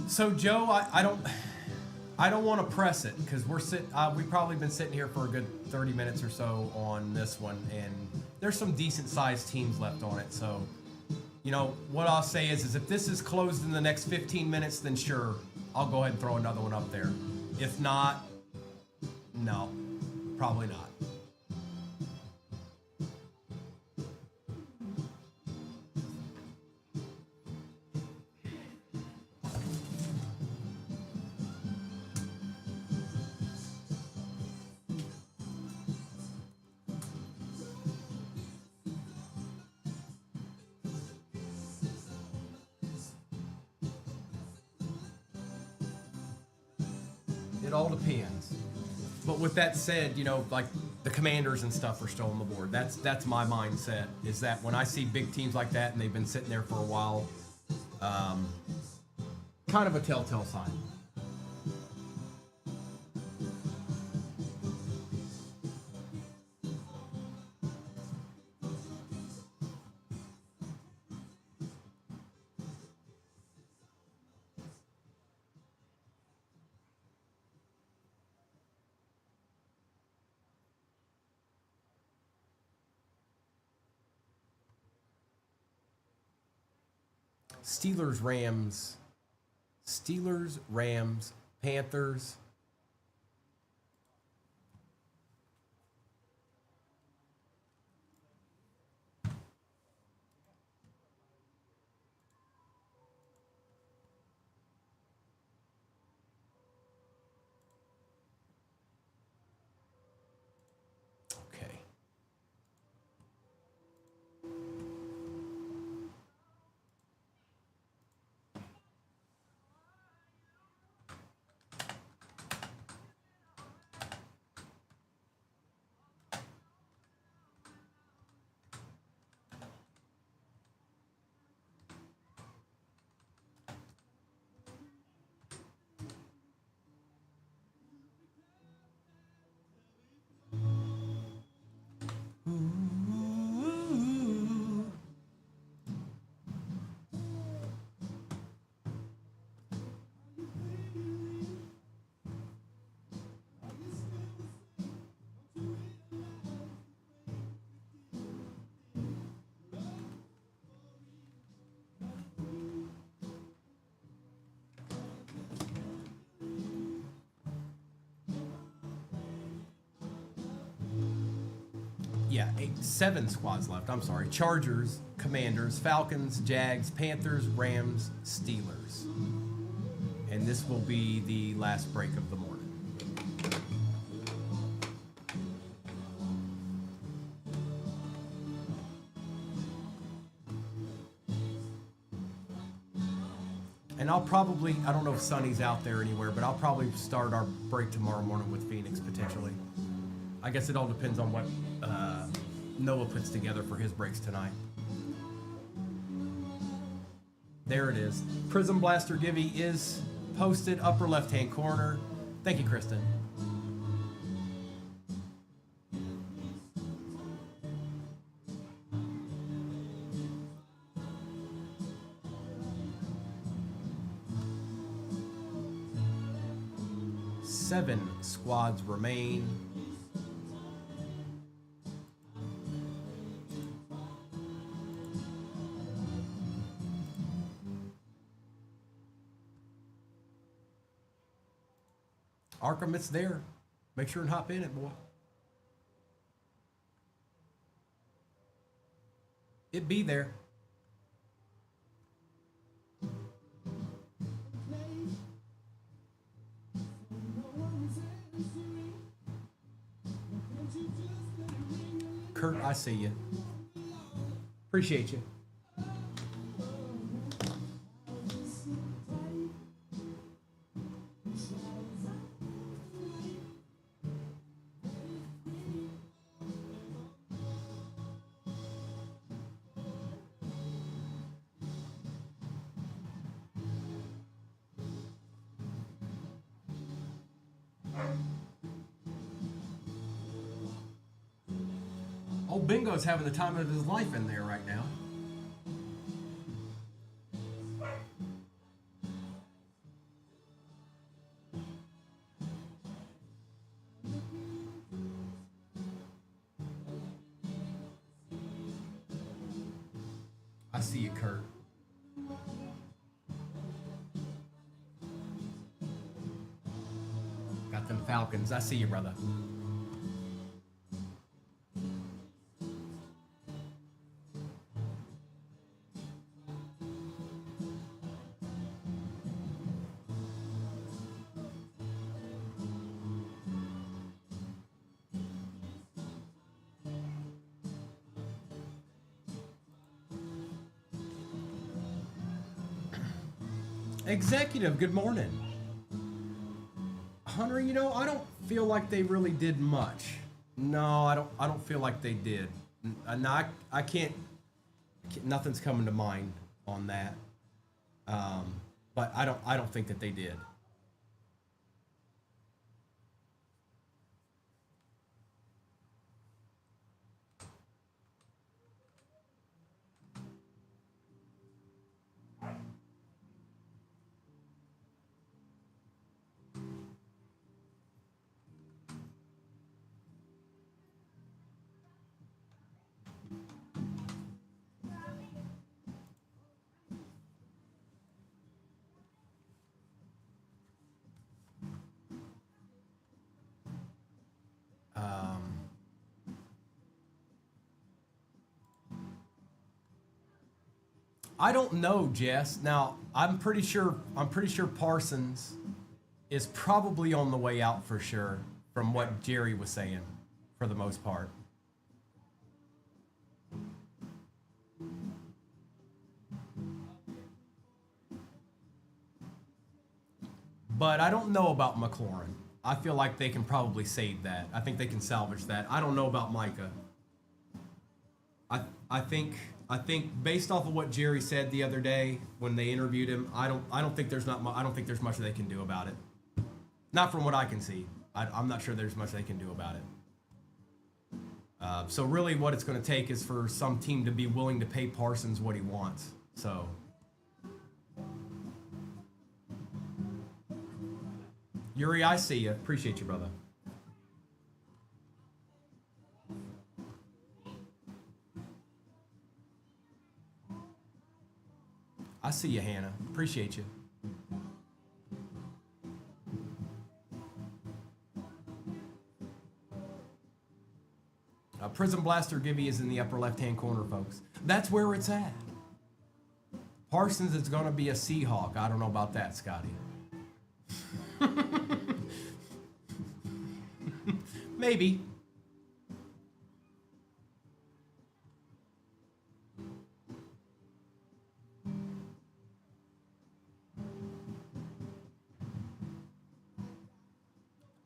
So Joe, I don't want to press it because we've probably been sitting here for a good 30 minutes or so on this one, and there's some decent sized teams left on it. So, you know, what I'll say is if this is closed in the next 15 minutes, then sure, I'll go ahead and throw another one up there. If not, no, probably not. It all depends. But with that said, you know, like the Commanders and stuff are still on the board. That's my mindset, is that when I see big teams like that and they've been sitting there for a while, kind of a telltale sign. Steelers, Rams, Panthers. Okay. Yeah, 7 squads left. I'm sorry. Chargers, Commanders, Falcons, Jags, Panthers, Rams, Steelers. And this will be the last break of the morning. And I'll probably, I don't know if Sonny's out there anywhere, but I'll probably start our break tomorrow morning with Phoenix potentially. I guess it all depends on what Noah puts together for his breaks tonight. There it is. Prism Blaster Givey is posted upper left-hand corner. Thank you, Kristen. Seven squads remain. Arkham, it's there. Make sure and hop in it, boy. It be there. Kurt, I see you. Appreciate you. Old Bingo's having the time of his life in there right now. I see you, Kurt. Got them Falcons. I see you, brother. Executive, good morning. Hunter, you know, I don't feel like they really did much. No, I don't feel like they did. No, I can't, nothing's coming to mind on that. But I don't think that they did. I don't know, Jess. Now, I'm pretty sure Parsons is probably on the way out for sure, from what Jerry was saying, for the most part. But I don't know about McLaurin. I feel like they can probably save that. I think they can salvage that. I don't know about Micah. I think based off of what Jerry said the other day when they interviewed him, I don't think there's much they can do about it. Not from what I can see. I'm not sure there's much they can do about it. So really, what it's going to take is for some team to be willing to pay Parsons what he wants. So. Yuri, I see you. Appreciate you, brother. I see you, Hannah. Appreciate you. Prism Blaster Gibby is in the upper left-hand corner, folks. That's where it's at. Parsons is going to be a Seahawk. I don't know about that, Scotty. Maybe.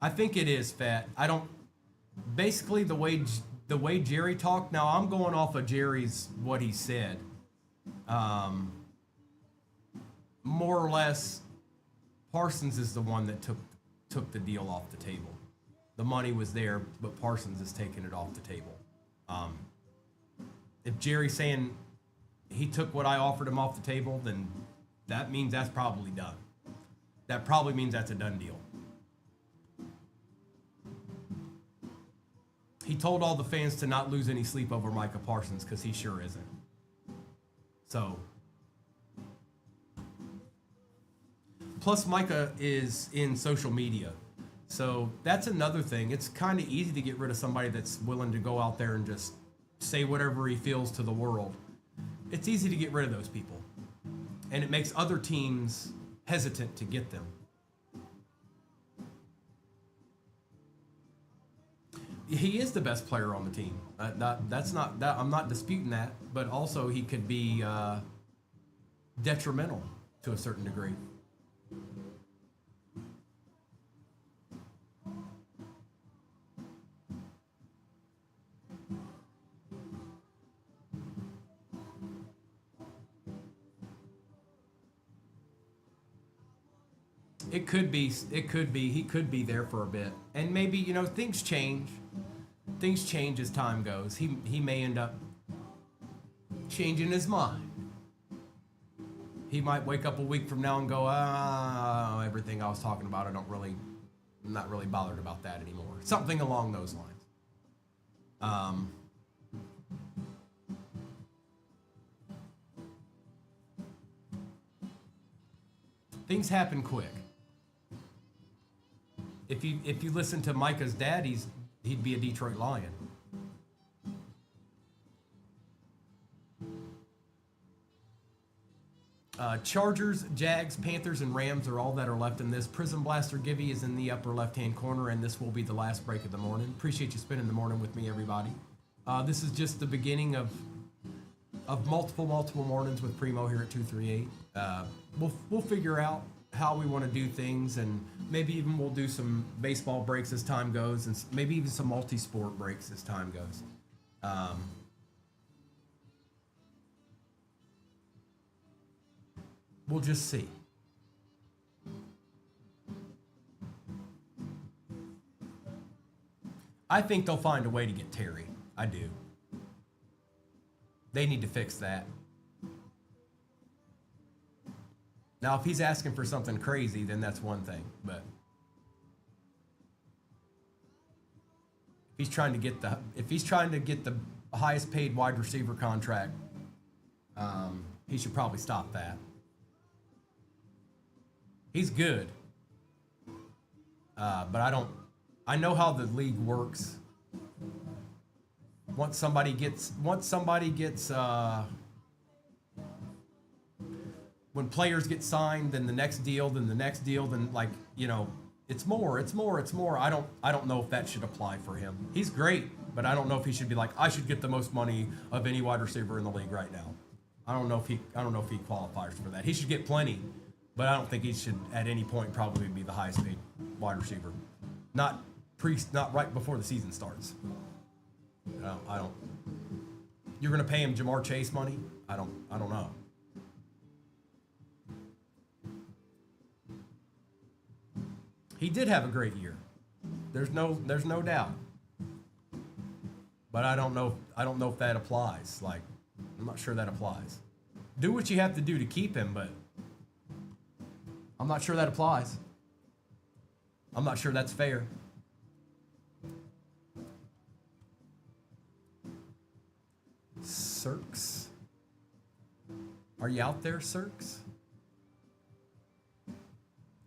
I think it is, Fat. I don't. Basically, the way Jerry talked. Now I'm going off of Jerry's what he said. More or less, Parsons is the one that took the deal off the table. The money was there, but Parsons is taking it off the table. If Jerry's saying he took what I offered him off the table, then that means that's probably done. That probably means that's a done deal. He told all the fans to not lose any sleep over Micah Parsons because he sure isn't. So, plus Micah is in social media. So that's another thing. It's kind of easy to get rid of somebody that's willing to go out there and just say whatever he feels to the world. It's easy to get rid of those people. And it makes other teams hesitant to get them. He is the best player on the team. I'm not disputing that, but also he could be detrimental to a certain degree. It could be. He could be there for a bit, and maybe things change. Things change as time goes. He may end up changing his mind. He might wake up a week from now and go, everything I was talking about, I'm not really bothered about that anymore. Something along those lines. Things happen quick. If you listen to Micah's dad, he'd be a Detroit Lion. Chargers, Jags, Panthers, and Rams are all that are left in this. Prism Blaster Givey is in the upper left-hand corner, and this will be the last break of the morning. Appreciate you spending the morning with me, everybody. This is just the beginning of multiple mornings with Primo here at 238. We'll figure out how we want to do things, and maybe even we'll do some baseball breaks as time goes, and maybe even some multi-sport breaks as time goes. We'll just see. I think they'll find a way to get Terry. I do. They need to fix that. Now, if he's asking for something crazy, then that's one thing. But if he's trying to get the highest paid wide receiver contract, he should probably stop that. He's good, but I know how the league works. Once somebody gets when players get signed, then the next deal, then it's more. I don't know if that should apply for him. He's great, but I don't know if he should be like, I should get the most money of any wide receiver in the league right now. I don't know if he qualifies for that. He should get plenty, but I don't think he should at any point probably be the highest paid wide receiver. Not right before the season starts. I don't. You're gonna pay him Jamar Chase money? I don't know. He did have a great year. There's no doubt. But I don't know if that applies. Like, I'm not sure that applies. Do what you have to do to keep him, but I'm not sure that applies. I'm not sure that's fair. Cirques. Are you out there, Cirques?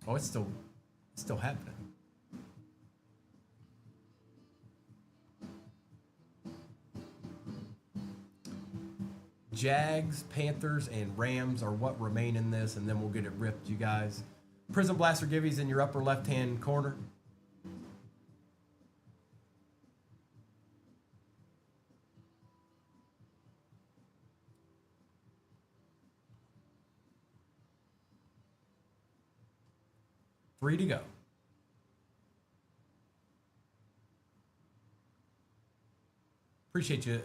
Oh, it's still happening. Jags, Panthers, and Rams are what remain in this, and then we'll get it ripped, you guys. Prism Blaster Givey's in your upper left-hand corner. Three to go. Appreciate you,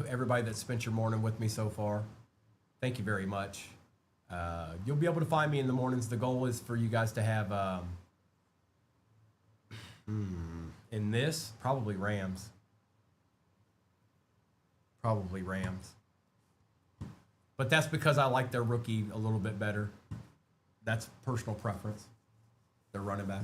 everybody that spent your morning with me so far. Thank you very much. You'll be able to find me in the mornings. The goal is for you guys to have, in this, probably Rams. Probably Rams. But that's because I like their rookie a little bit better. That's personal preference. Their running back.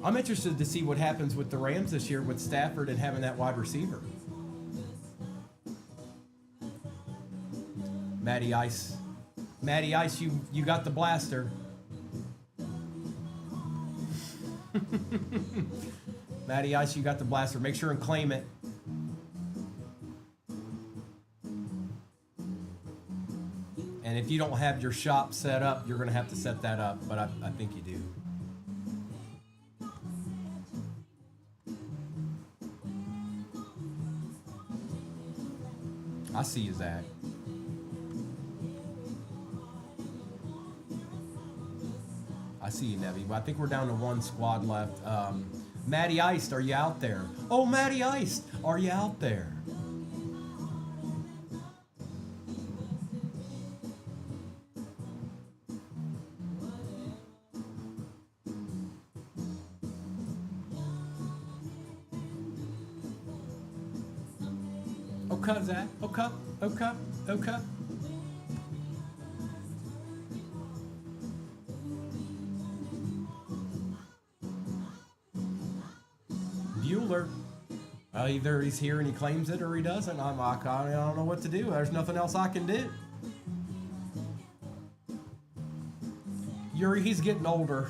I'm interested to see what happens with the Rams this year with Stafford and having that wide receiver. Matty Ice. Matty Ice, you got the blaster. Matty Ice, you got the blaster. Make sure and claim it. And if you don't have your shop set up, you're going to have to set that up, but I think you do. I see you, Zach. I see you, Nevy. But I think we're down to one squad left. Matty Iced, are you out there? Oh, Matty Iced, are you out there? Okay, Zach. Okay. Bueller. Either he's here and he claims it or he doesn't. I don't know what to do. There's nothing else I can do. Yuri, he's getting older.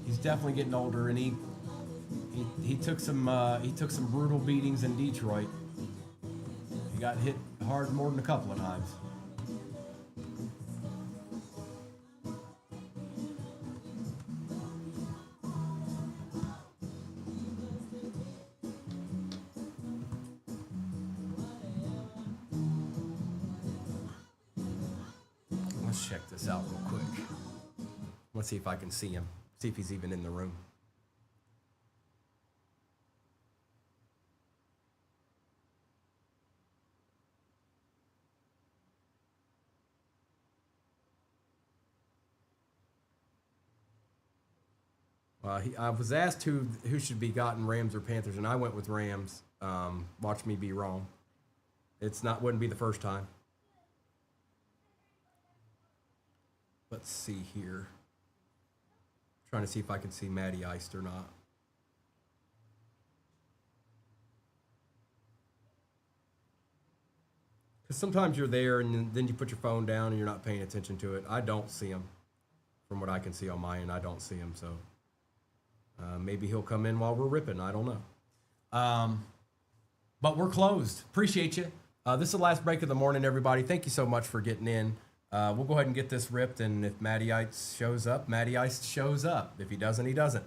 He's definitely getting older, and he took some brutal beatings in Detroit. He got hit hard more than a couple of times. Let's check this out real quick. Let's see if I can see him. See if he's even in the room. I was asked who should be gotten, Rams or Panthers, and I went with Rams. Watch me be wrong. Wouldn't be the first time. Let's see here. Trying to see if I can see Matty Iced or not. Because sometimes you're there and then you put your phone down and you're not paying attention to it. I don't see him. From what I can see on my end, I don't see him. So maybe he'll come in while we're ripping. I don't know. But we're closed. Appreciate you. This is the last break of the morning, everybody. Thank you so much for getting in. We'll go ahead and get this ripped, and if Matty Ice shows up, Matty Ice shows up. If he doesn't, he doesn't.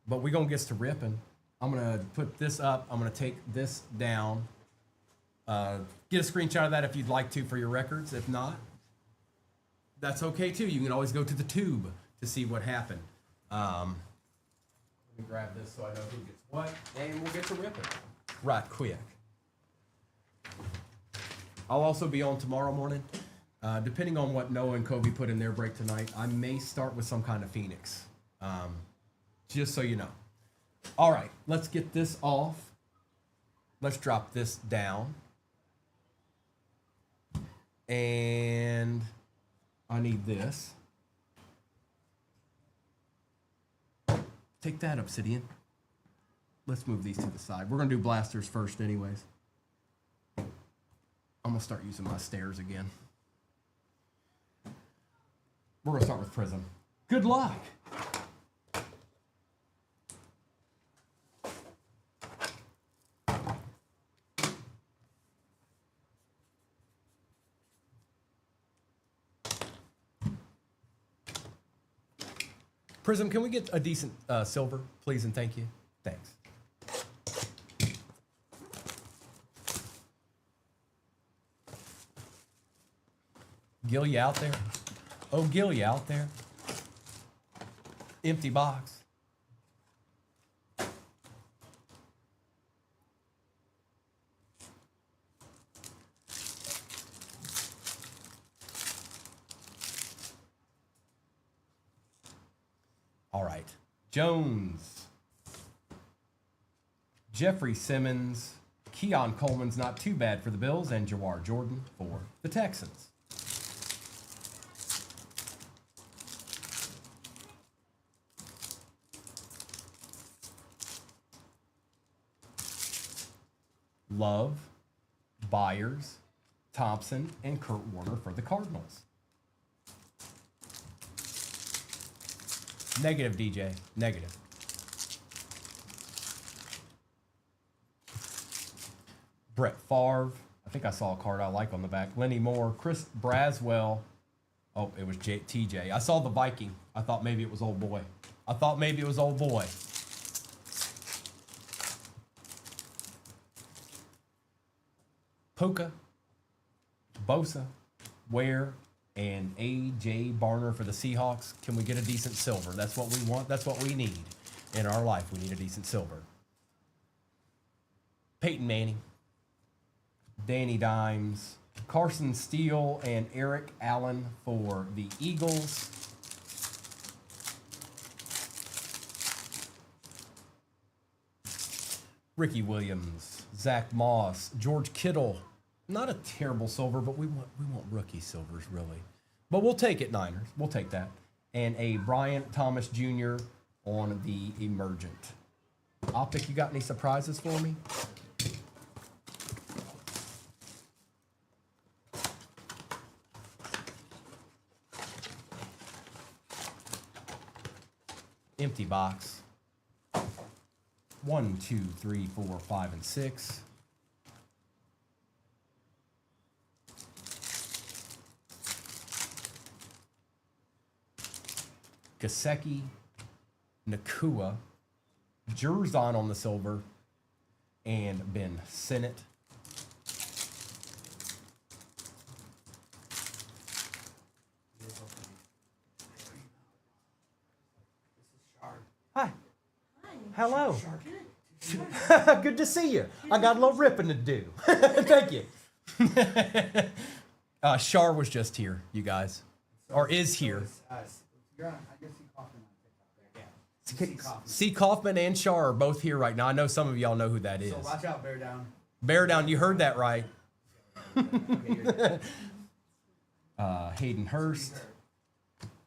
But we're going to get to ripping. I'm going to put this up. I'm going to take this down. Get a screenshot of that if you'd like to for your records. If not, that's okay too. You can always go to the tube to see what happened. Let me grab this so I know who gets what, and we'll get to ripping right quick. I'll also be on tomorrow morning. Depending on what Noah and Kobe put in their break tonight, I may start with some kind of Phoenix. Just so you know. All right, let's get this off. Let's drop this down. And I need this. Take that, Obsidian. Let's move these to the side. We're going to do blasters first anyways. I'm going to start using my stairs again. We're going to start with Prism. Good luck. Prism, can we get a decent silver, please, and thank you? Thanks. Gil, you out there? Oh, Gil, you out there? Empty box. All right. Jones. Jeffrey Simmons. Keon Coleman's not too bad for the Bills, and Jawar Jordan for the Texans. Love, Byers, Thompson, and Kurt Warner for the Cardinals. Negative, DJ. Negative. Brett Favre. I think I saw a card I like on the back. Lenny Moore. Chris Braswell. Oh, it was TJ. I saw the Viking. I thought maybe it was old boy. Puka, Bosa, Ware, and A.J. Barner for the Seahawks. Can we get a decent silver? That's what we want. That's what we need in our life. We need a decent silver. Peyton Manning, Danny Dimes, Carson Steele, and Eric Allen for the Eagles. Ricky Williams, Zach Moss, George Kittle. Not a terrible silver, but we want rookie silvers, really. But we'll take it, Niners. We'll take that. And a Bryant Thomas Jr. on the Emergent. Optic, you got any surprises for me? Empty box. 1, 2, 3, 4, 5, and 6. Gasecki, Nakua, Jerzon on the silver, and Ben Sinnott. Hi. Hello. Good to see you. I got a little ripping to do. Thank you. Shar was just here, you guys. Or is here. C. Kaufman and Shar are both here right now. I know some of y'all know who that is. So watch out, Bear Down. Bear Down, you heard that right. Hayden Hurst,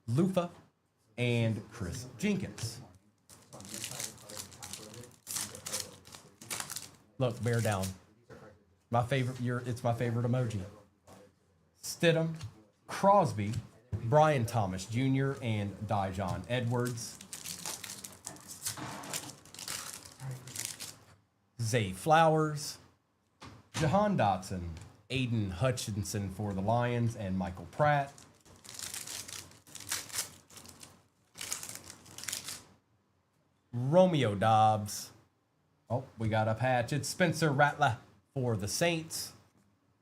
Lufa, and Chris Jenkins. Look, Bear Down. My favorite. It's my favorite emoji. Stidham, Crosby, Brian Thomas Jr., and Dijon Edwards. Zay Flowers, Jahan Dotson, Aiden Hutchinson for the Lions, and Michael Pratt. Romeo Dobbs. Oh, we got a patch. It's Spencer Rattler for the Saints,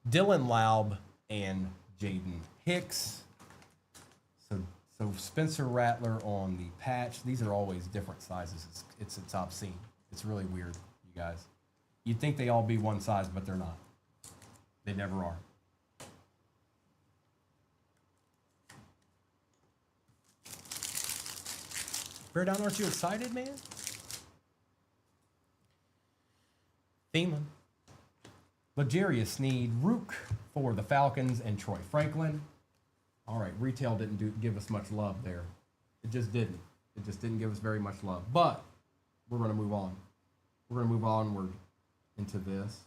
Dylan Laub, and Jaden Hicks. So Spencer Rattler on the patch. These are always different sizes. It's obscene. It's really weird, you guys. You'd think they all be one size, but they're not. They never are. Bear Down, aren't you excited, man? Thielen, L'Jarius Sneed, Rook for the Falcons, and Troy Franklin. All right, retail didn't give us much love there. It just didn't. It just didn't give us very much love. But we're going to move on. We're going to move onward into this.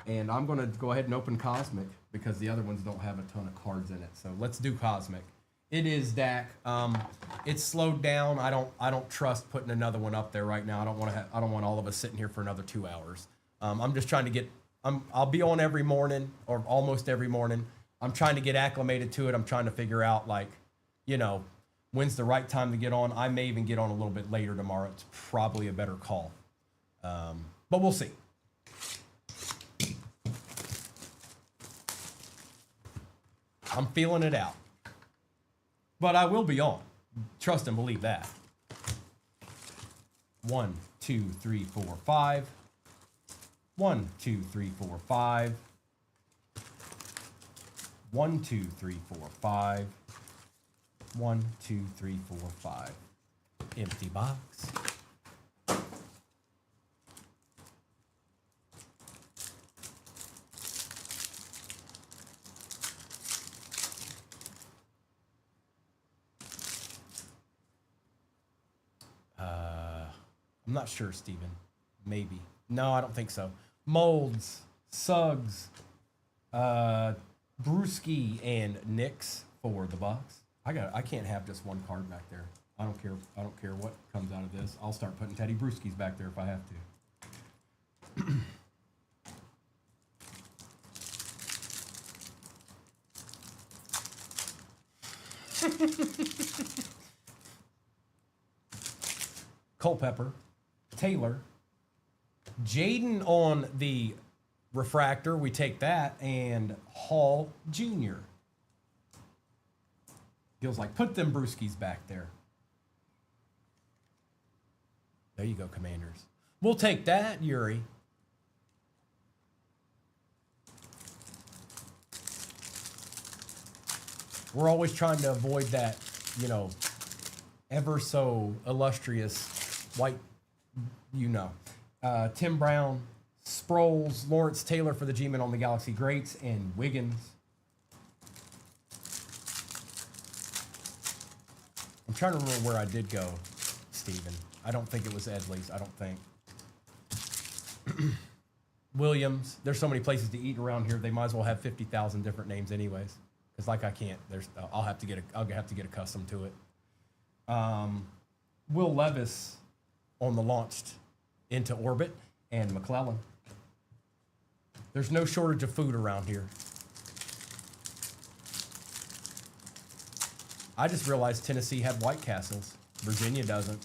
And I'm going to go ahead and open Cosmic because the other ones don't have a ton of cards in it. So let's do Cosmic. It is Dak. It's slowed down. I don't trust putting another one up there right now. I don't want all of us sitting here for another 2 hours. I'm just trying to get. I'll be on every morning or almost every morning. I'm trying to get acclimated to it. I'm trying to figure out when's the right time to get on. I may even get on a little bit later tomorrow. It's probably a better call, but we'll see. I'm feeling it out. But I will be on. Trust and believe that. 1, 2, 3, 4, 5. 1, 2, 3, 4, 5. 1, 2, 3, 4, 5. 1, 2, 3, 4, 5. Empty box. I'm not sure, Steven. Maybe. No, I don't think so. Molds, Suggs, Brewski, and Nix for the Bucks. I can't have just one card back there. I don't care. I don't care what comes out of this. I'll start putting Teddy Brewskis back there if I have to. Culpepper, Taylor, Jaden on the refractor. We take that, and Hall Jr. Feels like put them Brewskis back there. There you go, Commanders. We'll take that, Yuri. We're always trying to avoid that, you know, ever so illustrious white, you know. Tim Brown, Sproles, Lawrence Taylor for the G-Men on the Galaxy Greats, and Wiggins. I'm trying to remember where I did go, Steven. I don't think it was Edley's. I don't think. Williams. There's so many places to eat around here. They might as well have 50,000 different names anyways. Because like I can't. I'll have to get accustomed to it. Will Levis on the launched into orbit, and McClellan. There's no shortage of food around here. I just realized Tennessee had White Castles. Virginia doesn't.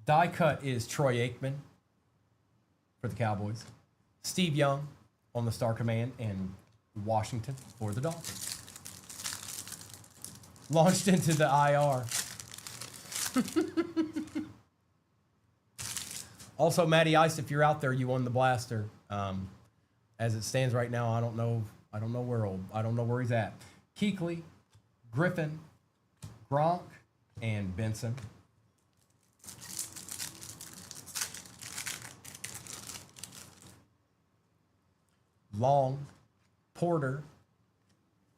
Die cut is Troy Aikman for the Cowboys. Steve Young on the Star Command, and Washington for the Dolphins. Launched into the IR. Also, Matty Ice, if you're out there, you won the blaster. As it stands right now, I don't know where he's at. Kuechly, Griffin, Gronk, and Benson. Long, Porter,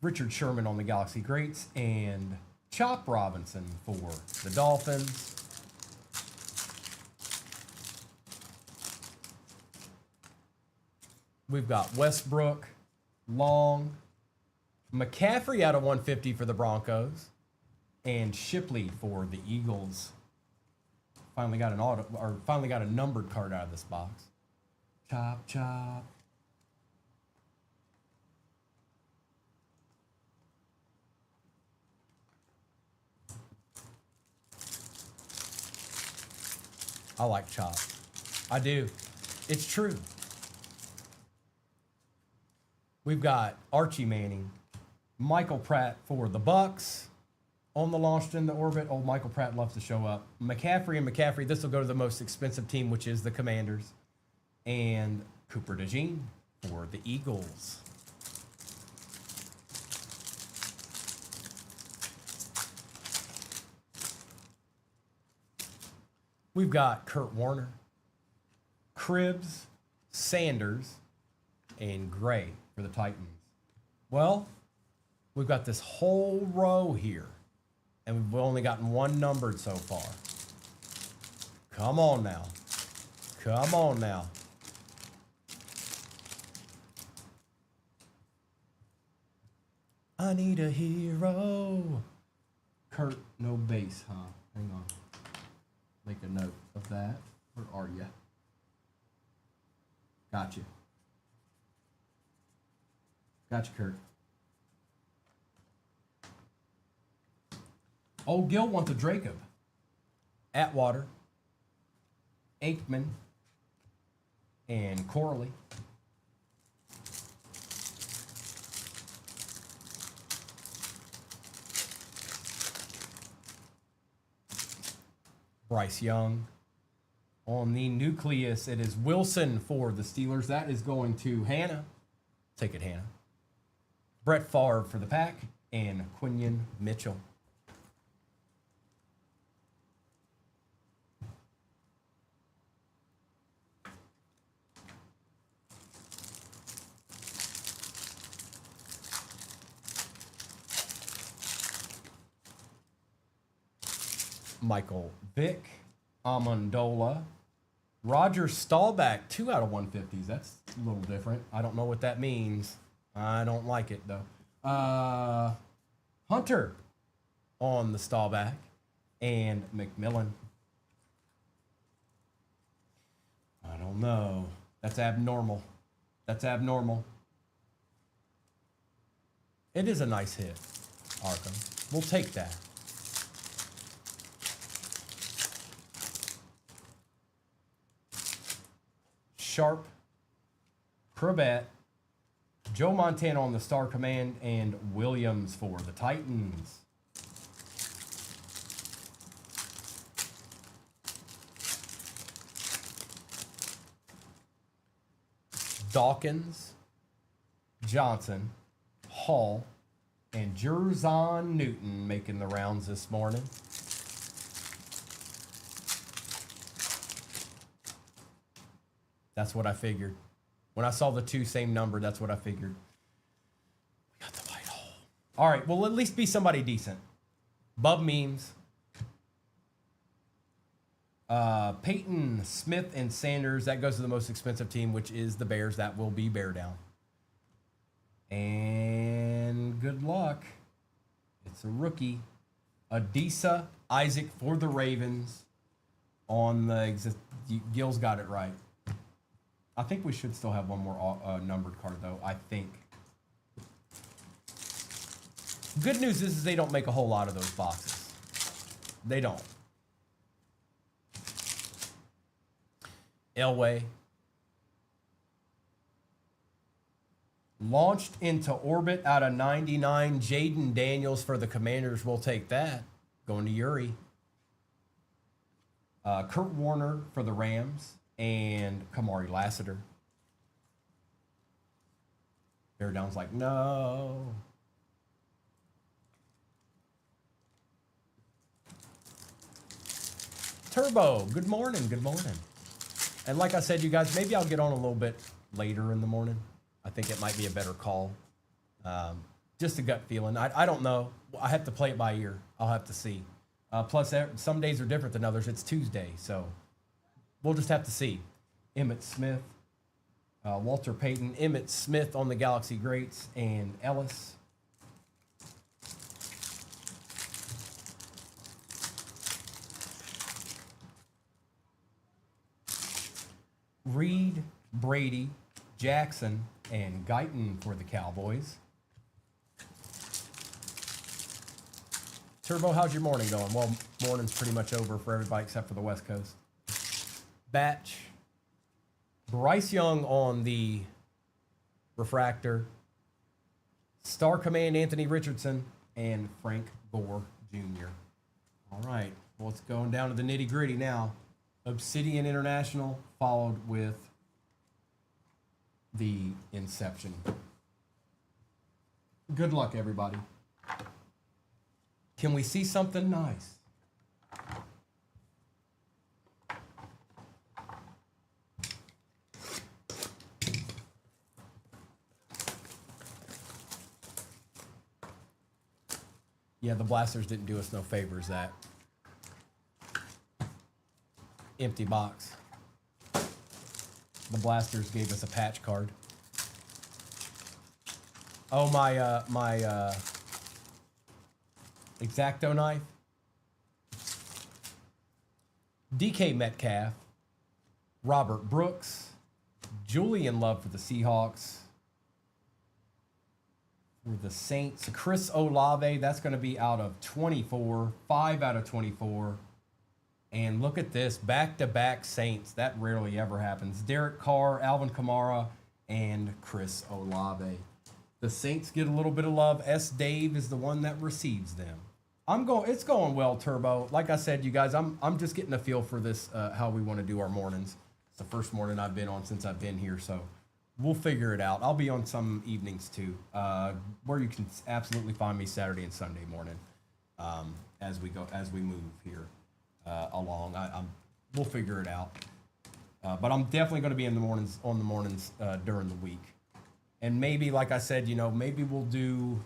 Richard Sherman on the Galaxy Greats, and Chop Robinson for the Dolphins. We've got Westbrook, Long, McCaffrey out of 150 for the Broncos, and Shipley for the Eagles. Finally got a numbered card out of this box. Chop, chop. I like Chop. I do. It's true. We've got Archie Manning, Michael Pratt for the Bucks on the launched in the orbit. Old Michael Pratt loves to show up. McCaffrey and McCaffrey. This will go to the most expensive team, which is the Commanders. And Cooper DeJean for the Eagles. We've got Kurt Warner, Cribbs, Sanders, and Gray for the Titans. Well, we've got this whole row here, and we've only gotten one numbered so far. Come on now. Come on now. I need a hero. Kurt, no base, huh? Hang on. Make a note of that. Where are you? Gotcha. Gotcha, Kurt. Old Gil wants a Jacob. Atwater, Aikman, and Corley. Bryce Young. On the nucleus, it is Wilson for the Steelers. That is going to Hannah. Take it, Hannah. Brett Favre for the Pack, and Quinion Mitchell. Michael Vick, Amendola, Roger Staubach, 2 out of 150s. That's a little different. I don't know what that means. I don't like it, though. Hunter on the Staubach, and McMillan. I don't know. That's abnormal. That's abnormal. It is a nice hit, Arkham. We'll take that. Sharp, Probet, Joe Montana on the Star Command, and Williams for the Titans. Dawkins, Johnson, Hall, and Jerzon Newton making the rounds this morning. That's what I figured. When I saw the 2 same number, that's what I figured. We got the white hole. All right, well, at least be somebody decent. Bub Memes. Peyton, Smith, and Sanders. That goes to the most expensive team, which is the Bears. That will be Bear Down. And good luck. It's a rookie. Adisa Isaac for the Ravens on the Gil's got it right. I think we should still have one more numbered card, though, I think. Good news is they don't make a whole lot of those boxes. They don't. Elway. Launched into orbit out of 99. Jaden Daniels for the Commanders. We'll take that. Going to Yuri. Kurt Warner for the Rams. And Kamari Lassiter. Bear Down's like, no. Turbo, good morning, good morning. And like I said, you guys, maybe I'll get on a little bit later in the morning. I think it might be a better call. Just a gut feeling. I don't know. I have to play it by ear. I'll have to see. Plus, some days are different than others. It's Tuesday, so we'll just have to see. Emmitt Smith, Walter Payton, Emmitt Smith on the Galaxy Greats, and Ellis. Reed, Brady, Jackson, and Guyton for the Cowboys. Turbo, how's your morning going? Well, morning's pretty much over for everybody except for the West Coast. Batch. Bryce Young on the refractor. Star Command, Anthony Richardson, and Frank Gore Jr. All right, well, it's going down to the nitty gritty now. Obsidian International followed with the Inception. Good luck, everybody. Can we see something nice? Yeah, the Blasters didn't do us no favors, that empty box. The Blasters gave us a patch card. Oh, my X-Acto knife. DK Metcalf. Robert Brooks. Julian Love for the Seahawks. For the Saints, Chris Olave, that's going to be out of 24, 5 out of 24. And look at this, back-to-back Saints. That rarely ever happens. Derek Carr, Alvin Kamara, and Chris Olave. The Saints get a little bit of love. S. Dave is the one that receives them. It's going well, Turbo. Like I said, you guys, I'm just getting a feel for this, how we want to do our mornings. It's the first morning I've been on since I've been here, so we'll figure it out. I'll be on some evenings too, where you can absolutely find me Saturday and Sunday morning, as we move here along. We'll figure it out. But I'm definitely going to be on the mornings during the week, and maybe, like I said, maybe we'll do.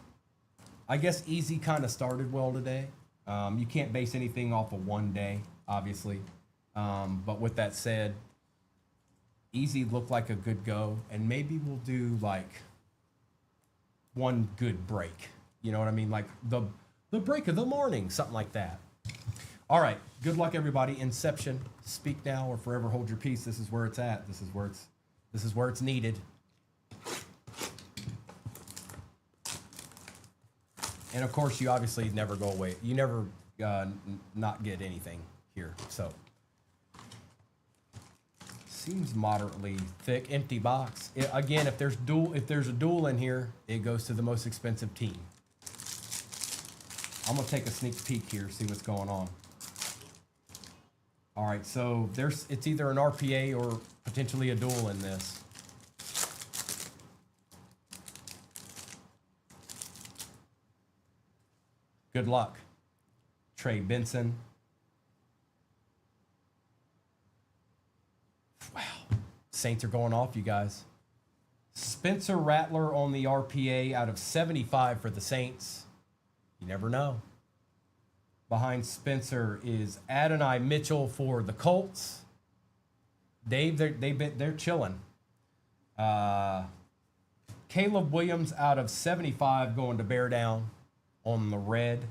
I guess Easy kind of started well today. You can't base anything off of one day, obviously. But with that said, easy looked like a good go, and maybe we'll do like one good break. You know what I mean? Like the break of the morning, something like that. All right. Good luck, everybody. Inception. Speak now or forever hold your peace. This is where it's at. This is where it's needed. And of course, you obviously never go away. You never not get anything here. So seems moderately thick. Empty box. Again, if there's a duel in here, it goes to the most expensive team. I'm gonna take a sneak peek here, see what's going on. All right, so it's either an RPA or potentially a duel in this. Good luck. Trey Benson. Wow. Saints are going off, you guys. Spencer Rattler on the RPA out of 75 for the Saints. You never know. Behind Spencer is Adonai Mitchell for the Colts. Dave, they're chilling. Caleb Williams out of 75 going to bear down on the red.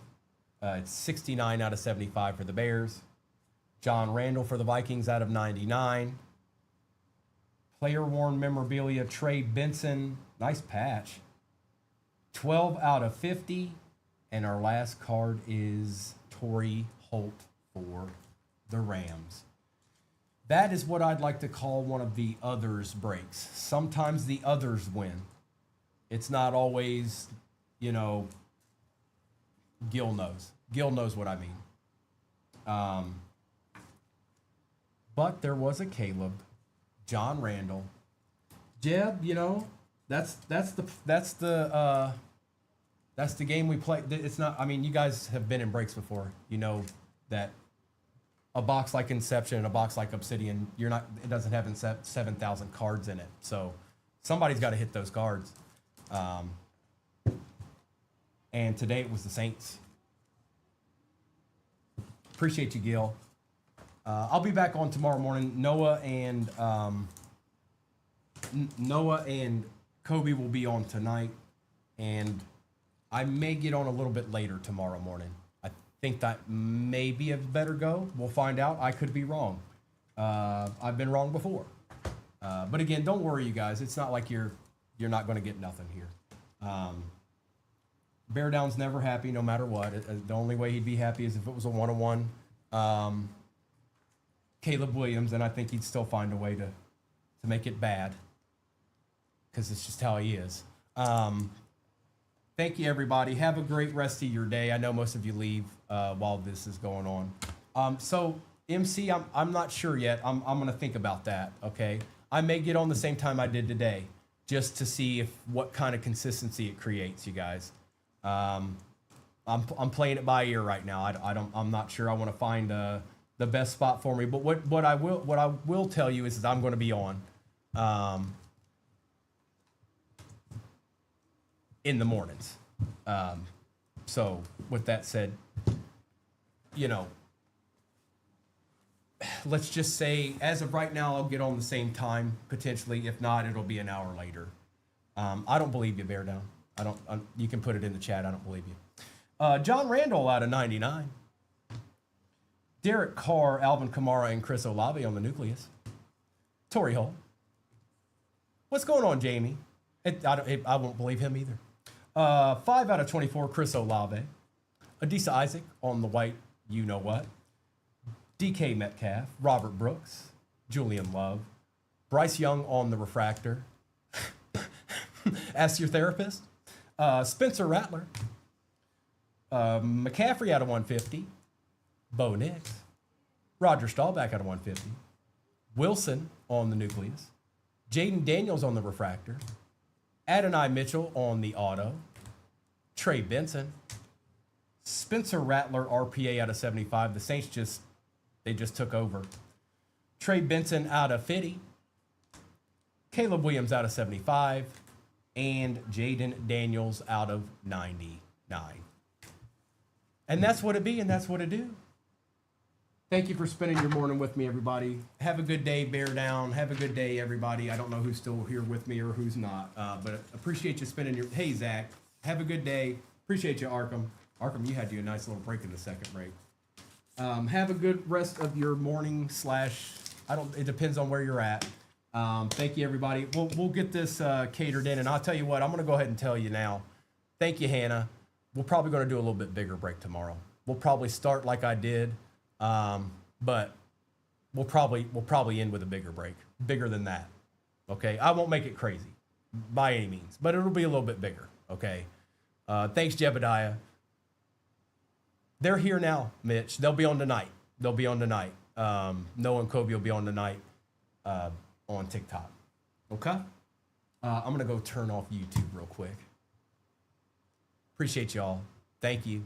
It's 69 out of 75 for the Bears. John Randall for the Vikings out of 99. Player worn memorabilia, Trey Benson. Nice patch. 12 out of 50. And our last card is Torrey Holt for the Rams. That is what I'd like to call one of the others breaks. Sometimes the others win. It's not always, you know, Gil knows. Gil knows what I mean. But there was a Caleb, John Randall, Jeb. You know, that's the game we play. It's not. I mean, you guys have been in breaks before. You know that a box like Inception and a box like Obsidian, it doesn't have 7,000 cards in it. So somebody's got to hit those cards. And today it was the Saints. Appreciate you, Gil. I'll be back on tomorrow morning. Noah and Kobe will be on tonight, and I may get on a little bit later tomorrow morning. I think that may be a better go. We'll find out. I could be wrong. I've been wrong before. But again, don't worry, you guys. It's not like you're not going to get nothing here. Bear Down's never happy, no matter what. The only way he'd be happy is if it was a one-on-one. Caleb Williams, and I think he'd still find a way to make it bad, because it's just how he is. Thank you, everybody. Have a great rest of your day. I know most of you leave while this is going on. So, MC, I'm not sure yet. I'm going to think about that, okay? I may get on the same time I did today, just to see what kind of consistency it creates, you guys. I'm playing it by ear right now. I'm not sure. I want to find the best spot for me. But what I will tell you is that I'm going to be on in the mornings. So with that said, you know, let's just say as of right now, I'll get on the same time potentially. If not, it'll be an hour later. I don't believe you, Bear Down. You can put it in the chat. I don't believe you. John Randall out of 99. Derek Carr, Alvin Kamara, and Chris Olave on the nucleus. Torrey Holt. What's going on, Jamie? I won't believe him either. 5 out of 24, Chris Olave. Adisa Isaac on the white, you know what. DK Metcalf, Robert Brooks, Julian Love. Bryce Young on the refractor. Ask your therapist. Spencer Rattler. McCaffrey out of 150. Bo Nix. Roger Staubach out of 150. Wilson on the nucleus. Jaden Daniels on the refractor. Adonai Mitchell on the auto. Trey Benson. Spencer Rattler RPA out of 75. The Saints just took over. Trey Benson out of 50. Caleb Williams out of 75. And Jaden Daniels out of 99. And that's what it be, and that's what it do. Thank you for spending your morning with me, everybody. Have a good day, bear down. Have a good day, everybody. I don't know who's still here with me or who's not, but appreciate you spending your, hey, Zach, have a good day. Appreciate you, Arkham. Arkham, you had you a nice little break in the second break. Have a good rest of your morning slash, it depends on where you're at. Thank you, everybody. We'll get this catered in, and I'll tell you what, I'm going to go ahead and tell you now. Thank you, Hannah. We're probably going to do a little bit bigger break tomorrow. We'll probably start like I did. But we'll probably end with a bigger break, bigger than that. Okay. I won't make it crazy by any means, but it'll be a little bit bigger. Okay. Thanks, Jebediah. They're here now, Mitch. They'll be on tonight. Noah and Kobe will be on tonight, on TikTok. Okay. I'm going to go turn off YouTube real quick. Appreciate y'all. Thank you.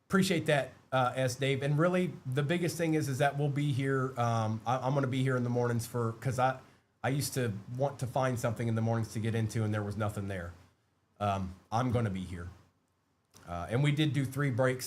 Appreciate that, S. Dave. And really, the biggest thing is that we'll be here. I'm going to be here in the mornings because I used to want to find something in the mornings to get into, and there was nothing there. I'm going to be here. And we did do 3 breaks